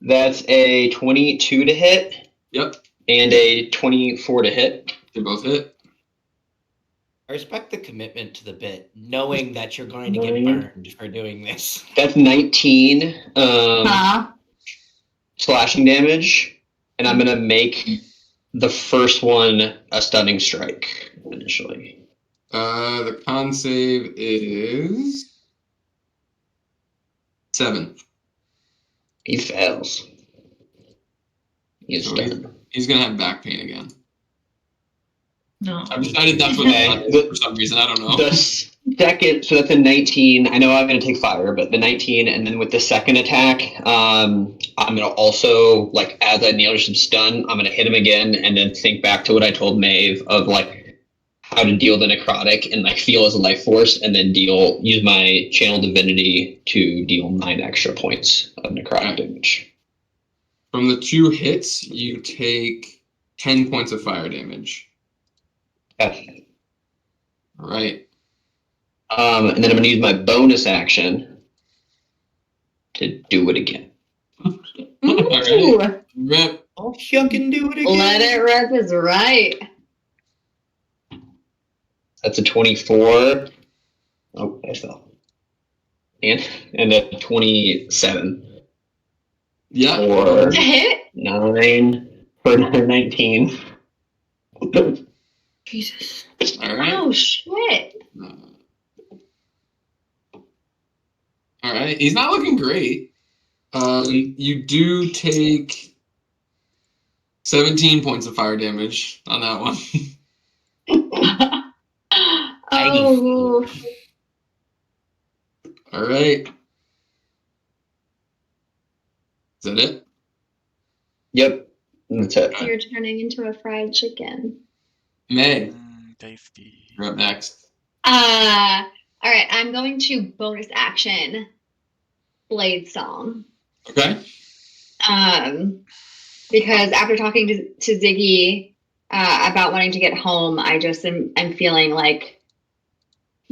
That's a 22 to hit. Yep. And a 24 to hit. They both hit. I respect the commitment to the bit, knowing that you're going to get burned for doing this. That's 19 slashing damage. And I'm gonna make the first one a stunning strike initially. The con save is 7. He fails. He's done. He's gonna have back pain again. No. I've decided that's what that is for some reason. I don't know. The second, so that's a 19. I know I'm going to take fire, but the 19, and then with the second attack, I'm going to also, like, as I nail some stun, I'm going to hit him again, and then think back to what I told Maeve of, like, how to deal the necrotic and, like, feel as a life force, and then use my channel divinity to deal 9 extra points of necrotic damage. From the 2 hits, you take 10 points of fire damage. Okay. All right. And then I'm going to use my bonus action to do it again. All right. Rip. I'll fucking do it again. Let it rip is right. That's a 24. Oh, I fell. And a 27. Yeah. For A hit? 9 for another 19. Jesus. All right. Oh shit. All right. He's not looking great. You do take 17 points of fire damage on that one. Oh, All right. Is that it? Yep. That's it. you're turning into a fried chicken. May, Tasty. you're up next. All right, I'm going to bonus action Blade Song. Okay. Because after talking to Ziggy about wanting to get home, I'm feeling like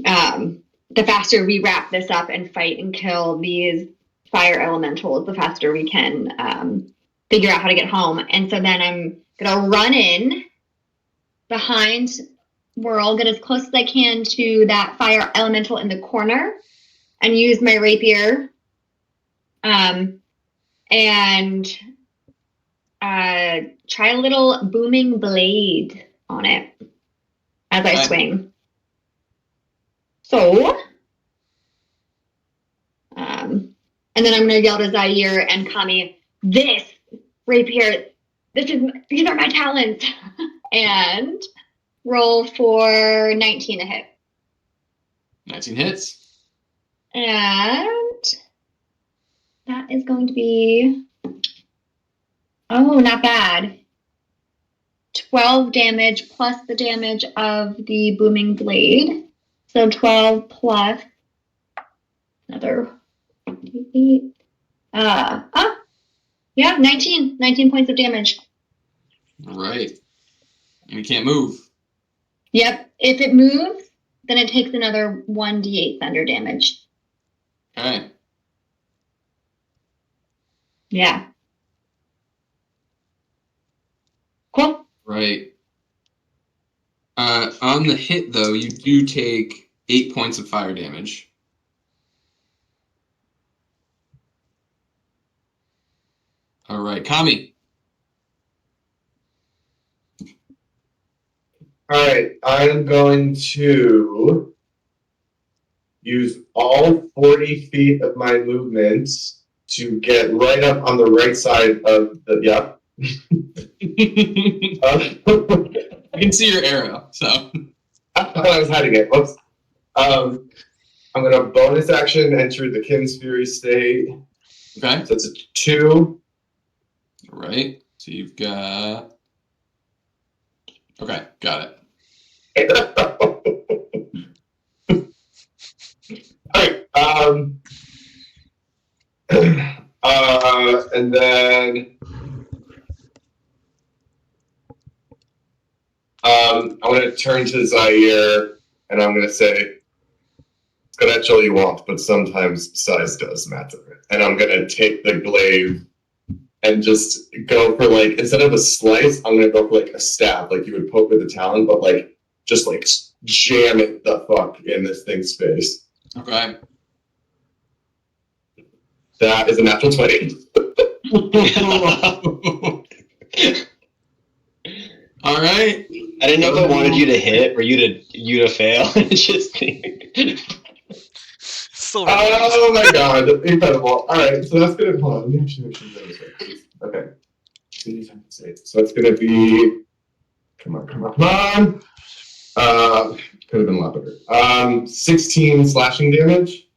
the faster we wrap this up and fight and kill these fire elementals, the faster we can figure out how to get home. And so then I'm gonna run in behind Whirl, get as close as I can to that fire elemental in the corner, and use my rapier. And try a little booming blade on it as I swing. So, and then I'm going to yell to Zaire and Kami, this rapier, these are my talents, and roll for 19 to hit. 19 hits. And that is going to be, oh, not bad. 12 damage plus the damage of the booming blade. So 12 plus another 8. Yeah, 19. 19 points of damage. Right. And you can't move. Yep. If it moves, then it takes another 1d8 thunder damage. Okay. Yeah. Cool. Right. On the hit, though, you do take 8 points of fire damage. All right, Kami. All right, I'm going to use all 40 feet of my movement to get right up on the right side of the, yeah. I can see your arrow, so. I thought I was hiding it. Whoops. I'm going to bonus action enter the Kim's Fury state. Okay. So it's a 2. All right. So you've got. Okay, got it. All right. And then I'm going to turn to Zaire and I'm going to say, it's going to actually you want, but sometimes size does matter. And I'm going to take the glaive and just go for, like, instead of a slice, I'm going to go for, like, a stab, like you would poke with a talon, but, like, just, like, jam it the fuck in this thing's face. Okay. That is a natural 20. All right. I didn't know if I wanted you to hit or you to fail. It's just So oh my god, incredible. Alright, so that's gonna, hold on, let me actually make sure this right. Okay. So it's gonna be, come on. Could have been a lot better. 16 slashing damage.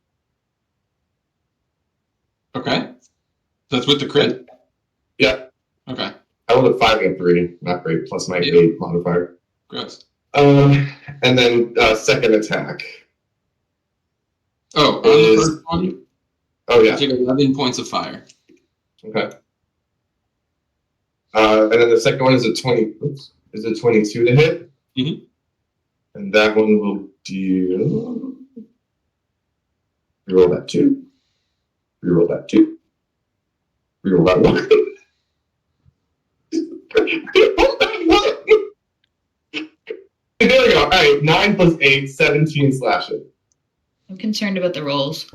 Okay. That's with the crit? Yeah. Okay. I rolled a 5 and a 3, not great, plus my 8 modifier. Gross. And then second attack. Oh, on the first one? Oh, yeah. You take 11 points of fire. Okay. And then the second one is a 20. Oops. Is a 22 to hit. Mm-hmm. And that one will deal. Reroll that 2. Reroll that 2. Reroll that 1. Reroll that 1. There we go. All right. 9 plus 8, 17 slashing. I'm concerned about the rolls.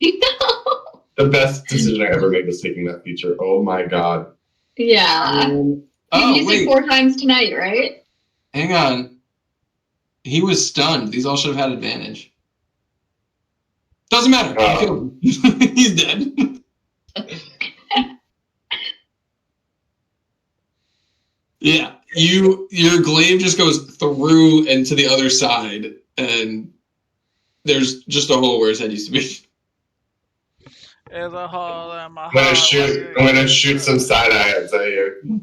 The best decision I ever made was taking that feature. Oh my god. Yeah. You used it 4 times tonight, right? Hang on. He was stunned. These all should have had advantage. Doesn't matter. You killed him. He's dead. Yeah, your glaive just goes through and to the other side, and there's just a hole where his head used to be. There's a hole in my I'm gonna heart. shoot some side eyes at you.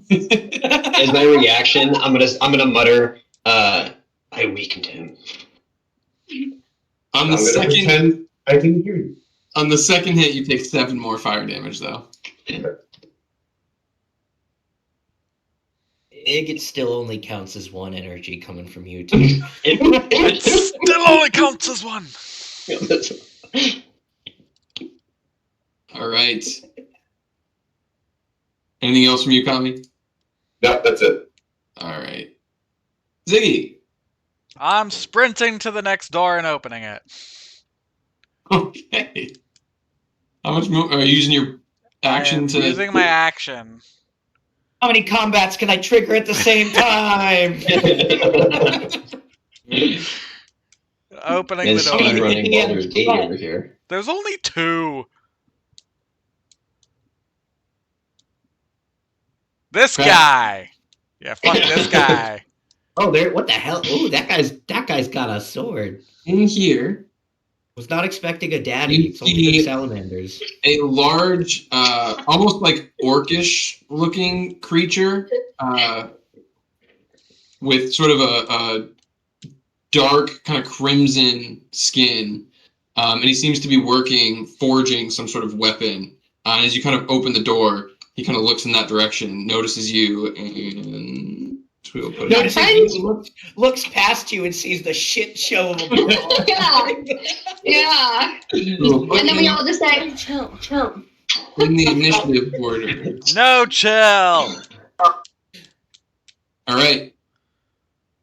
As my reaction, I'm gonna mutter, I weakened him. On I'm the gonna second pretend I didn't hear you. on the second hit, you take 7 more fire damage, though. It still only counts as 1 energy coming from you too. It still only counts as 1. All right. Anything else from you, Kami? No, that's it. All right. Ziggy. I'm sprinting to the next door and opening it. Okay. How much are you using your action I am to using my action. How many combats can I trigger at the same time? Opening And the door. speed running Baldur's Gate over here. There's only 2. This Right. guy. Yeah, fuck this guy. Oh, there! What the hell? Oh, that guy's got a sword. in here? Was not expecting a daddy. You It's only been see- salamanders. A large, almost like orcish looking creature, with sort of a dark kind of crimson skin, and he seems to be forging some sort of weapon. And as you kind of open the door, he kind of looks in that direction, notices you, and we'll put it. Notices you, looks past you and sees the shit show of a Yeah. We'll put And then we him all just say, chill. in the initiative order. No chill. All right.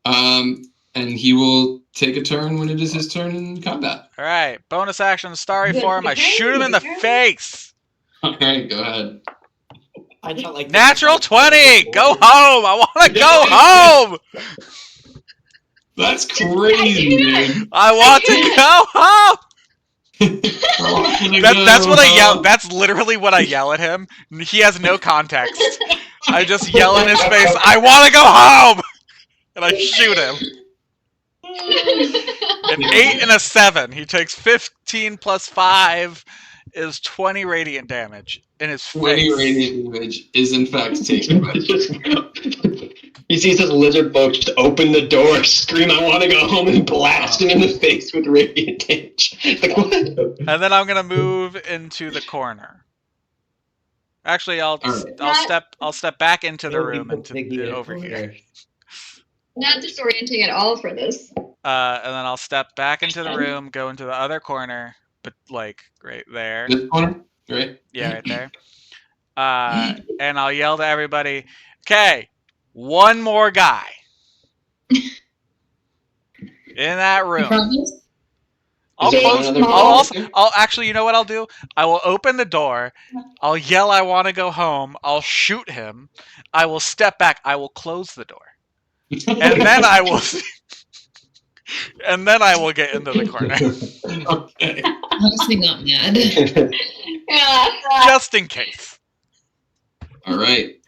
And he will take a turn when it is his turn in combat. All right. Bonus action, starry form. I shoot him in the face. All right, go ahead. I felt like Natural 20. Go home. I want to go home. That's crazy, dude. I want to go home. That's what I yell. That's literally what I yell at him. He has no context. I just yell in his face, I want to go home. And I shoot him. An 8 and a 7. He takes 15 plus 5 is 20 radiant damage in his 20 face. radiant damage is in fact taken. He sees this lizard folk just open the door, scream, I want to go home, and blast him in the face with radiant damage. Like, what? And then I'm going to move into the corner. Actually, I'll step back into the room and over here. Not disorienting at all for this. And then I'll step back into the room, go into the other corner, but like right there. This corner? Right? Yeah, right there. And I'll yell to everybody, okay, one more guy in that room. I'll actually, you know what I'll do? I will open the door. I'll yell, I want to go home. I'll shoot him. I will step back. I will close the door. And then I will get into the corner. Okay. Honestly, not mad. Yeah. Just in case. All right.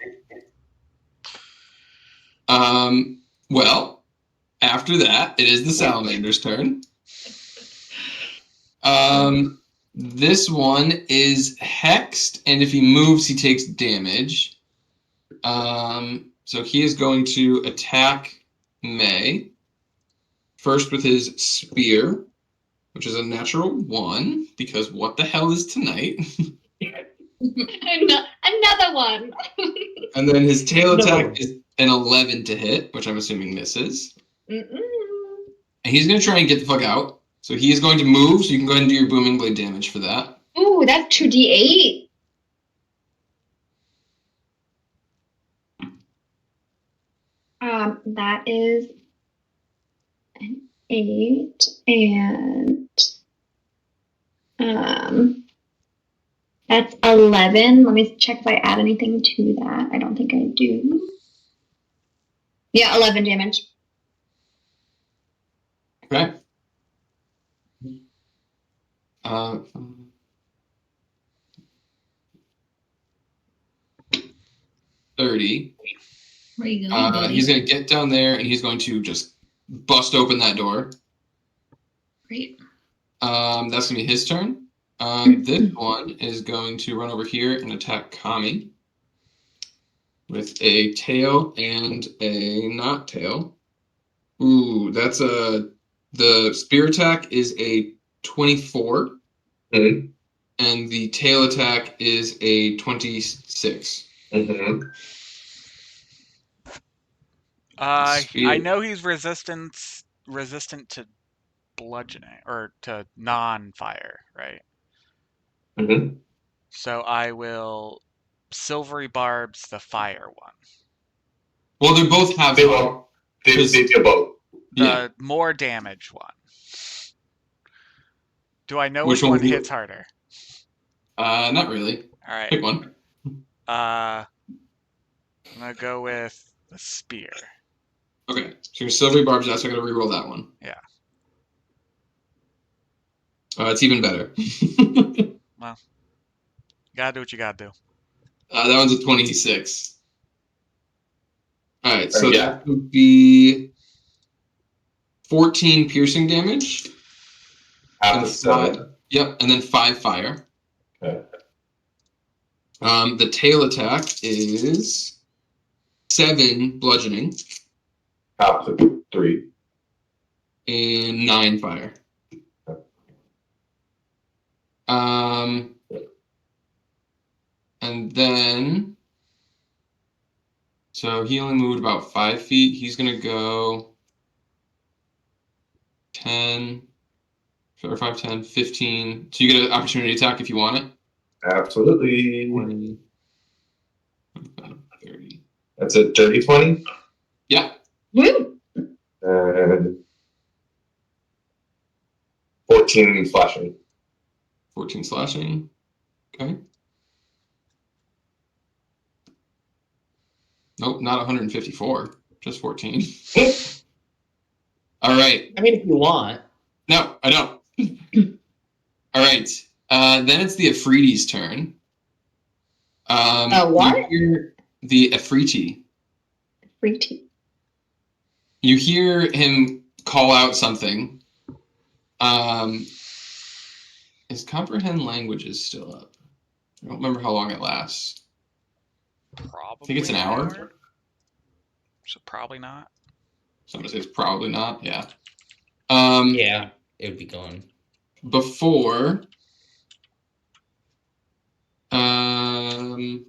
Well, after that, it is the salamander's turn. This one is hexed, and if he moves, he takes damage. So he is going to attack May. First with his spear, which is a natural 1, because what the hell is tonight? Another one. And then his tail attack is an 11 to hit, which I'm assuming misses. Mm-mm. And he's going to try and get the fuck out. So he is going to move, so you can go ahead and do your booming blade damage for that. Ooh, that's 2d8. That is an 8 and that's 11. Let me check if I add anything to that. I don't think I do. Yeah, 11 damage. Okay. 30. Where you going, buddy? He's going to get down there, and he's going to just bust open that door. Great. That's going to be his turn. This one is going to run over here and attack Kami with a tail and a not tail. Ooh, that's the spear attack is a 24. Mm-hmm. And the tail attack is a 26. Mm-hmm. I know he's resistant to bludgeoning or to non-fire, right? Mm-hmm. So I will silvery barbs the fire one. Well, they both have They fire. won't. They do both. The more damage one. Do I know Which which one one? hits harder? Not really. All right. Pick one. I'm gonna go with the spear. Okay. So your silvery barbs, that's I'm gonna reroll that one. Yeah. It's even better. Well, you gotta do what you gotta do. That one's a 26. All right, so Yeah. that would be 14 piercing damage. Half And of 7. Yep, and then 5 fire. Okay. The tail attack is 7 bludgeoning Half of 3. and 9 fire. And then, so he only moved about 5 feet. He's gonna go 10, 5, 10, 15. So you get an opportunity attack if you want it. Absolutely. 20, 30. That's a dirty 20. Yeah. Woo! And 14 slashing. 14 slashing. Okay. Nope, not 154. Just 14. All right. I mean, if you want. No, I don't. All right. Then it's the Afridi's turn. What? You hear the Afriti. Free tea. You hear him call out something. Is comprehend languages still up? I don't remember how long it lasts. Probably. I think it's an hour. So probably not. Somebody says probably not. Yeah. Yeah, it would be gone. Before. Let's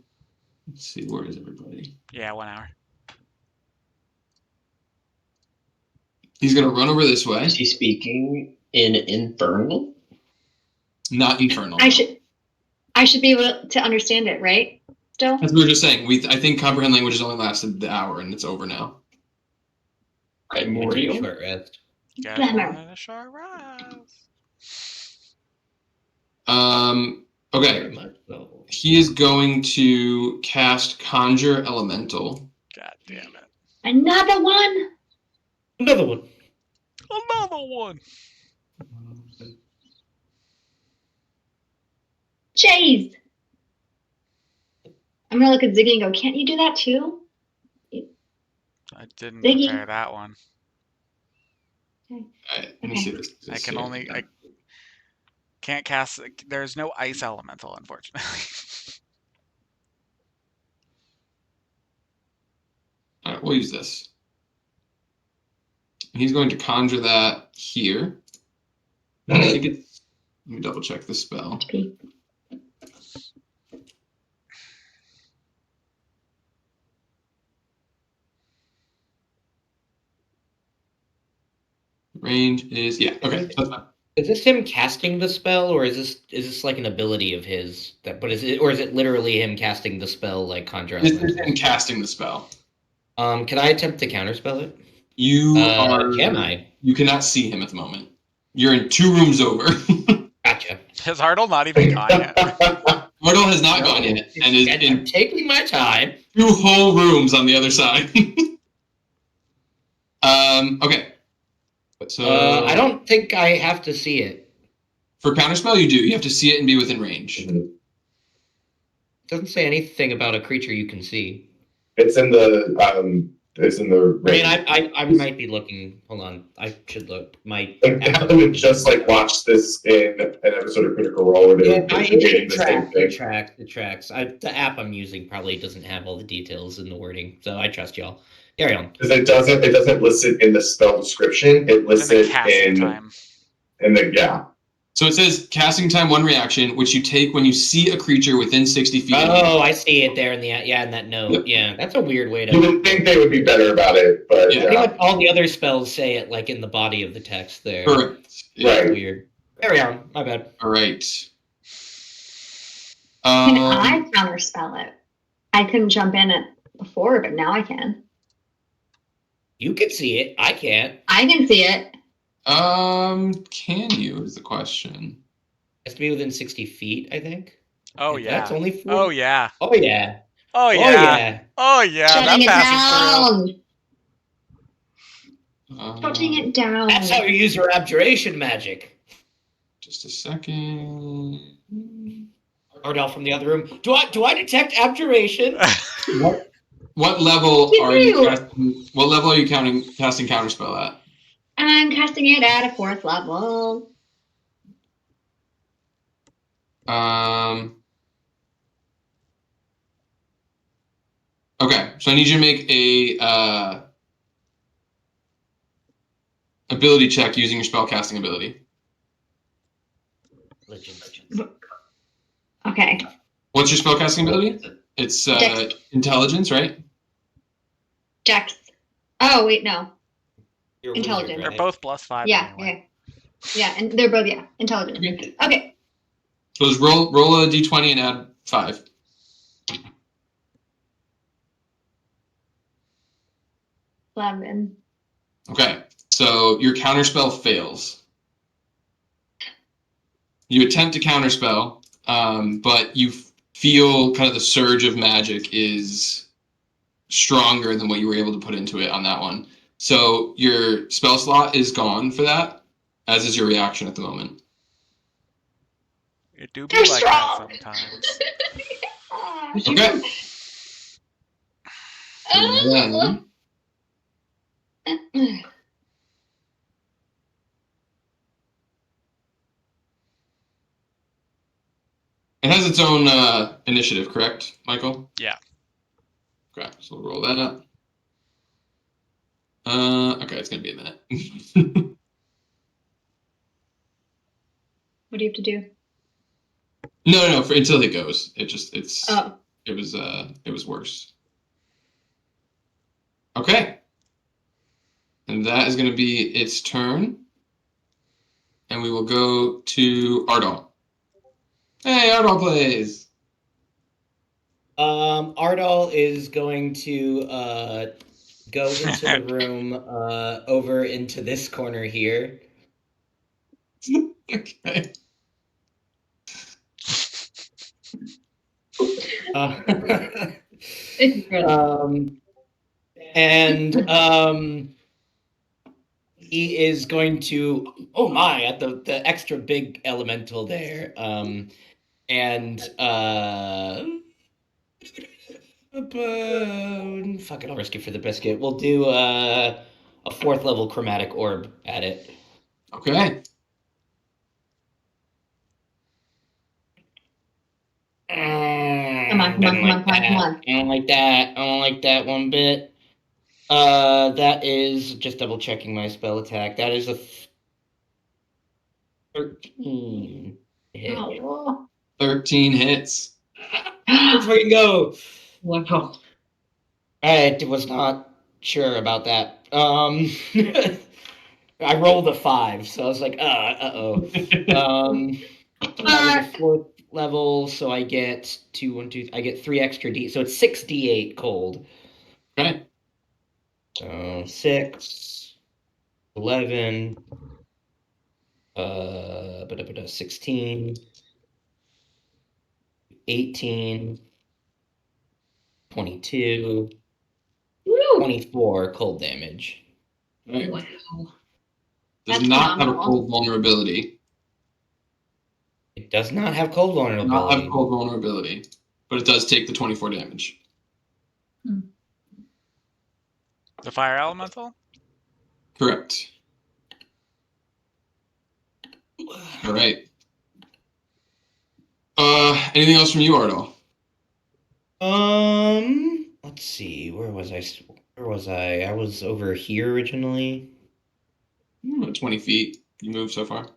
see. Where is everybody? Yeah, 1 hour. He's gonna run over this way. Is he speaking in Infernal? Not infernal. I should be able to understand it, right? Still? As we were just saying, I think comprehend languages only lasted the hour, and it's over now. Primordial? Short rest. Guys Bummer. wanted a short rest. Okay. Very much so. He is going to cast Conjure Elemental. God damn it. Another one? Another one. Another one. Jeez. I'm gonna look at Ziggy and go, can't you do that too? I didn't Ziggy. prepare that one. All right, let me see this. I can only. I can't cast. There's no ice elemental, unfortunately. All right, we'll use this. He's going to conjure that here. I think it's. Let me double check the spell. HP. Range is okay. That's fine. Is this him casting the spell, or is this like an ability of his? Is it literally him casting the spell like conjure? This is him casting the spell. Can I attempt to counterspell it? You Can I? You cannot see him at the moment. You're in 2 rooms over. Gotcha. Has Hartle not even gone yet? Hartle has not gone yet, and is I'm in taking my time. 2 whole rooms on the other side. Okay. So I don't think I have to see it. For counterspell, you do. You have to see it and be within range. It doesn't say anything about a creature you can see. It's in the It's in the. I mean, I might be looking. Hold on, I should look. My Helen would just like watch this in an episode of Critical Role where they were reading the same thing. It tracks. The app I'm using probably doesn't have all the details in the wording, so I trust y'all. Carry on. Because it doesn't list it in the spell description. It lists it in time. In the yeah. So it says casting time 1 reaction, which you take when you see a creature within 60 feet. Oh, I see it there in that note. Yep. Yeah, that's a weird way to. You would think they would be better about it, but Yeah. Pretty much all the other spells say it like in the body of the text there. Correct. Yeah. Right. Weird. Carry on. My bad. All right. Can I counterspell it? I couldn't jump in it before, but now I can. You can see it. I can't. I can see it. Can you is the question. It has to be within 60 feet, I think. Oh, If yeah. That's only 4. Oh, yeah. Oh, yeah. Oh, yeah. Oh, yeah. Shutting That it passes down. Shutting it down. That's how you use your abjuration magic. Just a second. Ardell from the other room. Do I detect abjuration? What level You are you do. casting? What level are you casting counterspell at? I'm casting it at a 4th level. Okay, so I need you to make a ability check using your spell casting ability. Legend. Okay. What's your spell casting ability? It's Dex. intelligence, right? Dex. Oh, wait, no. You're a Intelligent. wizard, They're right? both +5 Yeah, anyway. yeah, and they're both, intelligent. Okay. So just roll a d20 and add 5. Eleven. Okay, so your counterspell fails. You attempt to counterspell, but you feel kind of the surge of magic is stronger than what you were able to put into it on that one. So your spell slot is gone for that, as is your reaction at the moment. It do be They're like strong. that sometimes. Okay. So then, it has its own initiative, correct, Michael? Yeah. Okay, so we'll roll that up. Okay, it's gonna be a minute. What do you have to do? No, until it goes. It was worse. Okay. And that is going to be its turn. And we will go to Ardal. Hey, Ardal plays. Ardal is going to go into the room over into this corner here. Okay. He is going to at the extra big elemental there, fuck it, I'll risk it for the biscuit. We'll do a 4th level chromatic orb at it. Okay. Come on. I don't like that one bit. That is just double checking my spell attack. That is a 13 hit. Oh. 13 hits. Let's fucking go. Wow. I was not sure about that. I rolled a 5, so I was like, uh-oh. That was a 4th level, so I get 2, 1, 2. I get 3 extra D, so it's 6d8 cold. Okay. 6, 11, 16, 18, 22, 24 cold damage. Right. Wow. Does That's not have a phenomenal. cold vulnerability. It does not have cold Not have cold vulnerability, but it does take the 24 damage. The fire elemental? Correct. All right. Anything else from you, Ardal? Let's see. Where was I? I was over here originally. 20 feet. You moved so far.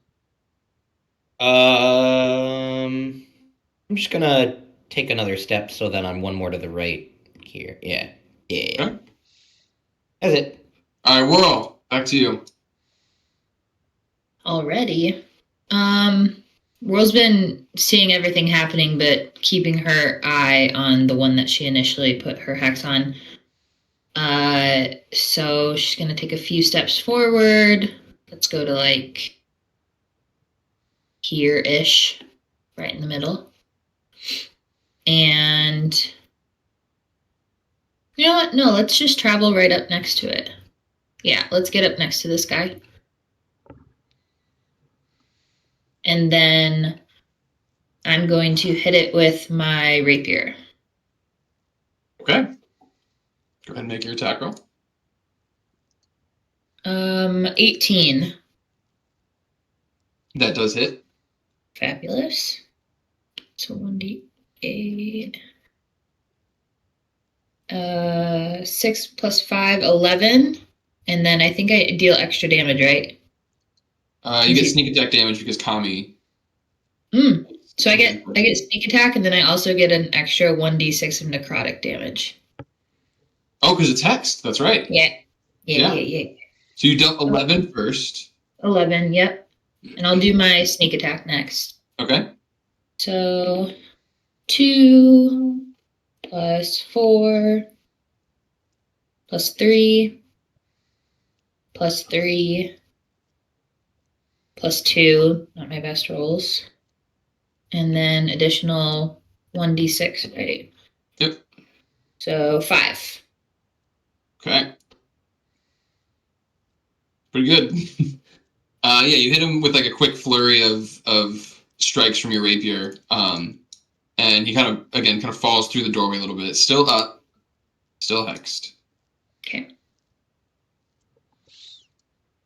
I'm just gonna take another step so that I'm one more to the right here. Yeah. Yeah. Okay. That's it. All right, Whirl. Back to you. Already. World's been seeing everything happening, but keeping her eye on the one that she initially put her hex on. So she's gonna take a few steps forward. Let's go to like here-ish, right in the middle. And you know what? No, let's just travel right up next to it. Yeah, let's get up next to this guy. And then I'm going to hit it with my rapier. Okay. Go ahead and make your attack roll. 18. That does hit. Fabulous. So 1d8. 6 plus 5, 11. And then I think I deal extra damage, right? You get sneak attack damage because Kami. So I get sneak attack, and then I also get an extra 1d6 of necrotic damage. Oh, because it's hexed. That's right. Yeah. So you dealt 11 first. 11, yep. And I'll do my sneak attack next. Okay. So 2 plus 4 plus 3 plus 3 plus 2, not my best rolls. And then additional 1d6, right? Yep. So 5. Okay. Pretty good. Yeah, you hit him with like a quick flurry of strikes from your rapier. And he kind of falls through the doorway a little bit. Still up. Still hexed. Okay.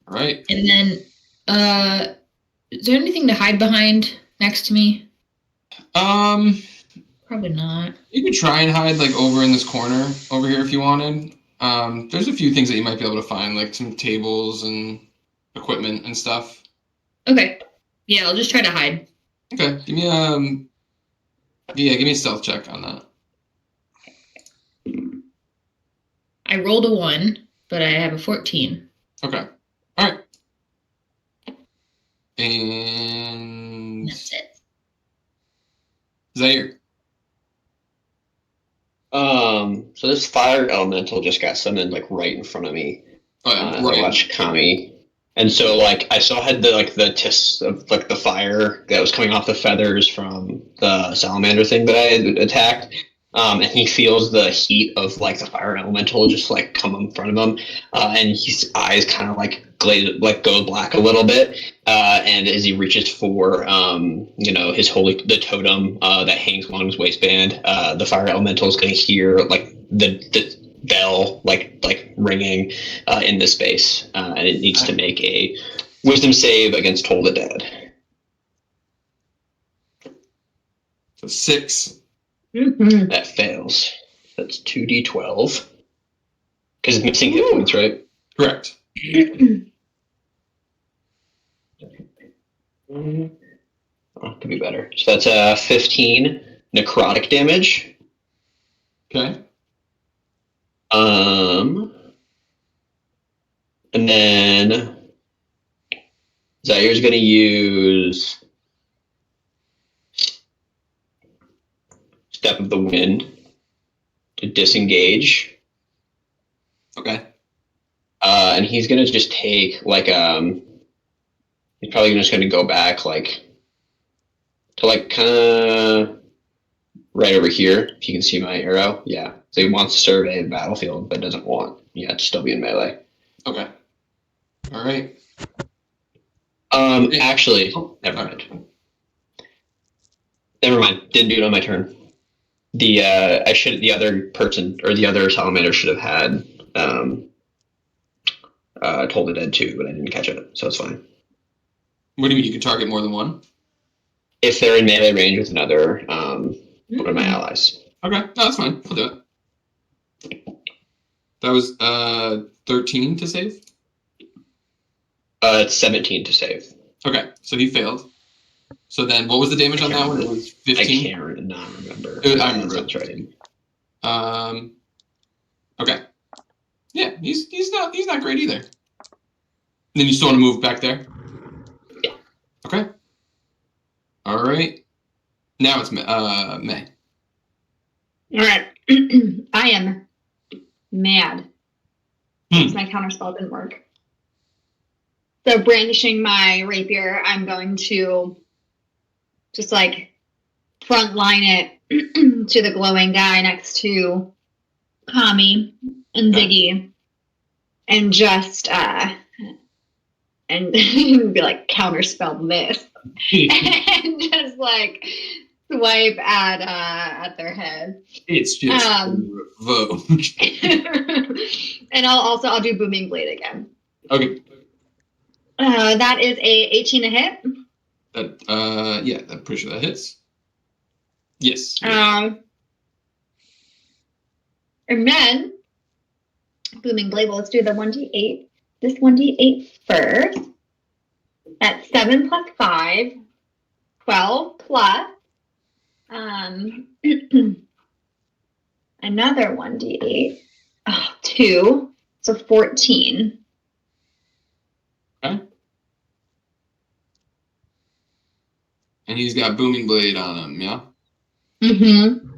All right. And then, is there anything to hide behind next to me? Probably not. You could try and hide like over in this corner over here if you wanted. There's a few things that you might be able to find, like some tables and equipment and stuff. Okay. Yeah, I'll just try to hide. Okay. Give me a stealth check on that. I rolled a 1, but I have a 14. Okay. All right. And That's it. Zaire. So this fire elemental just got summoned like right in front of me. Oh, yeah, I watched Kami, and so like I saw had the tiss of like the fire that was coming off the feathers from the salamander thing that I had attacked. And he feels the heat of like the fire elemental just like come in front of him, and his eyes kind of like go black a little bit. And as he reaches for his the totem that hangs along his waistband, the fire elemental is going to hear like the bell like ringing in the space, and it needs to make a wisdom save against Toll the Dead. So 6. Mm-hmm. That fails. That's 2d12 because it's missing hit points, right? Correct. Could be better. So that's 15 necrotic damage. Okay. And then Zaire's going to use Step of the Wind to disengage. Okay. And he's going to just take like he's probably just going to go back like to like kind of right over here. If you can see my arrow, yeah. So he wants to survey the battlefield, but doesn't want to still be in melee. Okay. All right. Actually, never mind. Never mind. Didn't do it on my turn. The other person or the other salamander should have had Toll the Dead too, but I didn't catch it, so it's fine. What do you mean you can target more than one? If they're in melee range with another one of my allies. Okay, no, that's fine. I'll do it. That was 13 to save? It's 17 to save. Okay, so he failed. So then what was the damage on that one? It was 15? I can't not remember. I remember. Sounds right. Okay. Yeah, he's not great either. Then you still want to move back there? Yeah. Okay. All right. Now it's May. All right. I am mad. Because my counterspell didn't work. So brandishing my rapier, I'm going to just like front line it to the glowing guy next to Kami and Ziggy, and just and be like counterspell this, and just like swipe at their head. It's just vote. And I'll do booming blade again. Okay. That is a 18 to hit. Yeah, I'm pretty sure that hits. Yes. And then booming blade. Well, let's do the 1d8. This 1d8 first. That's 7 plus 5, 12 plus another 1d8. 2, so 14. Okay. And he's got booming blade on him, yeah? Mm-hmm.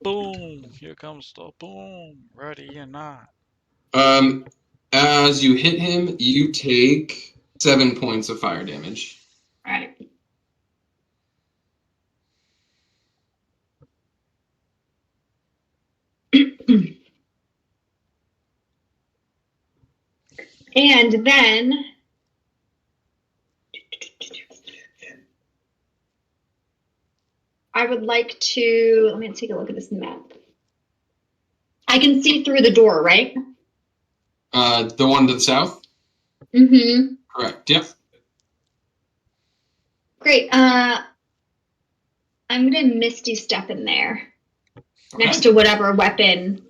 Boom! Here comes the boom. Ready or not. As you hit him, you take 7 points of fire damage. All right. And then I would like to, let me take a look at this map. I can see through the door, right? The one to the south? Mm-hmm. Correct, yep. Great. I'm gonna Misty step in there. Okay. Next to whatever weapon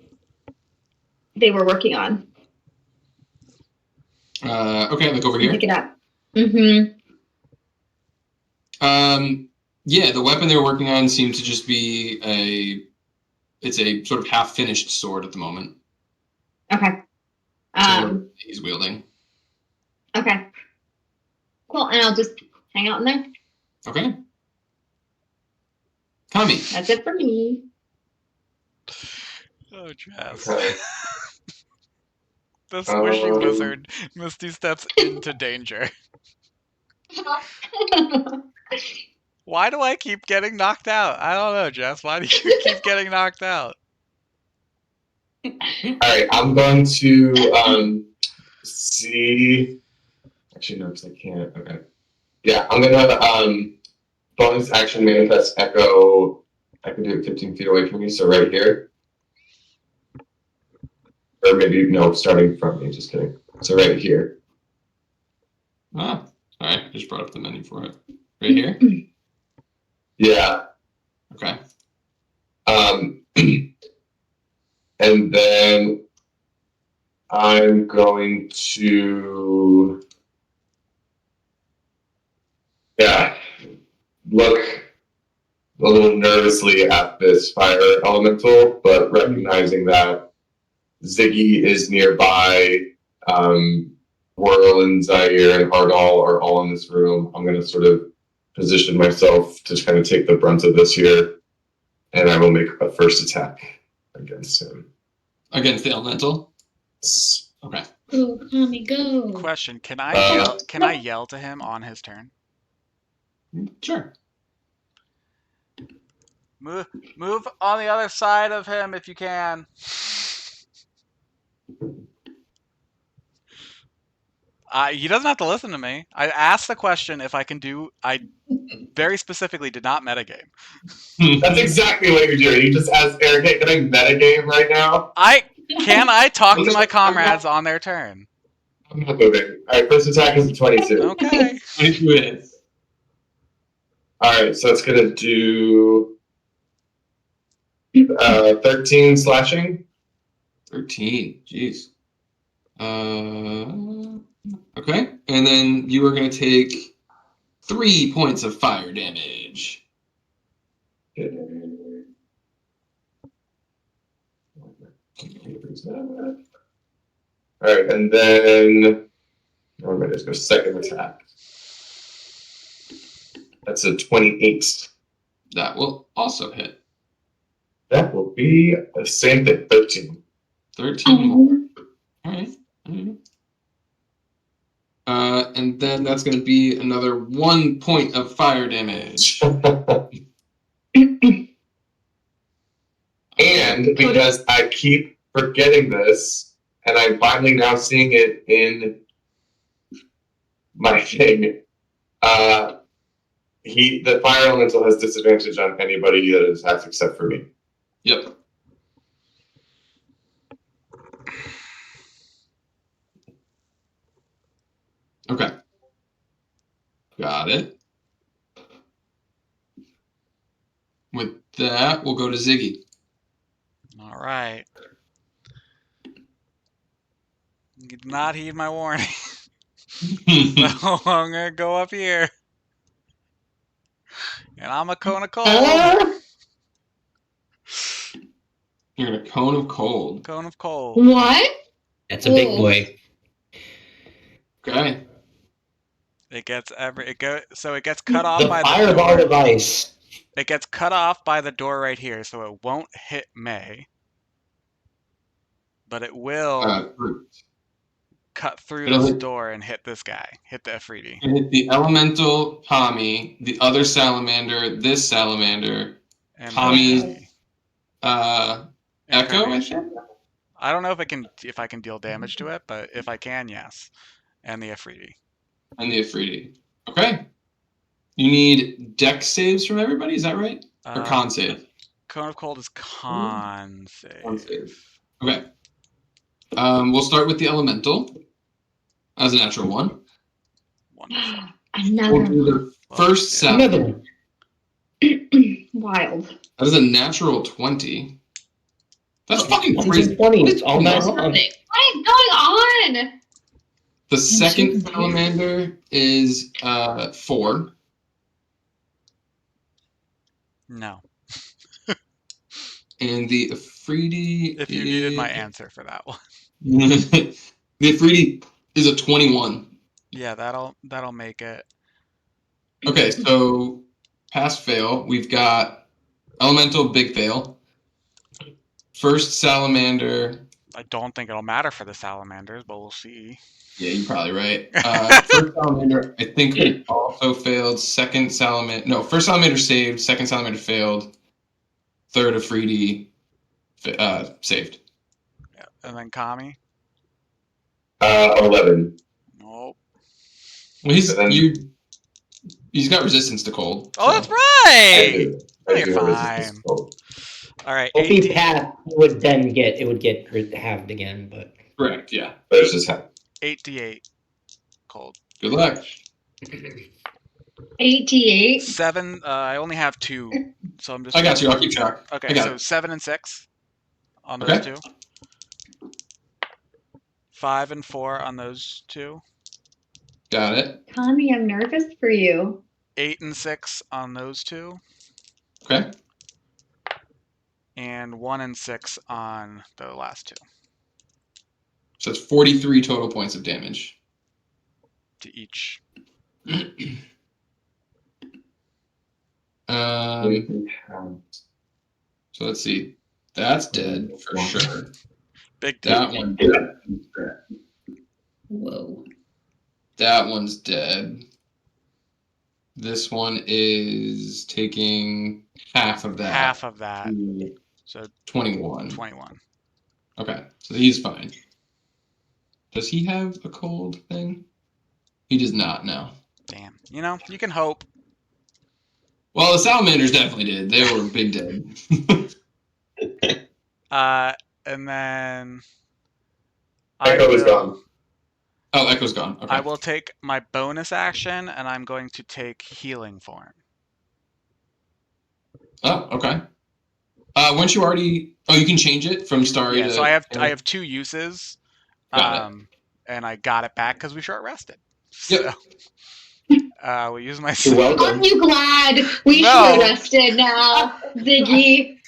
they were working on. Okay, look over here. Pick it up. Mm-hmm. Yeah, the weapon they were working on seemed to just be it's a sort of half-finished sword at the moment. Okay. He's wielding. Okay. Cool, and I'll just hang out in there. Okay. Kami. That's it for me. Oh, Jazz. Okay. The squishy wizard. Misty steps into danger. Why do I keep getting knocked out? I don't know, Jess. Why do you keep getting knocked out? Alright, I'm going to see. Actually, no, because I can't. Okay. Yeah, I'm gonna bonus action manifest echo. I can do it 15 feet away from you, so right here. Or maybe no, starting from me, just kidding. So right here. Ah, sorry, I just brought up the menu for it. Right here? Yeah. Okay. And then I'm going to look a little nervously at this fire elemental, but recognizing that Ziggy is nearby, Whirl and Zaire and Hardall are all in this room. I'm going to sort of position myself to kind of take the brunt of this here, and I will make a first attack against him. Against the elemental? Okay. Go, Kami, go. Question: Can I yell to him on his turn? Sure. Move on the other side of him if you can. He doesn't have to listen to me. I asked the question if I can do. I very specifically did not metagame. That's exactly what you're doing. You just asked Eric, hey, can I metagame right now? Can I talk to my comrades on their turn? I'm not moving. Alright, first attack is a 22. Okay. 22 hits. Alright, so it's gonna do 13 slashing. 13. Jeez. Okay. And then you are going to take 3 points of fire damage. Alright, and then I'm gonna just go second attack. That's a 28. That will also hit. That will be the same thing, 13. 13 more. All right. And then that's going to be another 1 point of fire damage. And because I keep forgetting this, and I'm finally now seeing it in my thing, the fire elemental has disadvantage on anybody that attacks except for me. Yep. Okay. Got it. With that, we'll go to Ziggy. All right. You did not heed my warning. So I'm going to go up here. And I'm a cone of cold. You're in a cone of cold. Cone of cold. What? That's a big boy. Okay. It gets so it gets cut off The by the fireball door. of ice. It gets cut off by the door right here, so it won't hit May. But it will cut through It'll this hit- door and hit this guy. Hit the Afridi. And hit the elemental Kami, the other salamander, this salamander, And Kami's May. Echo, I Incarnation. think? I don't know if I can deal damage to it, but if I can, yes. And the Afridi. And the Afridi. Okay. You need dex saves from everybody, is that right? Or con save? Cone of Cold is con Con save. save. Okay. We'll start with the elemental as a natural one. Wonderful. We'll Another do the first salamander. Another one. wild. That is a natural 20. That's fucking Ones crazy. and 20s all night long. What is going on? The second confused. salamander is 4. No. And the Afridi If you needed my answer for that one. The Afridi is a 21. Yeah, that'll make it. Okay, so pass fail. We've got elemental big fail. First salamander. I don't think it'll matter for the salamanders, but we'll see. Yeah, you're probably right. First salamander, I think, also failed. Second salamander, no, first salamander saved. Second salamander failed. Third Afridi saved. Yeah. And then Kami. 11. Nope. Well, he's got resistance to cold. Oh, so. that's right. I You're do fine. resistance to cold. All right. If he 18, passed, it would then get halved again, but Correct, yeah. But it's just half. 8d8 cold. Good luck. 88. 7. I only have 2, so I'm just. I got you. I'll keep track. Okay, I got so it. 7 and 6 on those Okay. 2. 5 and 4 on those 2. Got it. Tommy, I'm nervous for you. 8 and 6 on those 2. Okay. And 1 and 6 on the last 2 So it's 43 total points of damage. to each. So let's see. That's dead for sure. Big That deal. one dead. Whoa. That one's dead. This one is taking half of that. Half of that. So 21. 21. Okay, so he's fine. Does he have a cold thing? He does not now. Damn. You know, you can hope. Well, the salamanders definitely did. They were big dead. And then Echo is gone. Oh, Echo's gone. Okay. I will take my bonus action, and I'm going to take healing form. Oh, okay. Once you already, you can change it from starry Yeah, to. so I have 2 uses, Got it. and I got it back because we short rested. Yep. So we use my. You're welcome. Aren't you glad we No. short rested now, Ziggy?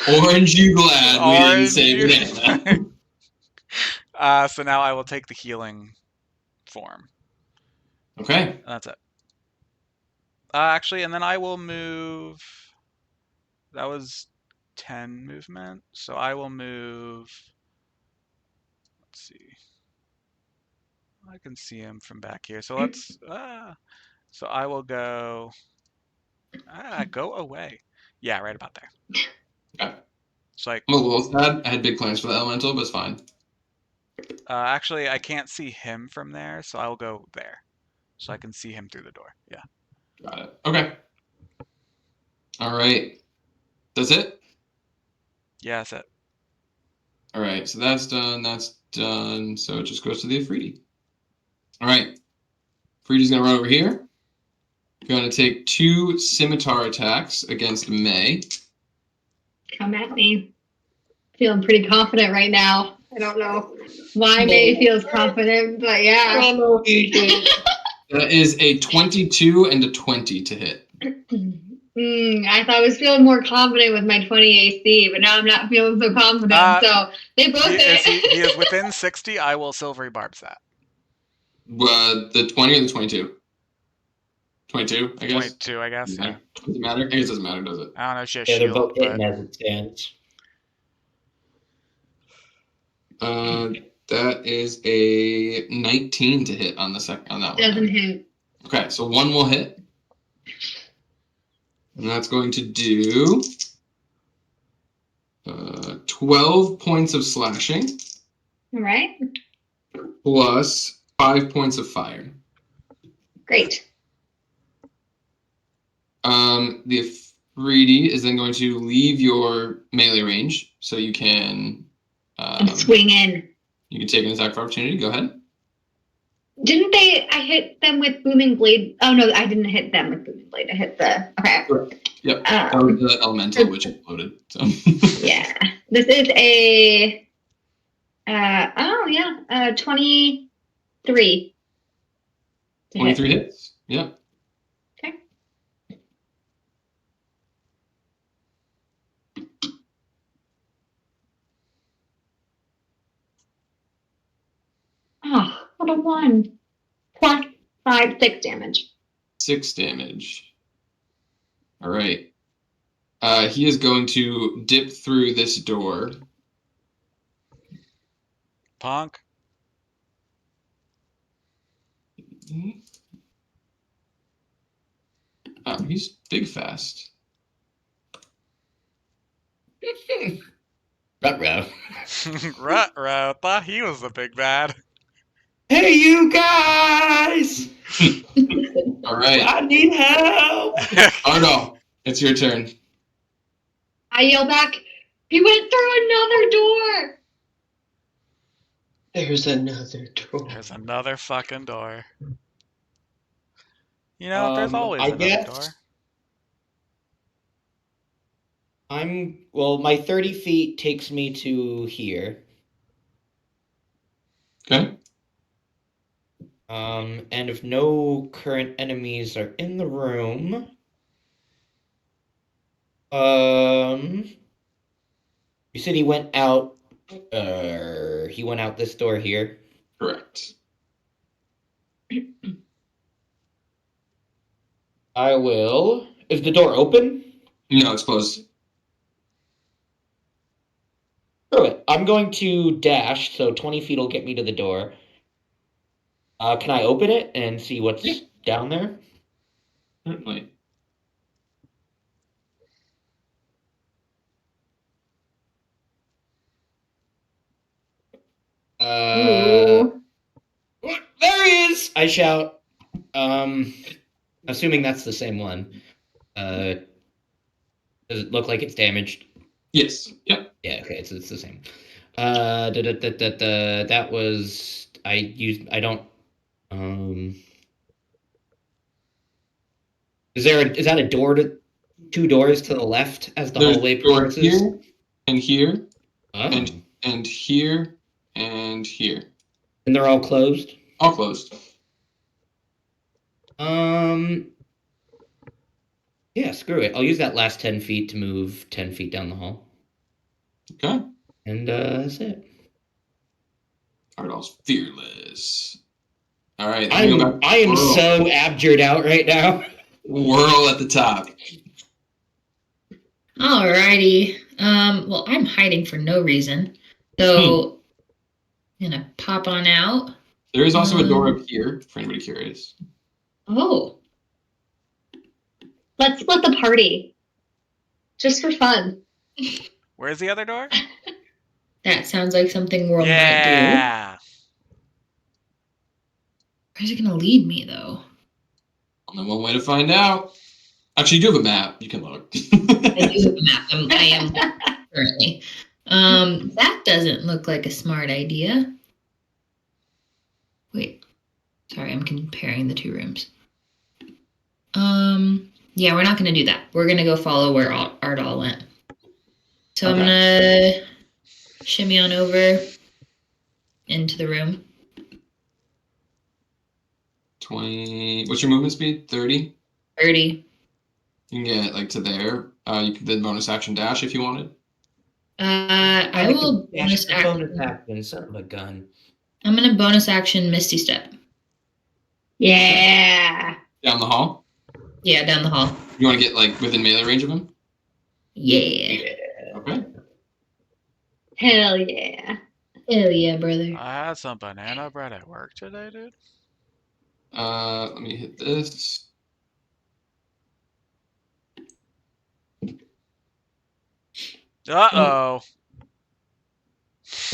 Orange, you glad we didn't Orange, save you- Nana. So now I will take the healing form. Okay. That's it. Actually, and then I will move. That was 10 movement, so I will move. Let's see. I can see him from back here. So let's. So I will go. Go away. Yeah, right about there. Okay. So like, I'm a little sad. I had big plans for the elemental, but it's fine. actually, I can't see him from there, so I'll go there, so I can see him through the door. Yeah. Got it. Okay. All right. That's it? Yeah, that's it. All right. So that's done. That's done. So it just goes to the Afridi. All right. Afridi's going to run over here. Going to take 2 scimitar attacks against May. Come at me. Feeling pretty confident right now. I don't know why May feels confident, but yeah. That is a 22 and a 20 to hit. I thought I was feeling more confident with my 20 AC, but now I'm not feeling so confident. So they both hit. He is within 60. I will silvery barbs that. The 20 or the 22? 22, I guess. 22, I guess. Yeah. Does it matter? I guess it doesn't matter, does it? I don't know if she has Yeah, they're shield, both hitting but as it stands. That is a 19 to hit on that one. Doesn't hit. Okay, so 1 will hit. And that's going to do 12 points of slashing. All right. Plus 5 points of fire. Great. The Afridi is then going to leave your melee range, so you can And swing in. You can take an attack of opportunity. Go ahead. Didn't they? I hit them with booming blade. Oh no, I didn't hit them with booming blade. I hit the. Okay. Correct. Yep. That was the elemental which exploded. So. Yeah. This is a. 23. 23 hits. Yeah. Okay. Oh, what a 1. Plus 5, 6 damage. 6 damage. All right. He is going to dip through this door. Punk. Oh, he's big fast. Ruh-roh. Ruh-roh. Thought he was the big bad. Hey, you guys! All right. I need help! Arno, it's your turn. I yell back, he went through another door! There's another door. There's another fucking door. You know, there's always I another guess door. my 30 feet takes me to here. Okay. And if no current enemies are in the room, you said he went out. He went out this door here. Correct. I will. Is the door open? No, it's closed. Screw it. I'm going to dash, so 20 feet will get me to the door. Can I open it and see what's down there? Certainly. Ooh. There he is! I shout. Assuming that's the same one. Does it look like it's damaged? Yes. Yep. Yeah, okay, it's the same. That was I don't is that a door to two doors to the left as the There's hallway a door progresses? here and here Oh. and here and here. And they're all closed? All closed. Yeah, screw it. I'll use that last 10 feet to move 10 feet down the hall. Okay. And that's it. Ardal's fearless. All right. I am so abjured out right now. Whirl at the top. Alrighty. Well, I'm hiding for no reason. So I'm gonna pop on out. There is also a door up here, for anybody curious. Oh. Let's split the party. Just for fun. Where's the other door? That sounds like something World might Yeah. do. Where's it gonna lead me though? Only one way to find out. Actually, you do have a map. You can look. I do have a map. I am currently. That doesn't look like a smart idea. Wait. Sorry, I'm comparing the two rooms. Yeah, we're not gonna do that. We're gonna go follow where Ardal went. So I'm gonna shimmy on over into the room. 20. What's your movement speed? 30? 30. You can get like to there. You could then bonus action dash if you wanted. I will bonus action. Son of a gun. I'm gonna bonus action Misty Step. Yeah. Down the hall? Yeah, down the hall. You want to get like within melee range of him? Yeah. Okay. Hell yeah. Hell yeah, brother. I had some banana bread at work today, dude. Let me hit this. Uh-oh.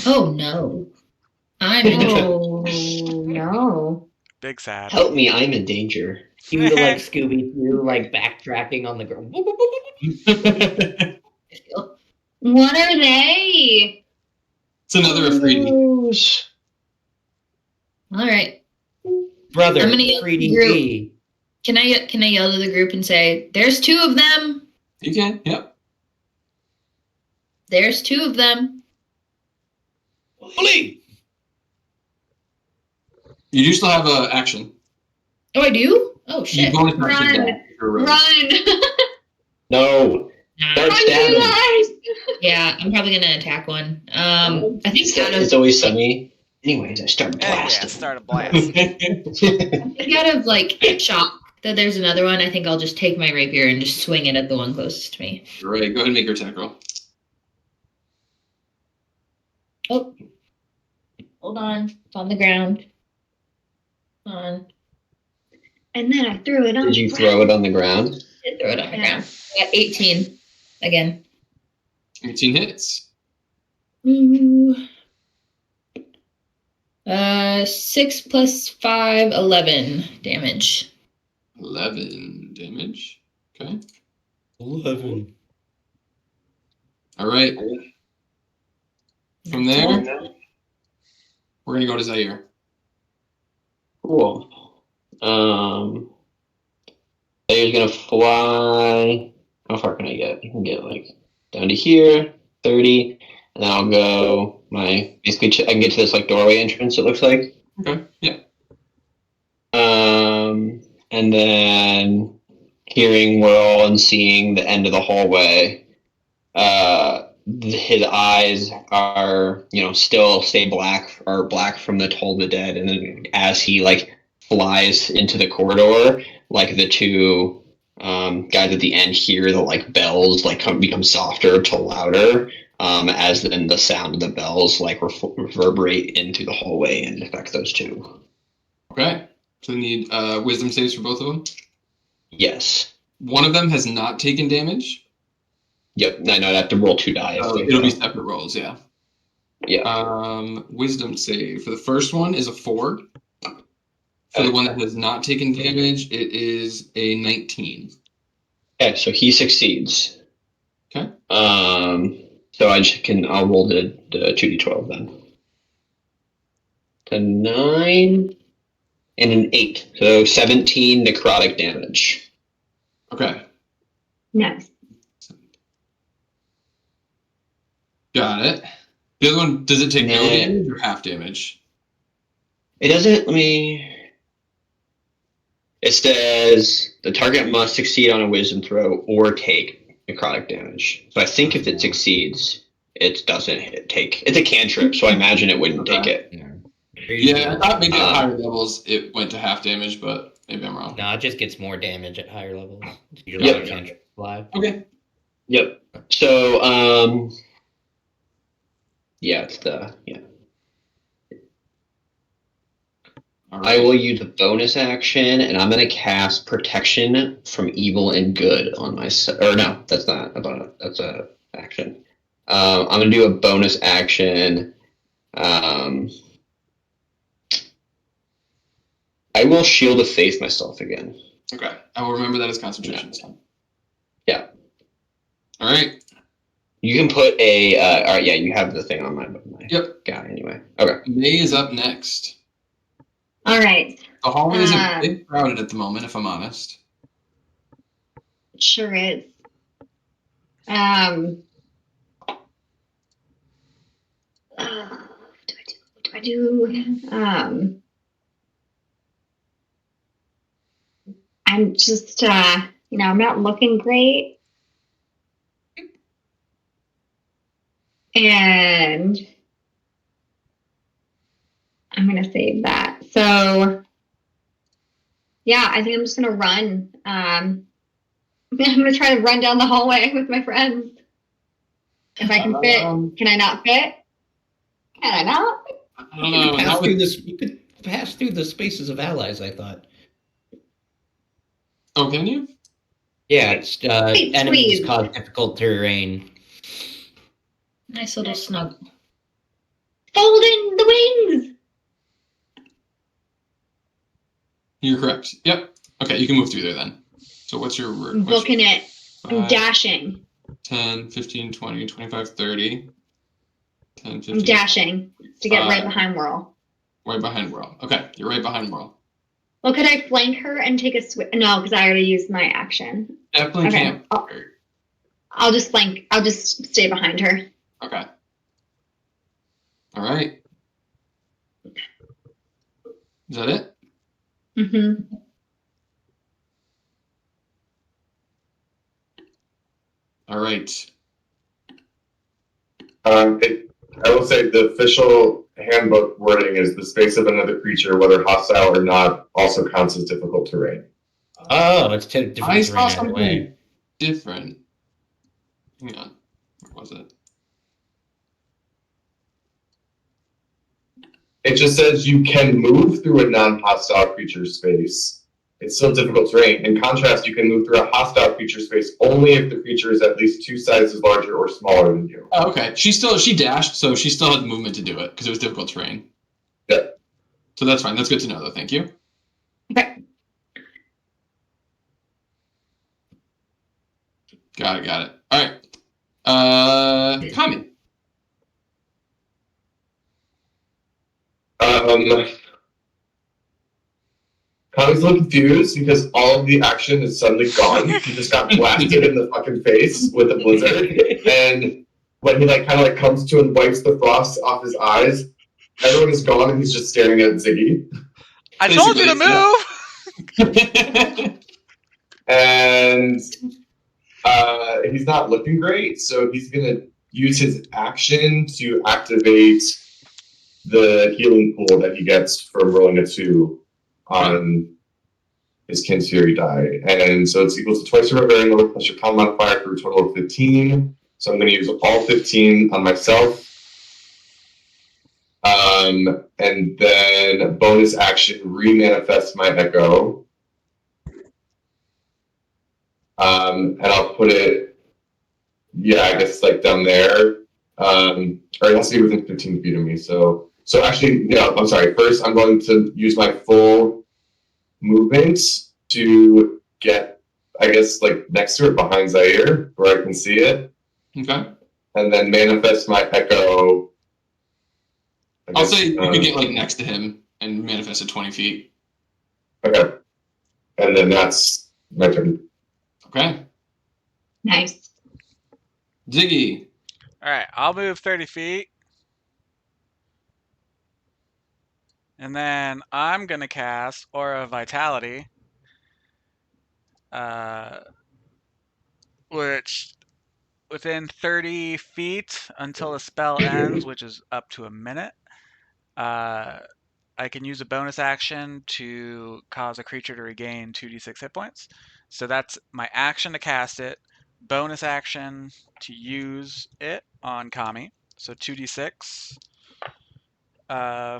Oh no. I'm in trouble. Oh no. Big sad. Help me, I'm in danger. You like Scooby-Doo, like backtracking on the ground. What are they? It's another Afridi. All right. Brother, I'm gonna yell at the 3D. Can I yell to the group and say, "There's two of them. You can, yep. There's two of them." Flee! You do still have an action. Oh, I do. Oh shit. You bonus action Run. dash your room. Run! No. Nah. Start Run, you stabbing. guys! Yeah, I'm probably gonna attack one. I think It's always sunny. Anyways, I start Anyway, blasting. start a blast. out of like shock that there's another one. I think I'll just take my rapier and just swing it at the one closest to me. Right, go ahead and make your attack roll. Oh, hold on. It's on the ground. Hold on. And then I threw it on. Did you throw it on the ground? I throw it on the ground. I got 18 again. 18 hits. Ooh. 6 plus 5, 11 damage. 11 damage. Okay. 11. All right. From there, we're going to go to Zaire. Cool. They're gonna fly. How far can I get? I can get like down to here, 30, and then I'll go basically I can get to this like doorway entrance. It looks like. Okay, yeah. And then hearing Whirl and seeing the end of the hallway, his eyes are, still stay black or black from the Toll of the Dead. And then as he like flies into the corridor, like the two guys at the end hear the like bells like become softer to louder, as then the sound of the bells like reverberate into the hallway and affect those two. Okay. So we need wisdom saves for both of them. Yes. One of them has not taken damage. Yep. I know I have to roll 2 dice. It'll be separate rolls, yeah. Yeah. Wisdom save for the first one is a 4. For the one that has not taken damage, it is a 19. Okay, so he succeeds. Okay. So I'll roll the 2d12 then. A 9 and an 8. So 17 necrotic damage. Okay. Nice. Got it. The other one, does it take no Nah. damage or half damage? It doesn't It says the target must succeed on a wisdom throw or take necrotic damage. So I think if it succeeds, it doesn't take. It's a cantrip, so I imagine it wouldn't take it. Yeah, I thought maybe at higher levels it went to half damage, but maybe I'm wrong. No, it just gets more damage at higher levels. You're Yep. cantrip live. Okay. Yep. So yeah, it's All I right. will use a bonus action, and I'm going to cast Protection from Evil and Good on myself. Or no, that's not a bonus. That's a action. I'm going to do a bonus action. I will Shield of Faith myself again. Okay. I will remember that as concentration. Yeah. All right. You can put a. All right. Yeah, you have the thing on my Yep. guy anyway. Okay. May is up next. All right. The hallway is a bit crowded at the moment, if I'm honest. Sure is. What do I do? I'm just, I'm not looking great. And I'm going to save that. So, yeah, I think I'm just going to run. I'm going to try to run down the hallway with my friends. If I can fit. Can I not fit? Can I not? I don't know. You could pass through the spaces of allies, I thought. Oh, can you? Yeah, it's Wait, enemies please. cause difficult terrain. Nice little snug. Fold in the wings. You're correct. Yep. Okay, you can move through there then. So what's your I'm booking it. I'm 5, dashing. 10, 15, 20, 25, 30. 10, 15. I'm dashing to get right 5. behind Whirl. Right behind Whirl. Okay, you're right behind Whirl. Well, could I flank her and take a switch? No, because I already used my action. Definitely Okay. can't. I'll just flank. I'll just stay behind her. Okay. All right. Is that it? Mm-hmm. All right. I will say the official handbook wording is the space of another creature, whether hostile or not, also counts as difficult terrain. Oh, it's different I saw terrain either way. something different. Hang on. Where was it? It just says you can move through a non-hostile creature space. It's still difficult terrain. In contrast, you can move through a hostile creature space only if the creature is at least 2 sizes larger or smaller than you. Oh, okay. She dashed, so she still had movement to do it because it was difficult terrain. Yeah. So that's fine. That's good to know, though. Thank you. Okay. Got it. All right. Kami. Kami's a little confused because all of the action is suddenly gone. He just got blasted in the fucking face with a blizzard. And when he kind of comes to and wipes the frost off his eyes, everyone is gone and he's just staring at Ziggy. I told you to move! And he's not looking great, so he's going to use his action to activate the healing pool that he gets from rolling a 2 on his Kin's Fury die. And so it's equal to twice your barbarian level plus your con modifier for a total of 15. So I'm going to use all 15 on myself. And then bonus action, remanifest my echo. And I'll put it, I guess down there. Or it has to be within 15 feet of me. So actually, I'm sorry. First, I'm going to use my full movement to get, I guess, next to it behind Zaire, where I can see it. Okay. and then manifest my echo. I'll say you could get like next to him and manifest at 20 feet. Okay. And then that's my turn. Okay. Nice. Ziggy. All right, I'll move 30 feet. And then I'm going to cast Aura of Vitality. Which, within 30 feet until the spell ends, which is up to a minute, I can use a bonus action to cause a creature to regain 2d6 hit points. So that's my action to cast it, bonus action to use it on Kami. So 2d6,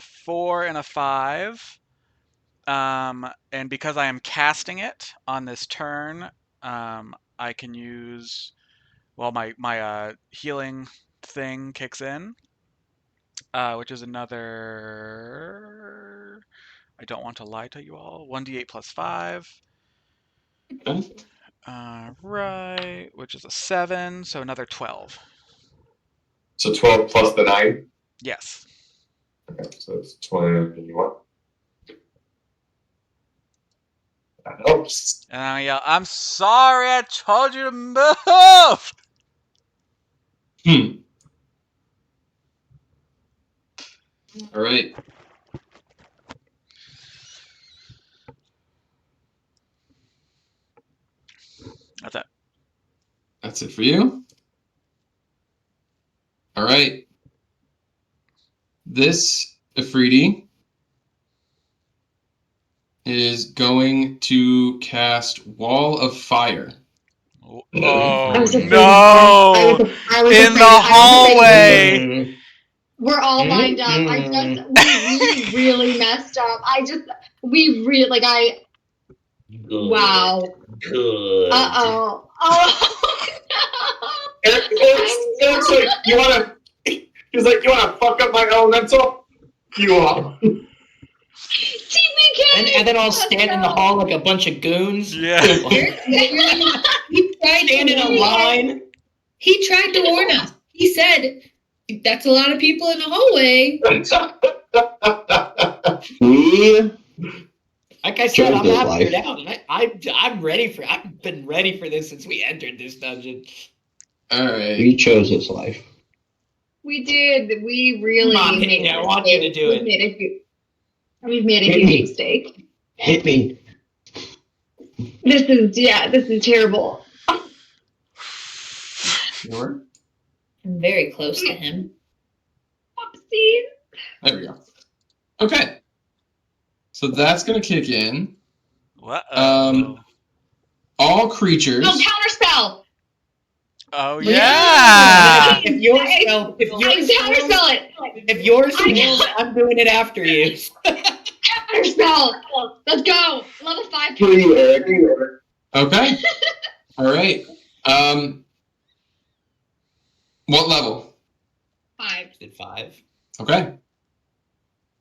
4 and a 5. And because I am casting it on this turn, I can use, well, my healing thing kicks in, which is another, I don't want to lie to you all, 1d8 plus 5. Okay. Right, which is a 7, so another 12. So 12 plus the 9? Yes. Okay, so it's 21. That helps. And I yell, I'm sorry I told you to move! All right. That's it. That's it for you. All right. This Afridi is going to cast Wall of Fire. Oh I was afraid no! of that. I was In afraid the of- I was afraid of- hallway! We're all lined up. We really messed up. We really, like, wow. Good. Uh-oh. Oh, Eric's like, you wanna? He's like, you wanna fuck up my elemental? You are. And then I'll stand in the hall like a bunch of goons. Yeah. He tried Stand in a line. He tried to warn us. He said, "That's a lot of people in the hallway." Like I said, I'm happy it out. I'm ready for. I've been ready for this since we entered this dungeon. All right. We chose his life. We did. We really Come on, made Whitney, I want you to do it. We've made a huge mistake. Hit me. This is terrible. Sure. I'm very close to him. Oopsie. There we go. Okay. So that's going to kick in. What? All creatures. No, counterspell. Oh Yeah. yeah! If yours spell, Counterspell it. if yours fails, I'm doing it after you. Counterspell. Let's go. Level 5. For you, Eric. Okay. All right. What level? 5. Did 5. Okay.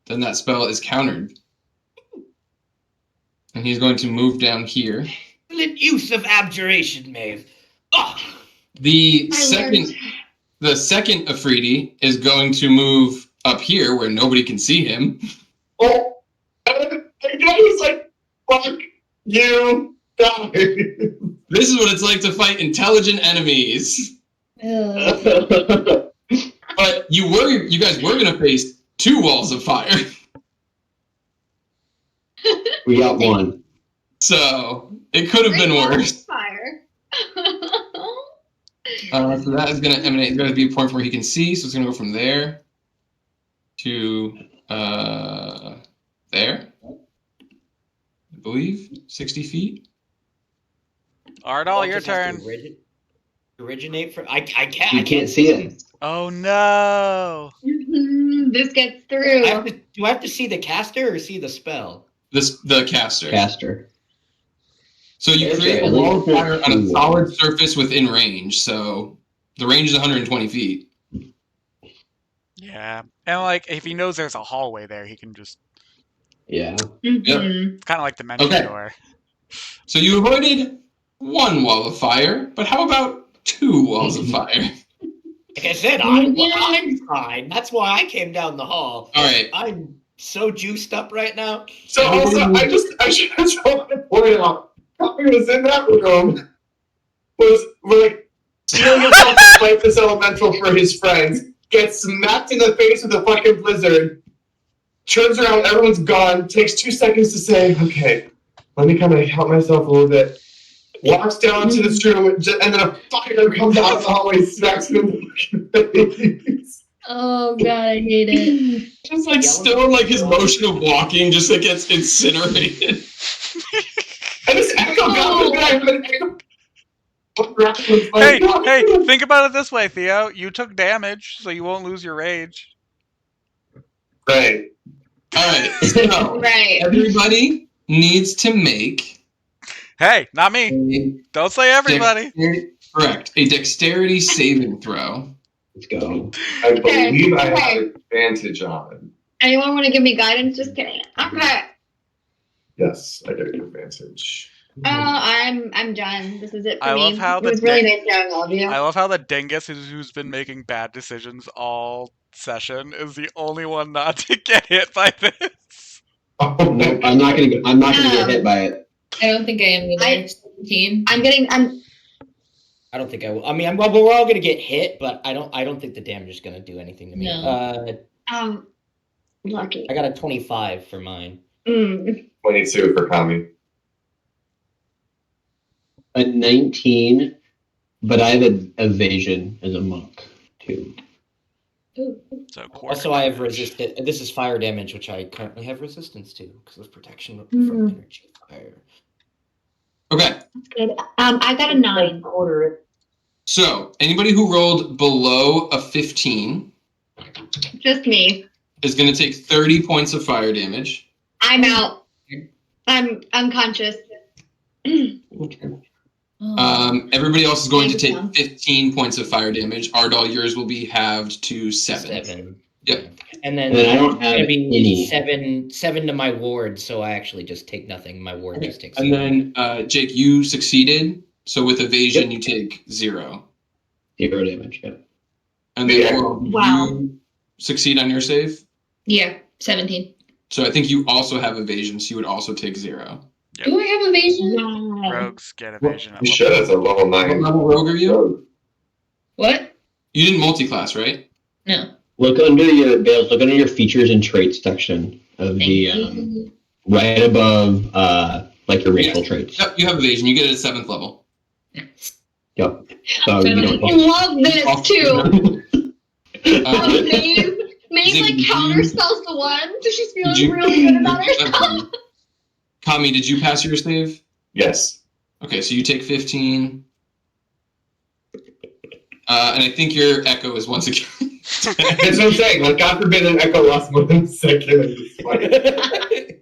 Then that spell is countered. And he's going to move down here. Excellent use of abjuration, Maeve. Oh. The second Afridi is going to move up here where nobody can see him. Oh, and the guy was like, fuck you, die. This is what it's like to fight intelligent enemies. But you guys were gonna face 2 walls of fire. We got one. So it could have been worse. Fire. So that is gonna emanate. There's gonna be a point where he can see, so it's gonna go from there to there. I believe 60 feet. Ardal, your turn. Originate from. I can't. You can't see it. Oh no! This gets through. Do I have to see the caster or see the spell? The caster. Caster. So you That's create right, a wall of at least fire on a solid surface within range. So the range is 120 feet. Yeah, and like if he knows there's a hallway there, he can just. Yeah. It's kind of like the mention door. So you avoided 1 wall of fire, but how about 2 walls of fire? Like I said, I'm fine. That's why I came down the hall. All right. I'm so juiced up right now. So also, I just want to point out, Tommy was in that room, we're like, stealing himself to fight this elemental for his friends, gets smacked in the face with a fucking blizzard, turns around, everyone's gone, takes 2 seconds to say, okay, let me kind of help myself a little bit, walks down to this room, and then a fire comes out of the hallway, smacks him in the face. Oh god, I hate it. Just like still like his motion of walking just like gets incinerated. And this echo Hey, think about it this way, Theo. You took damage, so you won't lose your rage. Right. Alright, so Right. everybody needs to make Hey, not me. Don't say everybody. Correct. A dexterity saving throw. Let's go. I believe I have advantage on it. Anyone want to give me guidance? Just kidding. Okay. Yes, I get advantage. I'm done. This is it for I me. love how it was really nice knowing all of you. I love how the dingus who's been making bad decisions all session is the only one not to get hit by this. Oh, No, I'm not gonna get hit by it. I don't think I am either. 17. I don't think I will. I mean, we're all gonna get hit, but I don't think the damage is gonna do anything to me. No. Lucky. I got a 25 for mine. 22 for Kami. A 19, but I have an evasion as a monk too. So Also, I have resistant. This is fire damage, which I currently have resistance to because of protection from energy fire. Okay. Good. I got a 9. So anybody who rolled below a 15 Just me. is going to take 30 points of fire damage. I'm out. I'm unconscious. Everybody else is going to take 15 points of fire damage. Ardal, yours will be halved to 7. Yep. And then I don't have gonna be any. 7 to my ward, so I actually just take nothing. My ward just takes. And then Jake, you succeeded. So with evasion, you take 0. 0 damage. Yeah. And then Wow. you succeed on your save. Yeah, 17. So I think you also have evasion, so you would also take 0. Yep. Do I have evasion? Wow. Rogues get evasion. You should. It's a level 9. What level rogue are you? What? You didn't multi-class, right? No. Look under your features and traits section of the right above like your racial traits. Yep, you have evasion. You get it at 7th level. Yep. So you don't. I love this too. Maeve like counterspells the one, so she's feeling really good about herself. Kami, did you pass your save? Yes. Okay, so you take 15. And I think your echo is once again. That's what I'm saying. Like, God forbid an echo lasts more than a second in this fight.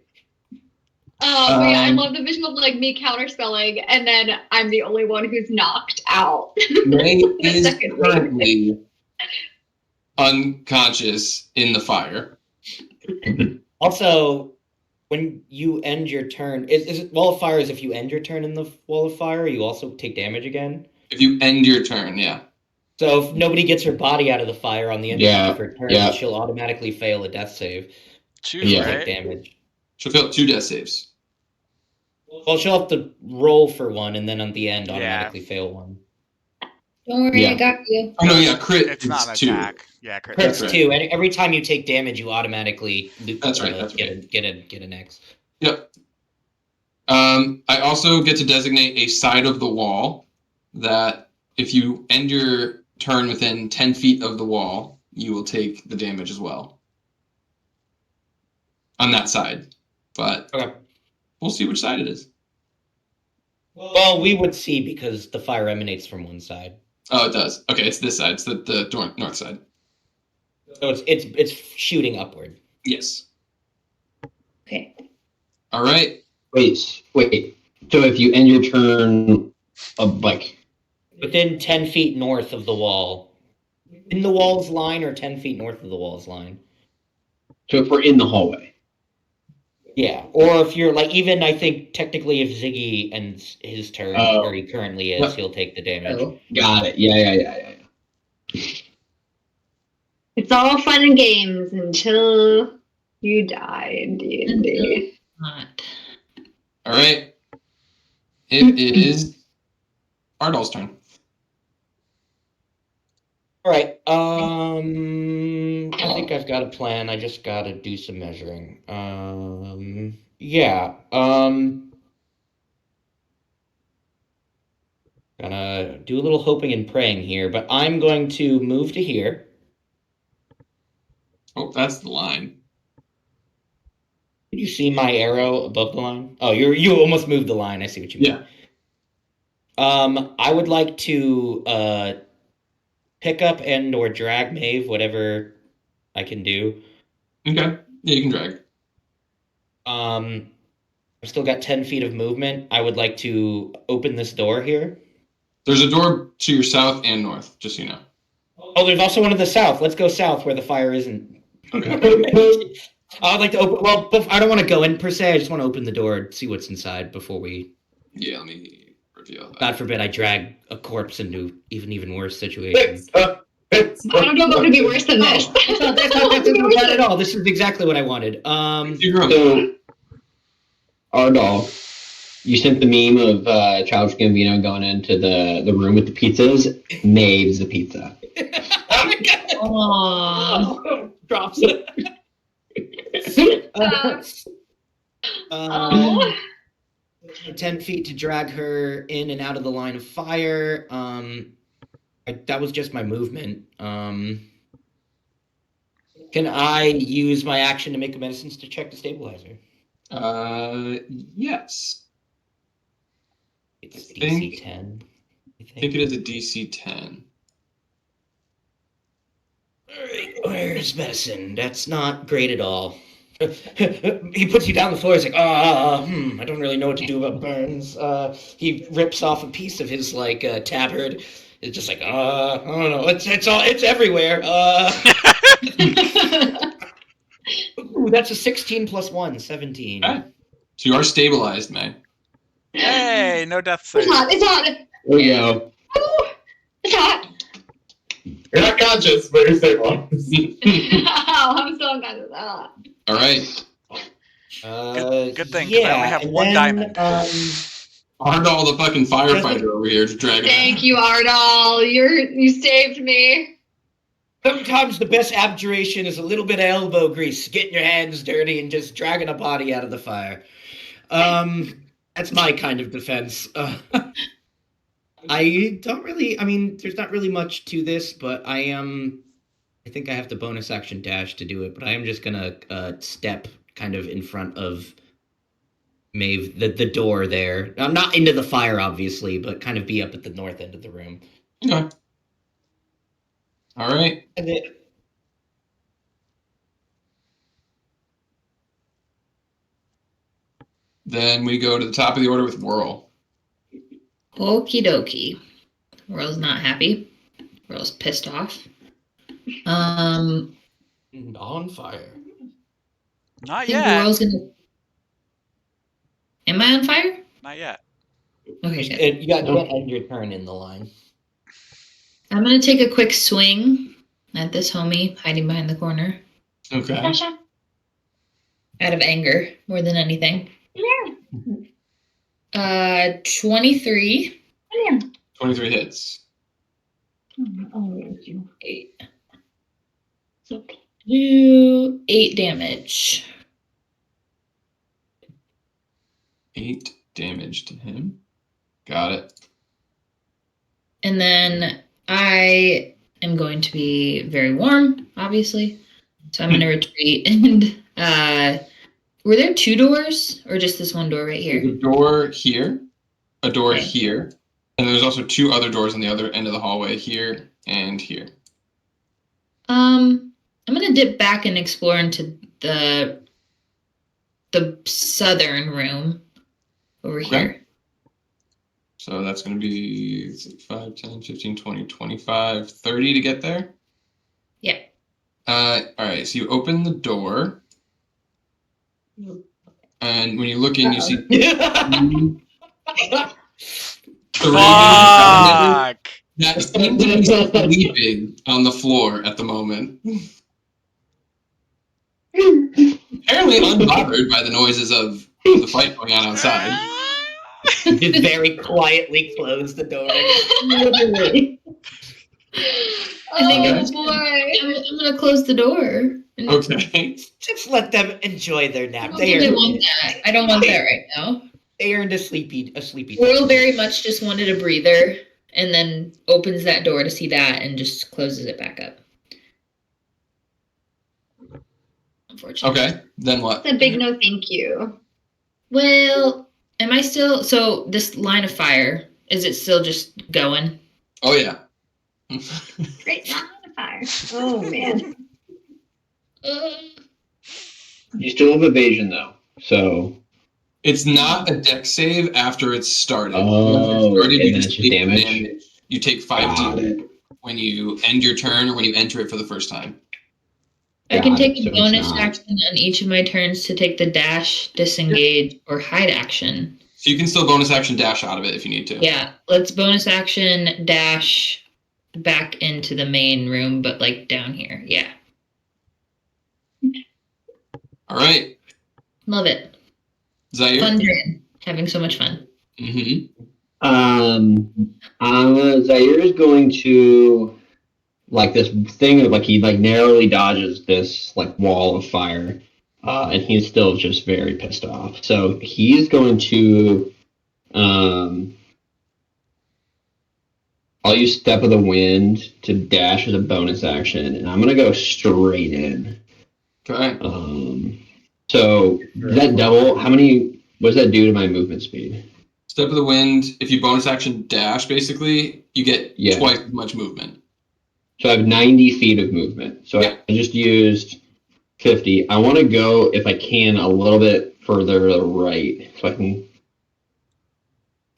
Oh, yeah, I love the vision of like me counterspelling, and then I'm the only one who's knocked out. May is currently unconscious in the fire. Also, when you end your turn, is it wall of fire? Is if you end your turn in the wall of fire, you also take damage again. If you end your turn, yeah. So if nobody gets her body out of the fire on the end of her turn, yeah. she'll automatically fail a death save. Choose, Yeah. right? Take damage. She'll fail 2 death saves. Well, she'll have to roll for one, and then at the end Yeah. automatically fail one. Don't worry, Yeah. I got you. Oh no, yeah, crit. It's not an is 2. attack. Yeah, crit. Crits right. too, and every time you take damage, you automatically That's right, get an X. Yep. I also get to designate a side of the wall that if you end your turn within 10 feet of the wall, you will take the damage as well. On that side. But Okay. we'll see which side it is. Well, we would see because the fire emanates from one side, Oh, it does. Okay, it's this side. It's the north side. so it's shooting upward. Yes. Okay. All right. Wait. So if you end your turn, like Within 10 feet north of the wall. In the wall's line or 10 feet north of the wall's line? so if we're in the hallway. Yeah. Or if you're like, even I think technically if Ziggy ends his turn, Oh. where he currently is, he'll take the damage. Oh. Got it. Yeah. It's all fun and games until you die in D&D. Not. All right. It is Ardal's turn. All right. I think I've got a plan. I just got to do some measuring. Yeah. Gonna do a little hoping and praying here, but I'm going to move to here. Oh, that's the line. Did you see my arrow above the line? Oh, you almost moved the line. I see what you mean. Yeah. I would like to pick up and or drag Maeve, whatever I can do. Okay. Yeah, you can drag. I've still got 10 feet of movement. I would like to open this door here. There's a door to your south and north, just so you know. Oh, there's also one to the south. Let's go south where the fire isn't. Okay. I would like to open. Well, I don't want to go in per se. I just want to open the door, see what's inside before we. Yeah, let me reveal that. God forbid I drag a corpse into even worse situations. I don't know what could be worse than this. That's not bad at all. This is exactly what I wanted. So, Ardal, you sent the meme of Childish Gambino going into the room with the pizzas. Maeve's the pizza. Aww. Drops it. 10 feet to drag her in and out of the line of fire. That was just my movement. Can I use my action to make a medicine to check the stabilizer? Yes. It's I think- DC 10. I think it is a DC 10. Where's medicine? That's not great at all. He puts you down the floor. He's like, I don't really know what to do about burns. He rips off a piece of his tabard. It's just like, I don't know. It's everywhere. Ooh, that's a 16 plus 1, 17. Okay. So you are stabilized, May. Hey, no death save. It's hot. It's hot. There you go. Ooh, it's hot. You're not conscious, but you're stabilized. I'm so unconscious. All right. Good thing, 'cause I only have one diamond. Ardal, the fucking firefighter over here, to drag it. Thank you, Ardal. You saved me. Sometimes the best abjuration is a little bit of elbow grease, getting your hands dirty and just dragging a body out of the fire. That's my kind of defense. I don't really, there's not really much to this, but I think I have the bonus action dash to do it, but I am just gonna step kind of in front of Maeve, the door there. I'm not into the fire, obviously, but kind of be up at the north end of the room. Okay. All right. And then, Then we go to the top of the order with Whirl. Okie dokie. Whirl's not happy. Whirl's pissed off. on fire. Not I think yet. Whirl's gonna. Am I on fire? Not yet. Okay, good. You got to end your turn in the line. I'm gonna take a quick swing at this homie hiding behind the corner. Okay. Sasha. Out of anger, more than anything. 23. 23 hits. Eight. Do 8 damage. 8 damage to him. Got it. And then I am going to be very warm, obviously. So I'm going to retreat. And were there 2 doors or just this one door right There's here? a door here, a door Okay. here, and there's also 2 other doors on the other end of the hallway, here and here. I'm going to dip back and explore into the southern room over Okay. here. So that's going to be 5, 10, 15, 20, 25, 30 to get there. Yeah. All right, so you open the door, and when you look in, you see 3 Fuck! that seems to be sleeping on the floor at the moment. Apparently unbothered by the noises of the fight going on outside. Just very quietly close the door. Literally. I think Okay. I'm, I'm gonna close the door. Okay. Just let them enjoy their I nap. don't think I want that. I don't want that right now. They earned a sleepy. Royal very much just wanted a breather, and then opens that door to see that, and just closes it back up. Unfortunately. Okay. Then what? It's a big no thank you. Well, am I still so this line of fire? Is it still just going? Oh yeah. Great, not on fire. Oh man. You still have evasion though, so. It's not a deck save after it's started. Oh, Once it's started, okay, you then just it's just take damage. You take Got 5d when you end your turn or when you enter it for the first time. I can Got take it, a so it's bonus not. action on each of my turns to take the dash, disengage, or hide action. So you can still bonus action dash out of it if you need to. Yeah, let's bonus action dash back into the main room, but like down here. Yeah, All right. love it. Zaire. Fun turn. Having so much fun. Mm-hmm. Zaire is going to like this thing of like he like narrowly dodges this like wall of fire, and he's still just very pissed off. So he's going to I'll use Step of the Wind to dash as a bonus action, and I'm gonna go straight in. Okay. So does that double? How many? What does that do to my movement speed? Step of the Wind. If you bonus action dash, basically, you get twice as much movement. So I have 90 feet of movement. So I just used 50. I want to go, if I can, a little bit further to the right, so I can.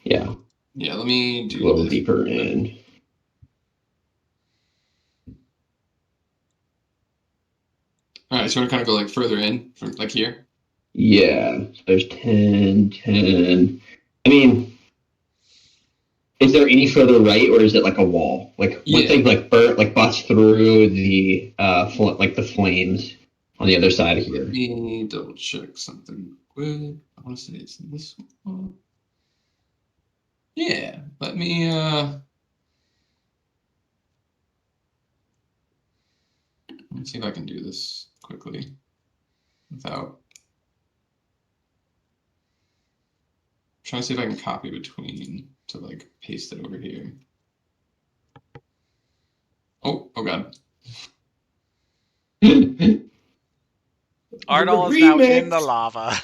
Yeah. Yeah. Let me do a little this. deeper in. All right. So you want to kind of go like further in, from like here. Yeah. So there's 10, 10. I mean, is there any further right, or is it like a wall? Like one thing like bust through the like the flames on the other side of here. Let me double check something quick. I want to say it's this one. Yeah. Let me let's see if I can do this quickly without. Trying to see if I can copy between to like paste it over here. Oh god. Ardal is now in the lava.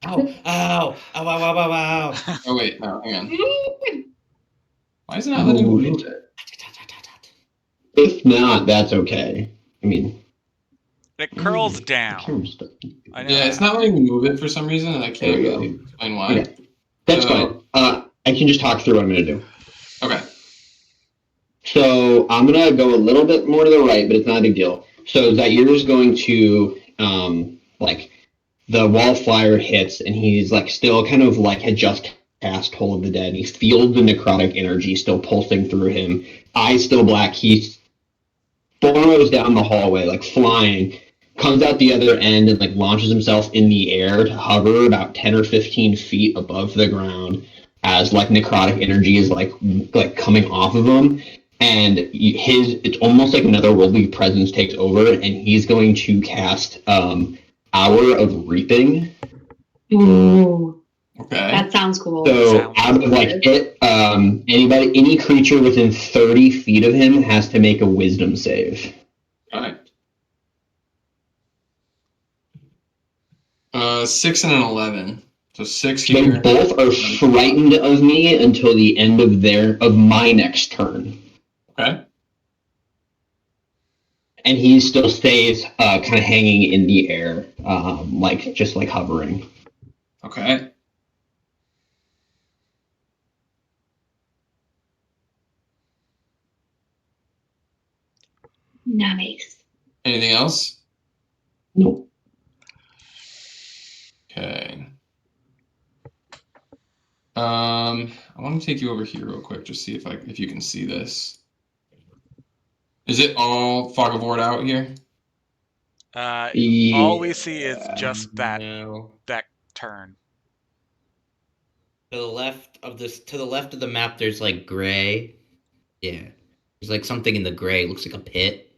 Ow, ow, ow, ow, ow, ow, ow. Oh wait, no, hang on. Why is it not letting me move it? If not, that's okay. I mean, It curls down. I know yeah, it's not letting me move it for some reason, and I can't really explain why. Okay. That's fine. I can just talk through what I'm going to do. Okay. So I'm going to go a little bit more to the right, but it's not a big deal. So Zaire is going to, like, the wallfire hits, and he's, like, still kind of, like, had just cast Toll of the Dead. He feels the necrotic energy still pulsing through him. Eyes still black. He's burrows down the hallway, like, flying. Comes out the other end and like launches himself in the air to hover about 10 or 15 feet above the ground as like necrotic energy is like coming off of him, and it's almost like another worldly presence takes over, and he's going to cast Hour of Reaping. Ooh. Okay. That sounds cool. So out of like it, any creature within 30 feet of him has to make a Wisdom save. All right. 6 and an 11. So 6 here. They both are frightened of me until the end of my next turn. Okay. And he still stays kind of hanging in the air, just like hovering. Okay. Nice. Anything else? Nope. Okay. I want to take you over here real quick, just see if you can see this. Is it all fog of war out here? All we see is just that No. turn. To the left of the map, there's like gray. Yeah, there's like something in the gray. It looks like a pit.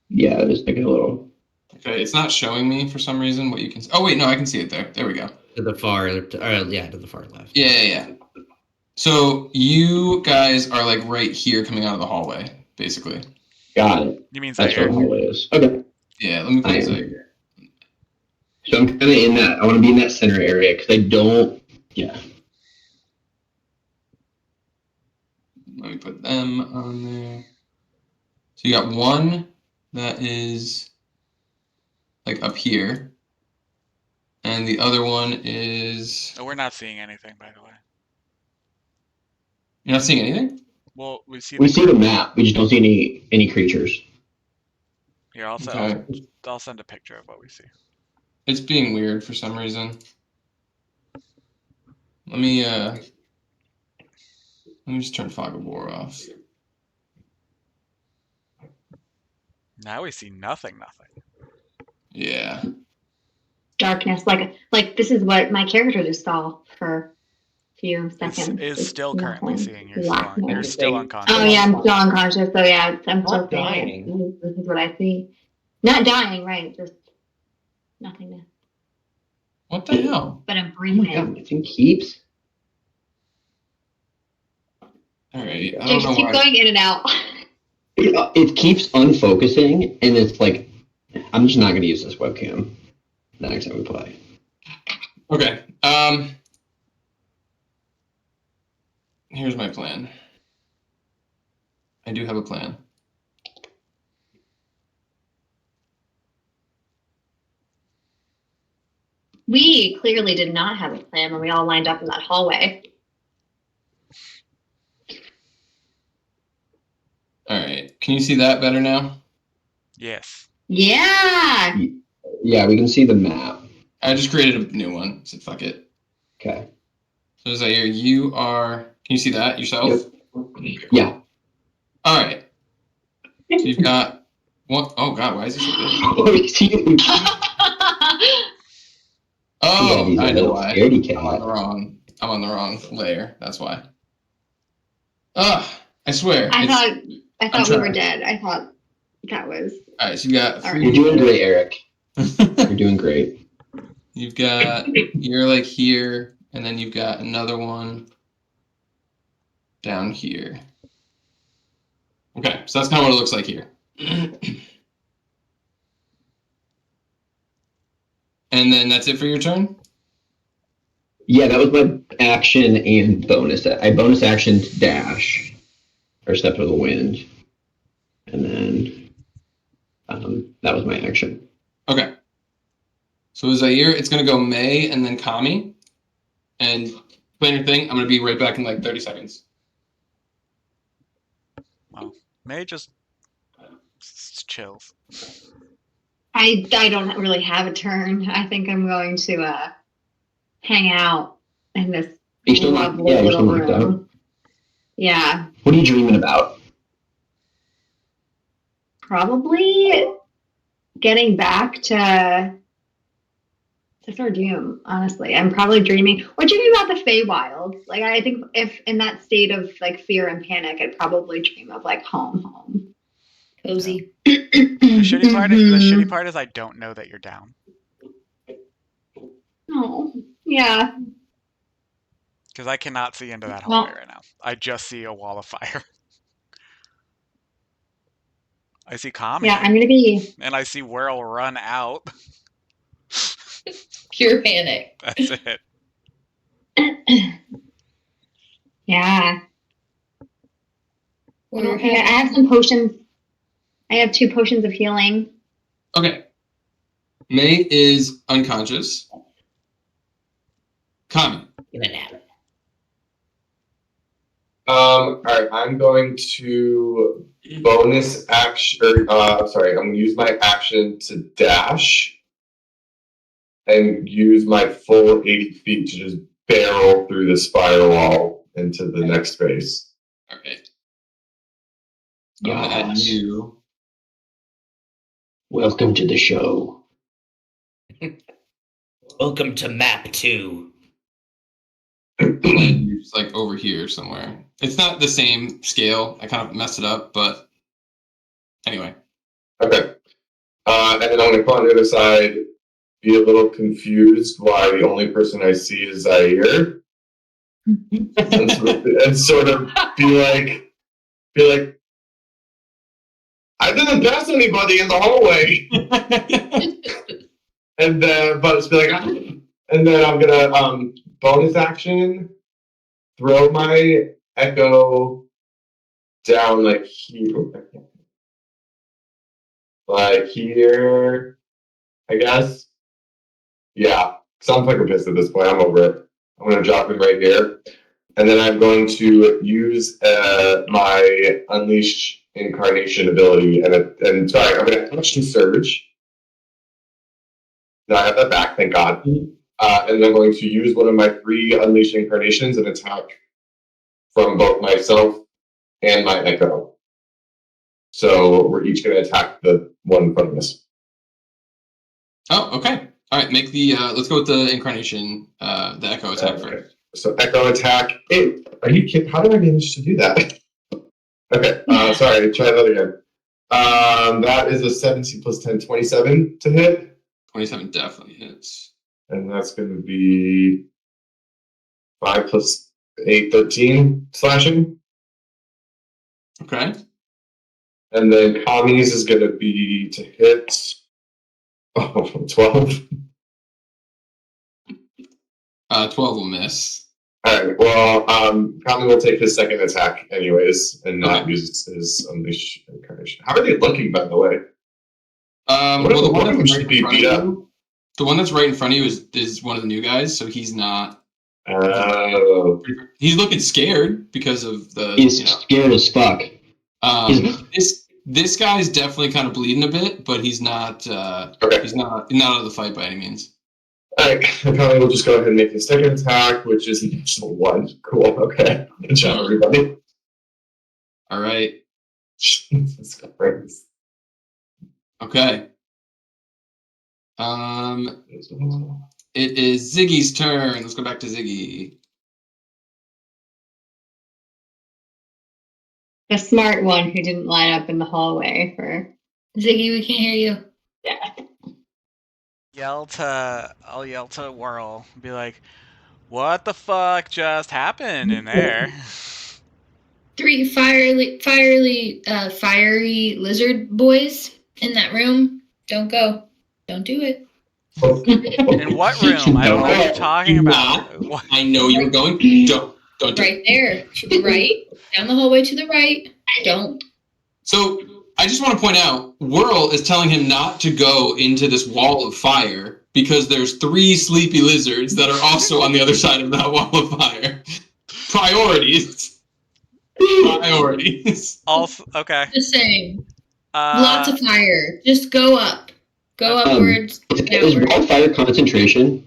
Yeah, there's like a little. Okay, it's not showing me for some reason what you can. Oh wait, no, I can see it there. There we go. To the far, to the far left. Yeah. So you guys are like right here, coming out of the hallway, basically. Got it. You mean That's Zaire? where the hallway is. Okay. Yeah, let me put I this am. like. So I'm kind of in that. I want to be in that center area because I don't. Yeah. Let me put them on there. So you got one that is like up here, and the other one is. Oh, we're not seeing anything, by the way. You're not seeing anything? Well, we see We see the map. We just don't see any creatures. Here, Okay. I'll send a picture of what we see. It's being weird for some reason. Let me just turn fog of war off. Now we see nothing. Yeah. Darkness, like this is what my character just saw for a few seconds. Is still currently nothing. seeing. You're still unconscious. Oh yeah, I'm still unconscious. So yeah, I'm Not still dying. dying. This is what I see. Not dying, right? Just nothingness. What the hell? But I'm Oh my breathing. god, my thing keeps. All right. I So don't just know keep why. going in and out. It keeps unfocusing, and it's like, I'm just not going to use this webcam the next time we play. Okay. Here's my plan. I do have a plan. We clearly did not have a plan when we all lined up in that hallway. All right. Can you see that better now? Yes. Yeah. Yeah, we can see the map. I just created a new one. So fuck it. Okay. So Zaire, you are. Can you see that yourself? Yep. Yeah. All right. So you've got one. Oh god, why is this so big? Oh, Yeah, I know why. Scaredy cat. I'm on the wrong layer. That's why. I swear. I thought we trying. were dead. I thought that was. All right, so you got. All right. You're doing great, Eric. You're doing great. You've got. You're like here, and then you've got another one down here. Okay, so that's kind of what it looks like here. And then that's it for your turn? Yeah, that was my action and bonus. I bonus action dash, or step to the wind, and then that was my action. Okay. So Zaire, it's going to go May and then Kami. And plan your thing. I'm going to be right back in like 30 seconds. Wow. May just chills. I don't really have a turn. I think I'm going to hang out in this lovely little room. Yeah. What are you dreaming about? Probably getting back to Doom, honestly. I'm probably dreaming about the Feywild. Like I think if in that state of like fear and panic, I'd probably dream of like home. Cozy. The shitty part is I don't know that you're down. Oh, yeah. Because I cannot see into that hallway right now. I just see a wall of fire. I see Kami. Yeah, I'm gonna be. And I see Whirl run out. Pure panic. That's it. Yeah. We're I have some potions. I have 2 potions of healing. Okay. May is unconscious. Kami. In a nap. All right, I'm going to bonus action. I'm going to use my action to dash, and use my full 80 feet to just barrel through the firewall into the next space. All right. I'm gonna add Yes. you. Welcome to the show. Welcome to map 2. You're just like over here somewhere. It's not the same scale. I kind of messed it up, but anyway. Okay. And then I'm going to go on the other side, be a little confused why the only person I see is Zaire. and sort of be like, I didn't pass anybody in the hallway. And then, but it's be like, and then I'm gonna bonus action, throw my echo down like here, I guess. Yeah, because I'm fucking pissed at this point. I'm over it. I'm gonna drop him right here, and then I'm going to use my Unleash Incarnation ability, and sorry, I'm gonna action surge. No, I have that back, thank God. And I'm going to use one of my 3 Unleash Incarnations and attack from both myself and my Echo. So we're each going to attack the one in front of us. Oh, okay. All right, make the let's go with the incarnation, the echo attack first. So echo attack. Hey, are you kidding? How did I manage to do that? Okay, sorry, try that again. That is a 17 plus 10, 27 to hit. 27 definitely hits. And that's going to be 5 plus 8, 13 slashing. Okay. And then Kami's is going to be to hit 12. 12 will miss. Alright, well, Kami will take his second attack anyways and not use his Unleash Incarnation. How are they looking, by the way? Well, the one that's right be in front beat of up. you, the one that's right in front of you is one of the new guys, so he's not. He's looking scared because of the. He's scared as fuck. This guy's definitely kind of bleeding a bit, but he's not. Okay. He's not out of the fight by any means. Alright, Kami will just go ahead and make his second attack, which is an additional 1. Cool, okay. Good job, everybody. Alright. Jesus Christ. Okay. It is Ziggy's turn. Let's go back to Ziggy. The smart one who didn't line up in the hallway for. Ziggy, we can't hear you. Yeah. I'll yell to Whirl, be like, "What the fuck just happened in there?" 3 fiery lizard boys in that room. Don't go. Don't do it. In what room? I don't know what you're talking about. What? I know you were going. Don't do it. Right there. To the right. Down the hallway to the right. Don't. So I just want to point out, Whirl is telling him not to go into this wall of fire because there's 3 sleepy lizards that are also on the other side of that wall of fire. Priorities. Priorities. Also, okay. Just saying. Lots of fire. Just go up. Go upwards. Is wildfire concentration?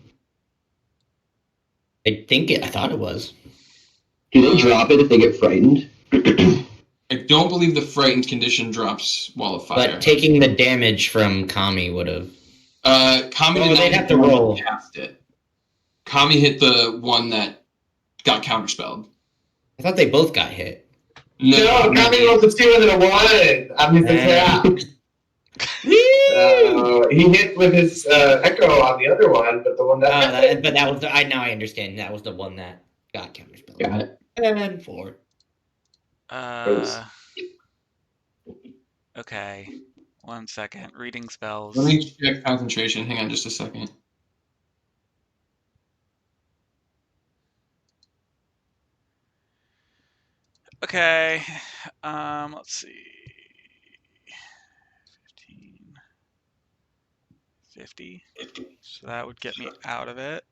I thought it was. Do they drop it if they get frightened? I don't believe the frightened condition drops wall of fire. But taking the damage from Kami would have. Kami did not they'd have to roll. Cast it. Kami hit the one that got counterspelled. I thought they both got hit. No, Kami rolls a 2 and then a 1 on his attack. He hit with his echo on the other one, but the one that. But that was the. Now I understand. That was the one that got counterspelled. Got it. And 4. Okay. 1 second. Reading spells. Let me check concentration. Hang on just a second. Okay. Let's see. 15. 50. So that would get me out of it.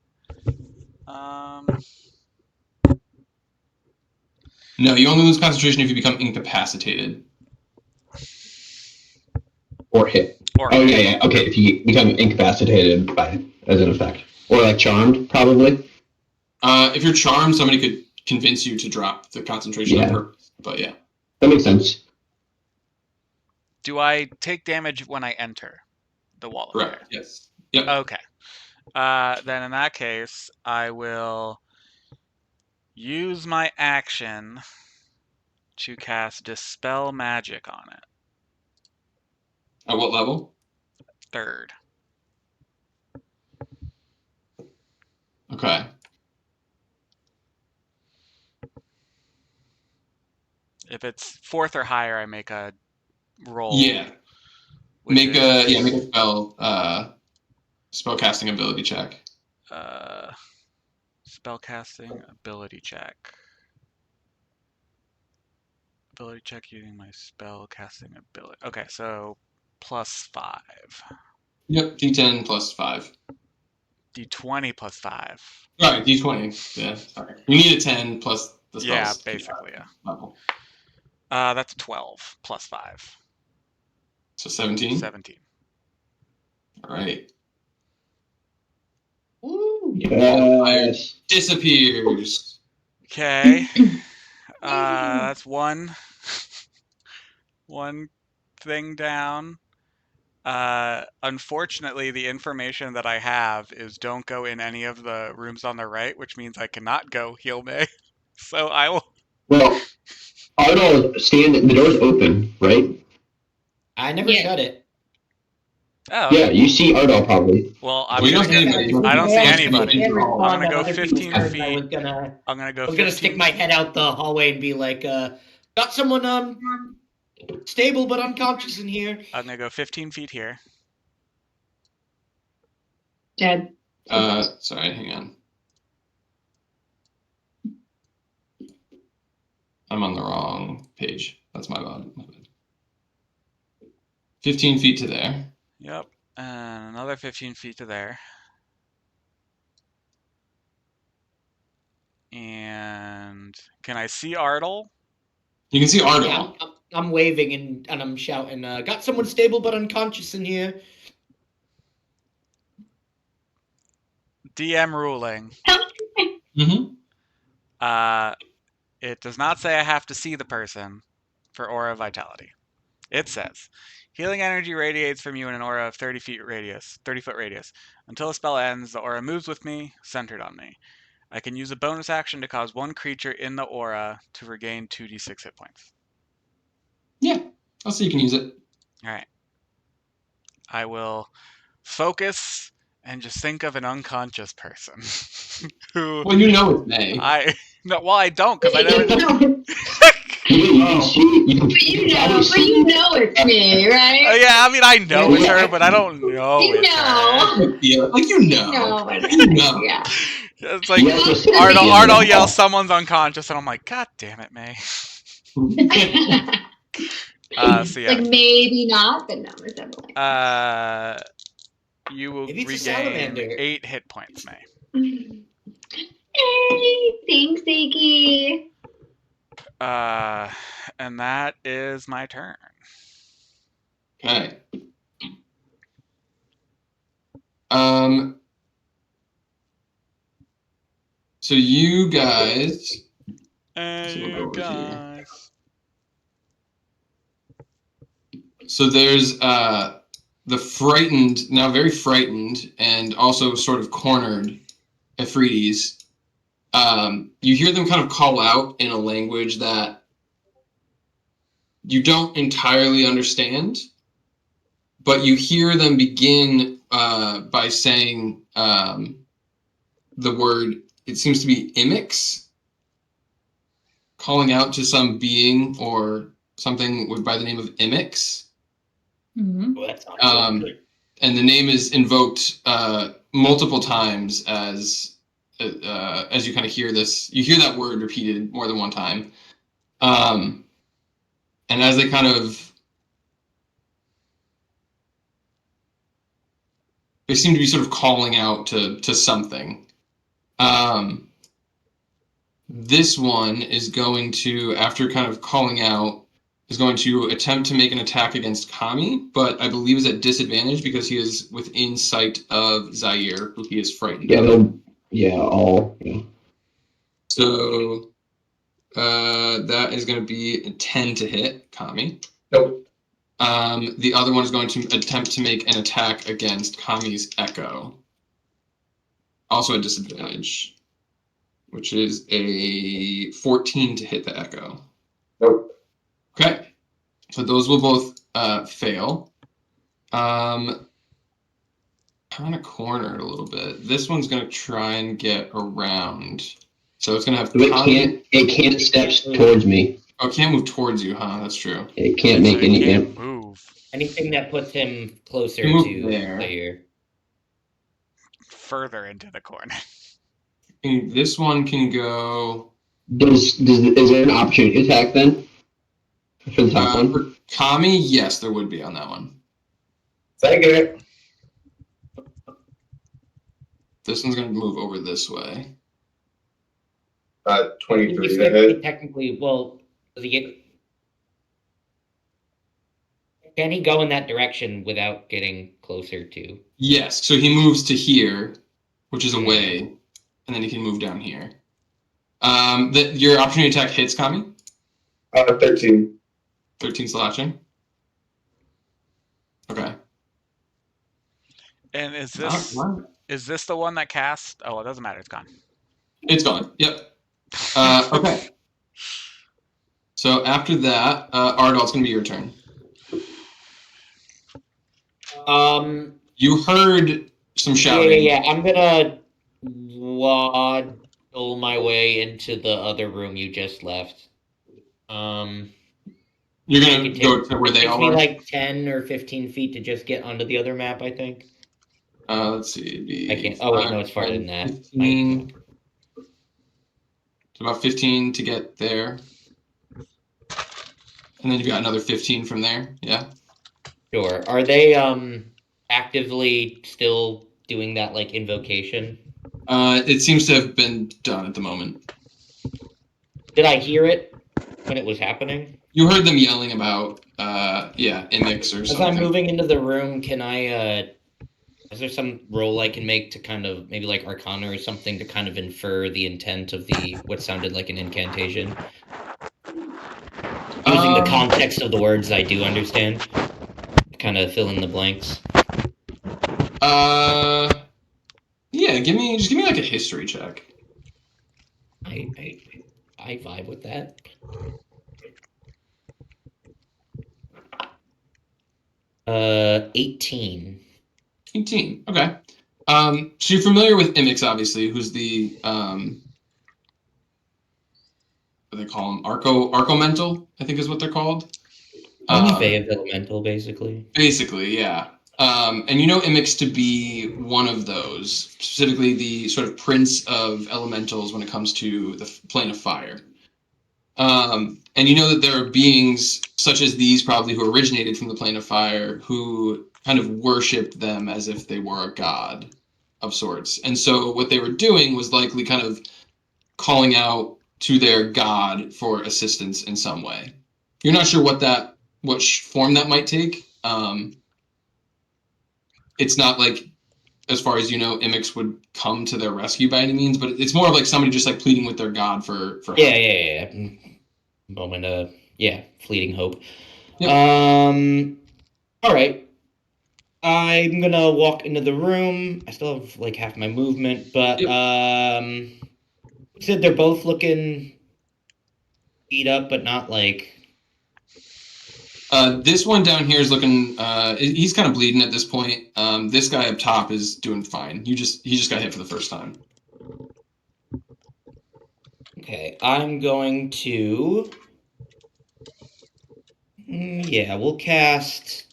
No, you only lose concentration if you become incapacitated. Or hit. Yeah. Okay, if you become incapacitated as an effect. Or like charmed, probably. If you're charmed, somebody could convince you to drop the concentration on purpose. But yeah. That makes sense. Do I take damage when I enter the wall of Correct. fire? Yes. Yep. Okay. Then in that case, I will use my action to cast Dispel Magic on it. At what level? 3rd. Okay. If it's 4th or higher, I make a roll. Yeah. Make a spell casting ability check. Spellcasting ability check. Ability check using my spellcasting ability. Okay, so +5. Yep, D10 plus 5. D20 plus 5. Right, D20. Yeah, sorry. You need a 10 plus the spells. Yeah, basically, yeah. Level. That's 12 plus 5. So 17? 17. All right. Ooh. Yes. Disappears. Okay. That's one thing down. Unfortunately, the information that I have is don't go in any of the rooms on the right, which means I cannot go heal May. So I will. Well, Arnold, the door's open, right? I never shut it. Oh. Yeah, you see Ardal probably. Well, I don't see anybody. I don't see anybody. I'm gonna go 15 feet. I'm gonna go. I was gonna stick my head out the hallway and be like, "Got someone stable but unconscious in here." I'm gonna go 15 feet here. Dead. Sorry, hang on. I'm on the wrong page. That's my bad. 15 feet to there. Yep. And another 15 feet to there. And can I see Ardal? You can see Ardal. Yeah, I'm waving and I'm shouting, "Got someone stable but unconscious in here." DM ruling. Mm-hmm. It does not say I have to see the person for aura vitality. It says, healing energy radiates from you in an aura of 30 foot radius. Until the spell ends, the aura moves with me, centered on me. I can use a bonus action to cause one creature in the aura to regain 2d6 hit points. Yeah, I'll see you can use it. All right. I will focus and just think of an unconscious person. Who? Well, you know it's May. I don't because I never. But you know it's me, right? Yeah, I mean I know it's her, but I don't know it's her. Yeah, like you know. Yeah. It's like Ardal yells, "Someone's unconscious," and I'm like, "God damn it, May." So yeah. Like maybe not, but no, it's definitely. You will Maybe it's a regain salamander. 8 hit points, May. Hey, thanks, Iggy. And that is my turn. Okay. So you guys. So there's the frightened, now very frightened, and also sort of cornered Ephrides. You hear them kind of call out in a language that you don't entirely understand, but you hear them begin by saying the word, it seems to be Imix, calling out to some being or something by the name of Imix. Mm-hmm. Well, that's not good. And the name is invoked multiple times as you kind of hear this. You hear that word repeated more than one time. And as they kind of... They seem to be sort of calling out to something. This one is going to, after kind of calling out, is going to attempt to make an attack against Kami, but I believe is at disadvantage because he is within sight of Zaire, who he is frightened. Yeah, all. Yeah. So that is going to be a 10 to hit, Kami. Nope. The other one is going to attempt to make an attack against Kami's Echo. Also a disadvantage, which is a 14 to hit the Echo. Nope. Okay. So those will both fail. Kind of cornered a little bit. This one's going to try and get around. So it's going to have... It can't step towards me. Oh, it can't move towards you, huh? That's true. It can't make any... Can't move. Anything that puts him closer Move to there. here. Further into the corner. And this one can go... Is there an opportunity attack then? For the top one? For Kami, yes, there would be on that one. Take it. This one's going to move over this way. 23 He's to hit. technically, well, does he get... Can he go in that direction without getting closer to? Yes, so he moves to here, which is away, and then he can move down here. Your opportunity attack hits, Kami? 13. 13 slashing. Okay. And is this the one that cast? Oh, it doesn't matter. It's gone. It's gone. Yep. Okay. So after that, Ardal, it's going to be your turn. You heard some shouting. Yeah. I'm gonna waddle my way into the other room you just left. You're going to go to where they all me are? like 10 or 15 feet to just get onto the other map, I think. Let's see. I can't. Oh, wait, no, it's farther than that. 15. It's about 15 to get there. And then you've got another 15 from there. Yeah. Sure. Are they actively still doing that like invocation? It seems to have been done at the moment. Did I hear it when it was happening? You heard them yelling about, Imix or As something. I'm moving into the room, can I, is there some roll I can make to kind of, maybe like Arcana or something, to kind of infer the intent of what sounded like an incantation? Using the context of the words I do understand. Kind of fill in the blanks. Yeah, just give me like a history check. I vibe with that. Uh, 18. 18. Okay. So you're familiar with Imix, obviously, who's the what do they call him? Arco-mental, I think is what they're called. Phase elemental, basically. Basically, yeah. And you know Imix to be one of those, specifically the sort of prince of elementals when it comes to the plane of fire. And you know that there are beings such as these probably who originated from the plane of fire who kind of worshipped them as if they were a god of sorts. And so what they were doing was likely kind of calling out to their god for assistance in some way. You're not sure what form that might take. It's not like, as far as you know, Imix would come to their rescue by any means, but it's more of like somebody just like pleading with their god for help. Yeah. Moment of, fleeting hope. Yep. All right. I'm gonna walk into the room. I still have like half my movement, but you said they're both looking beat up, but not like... This one down here is looking, he's kind of bleeding at this point. This guy up top is doing fine. He just got hit for the first time. Okay, I'm going to... we'll cast...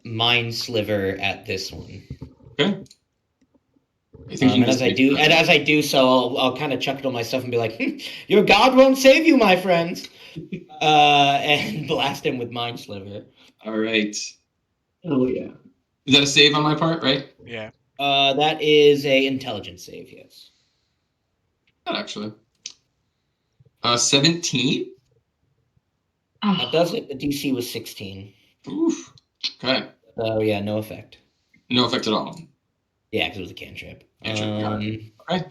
Mind Sliver at this one. Okay. And as I do so, I'll kind of chuckle to myself and be like, "Your god won't save you, my friends," and blast him with Mind Sliver. All right. Oh yeah. Is that a save on my part, right? Yeah. That is a intelligence save, yes. Not actually. 17. That does it. The DC was 16. Oof. Okay. So yeah, no effect. No effect at all. Yeah, because it was a cantrip. Cantrip, got it. Okay.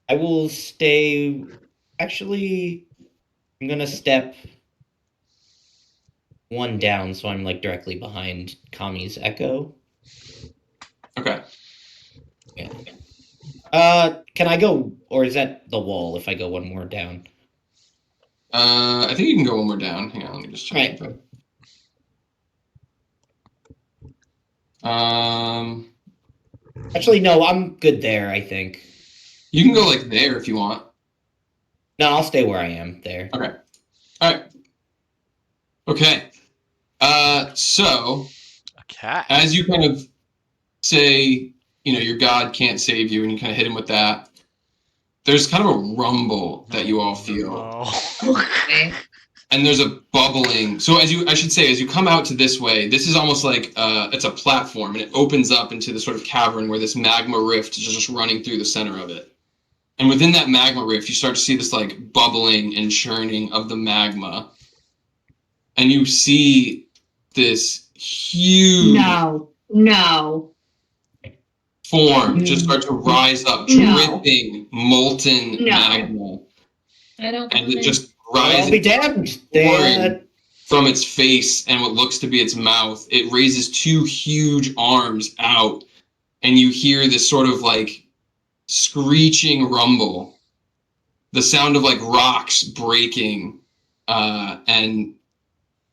I will stay. Actually, I'm gonna step one down, so I'm like directly behind Kami's echo. Okay. Yeah. Can I go, or is that the wall? If I go one more down. I think you can go one more down. Hang on, let me just check Right. something. Actually, no, I'm good there. I think. You can go like there if you want. No, I'll stay where I am. There. Okay. All right. Okay. So Okay. as you kind of say, your god can't save you, and you kind of hit him with that, there's kind of a rumble that you all feel. No. Okay. And there's a bubbling. So as you come out to this way, this is almost like it's a platform, and it opens up into the sort of cavern where this magma rift is just running through the center of it. And within that magma rift, you start to see this like bubbling and churning of the magma. And you see this huge No. form just start to rise up, dripping molten No. magma. I don't And want it just I'll be rises damned. pouring from its face and what looks to be its mouth. It raises two huge arms out, and you hear this sort of like screeching rumble, the sound of like rocks breaking, and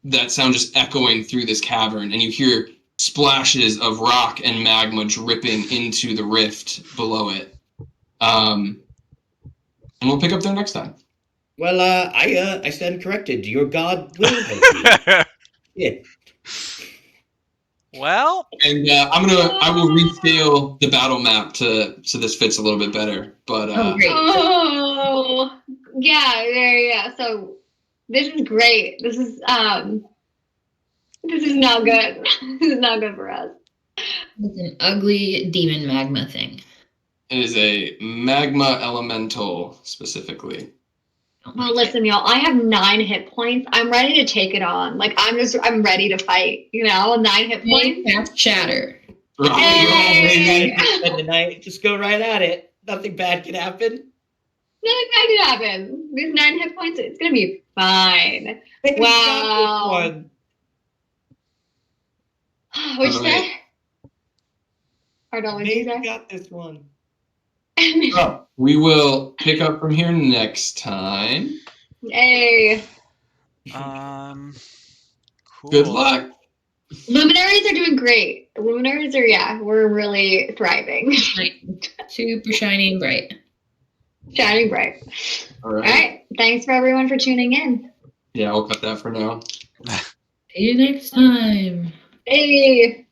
that sound just echoing through this cavern, and you hear splashes of rock and magma dripping into the rift below it. And we'll pick up there next time. Well, I stand corrected. Your god will help you. Yeah. Well, And I will rescale the battle map so this fits a little bit better. But Oh, great. Oh, yeah. So this is great. This is not good. This is not good for us. It's an ugly demon magma thing. it is a magma elemental specifically. Well, listen, y'all. I have 9 hit points. I'm ready to take it on. Like I'm ready to fight. 9 hit points. Fast chatter. Hey! Spend the night. Just go right at it. Nothing bad can happen. Nothing bad can happen. These 9 hit points. It's gonna be fine. Wow. What'd you say? Pardon, what'd you say? Got this one. So we will pick up from here next time. Hey. cool. Good luck. Luminaries are doing great. Luminaries are, we're really thriving. Super shiny and bright. Shining bright. All right. All right. Thanks for everyone for tuning in. Yeah, I'll cut that for now. See you next time. Hey.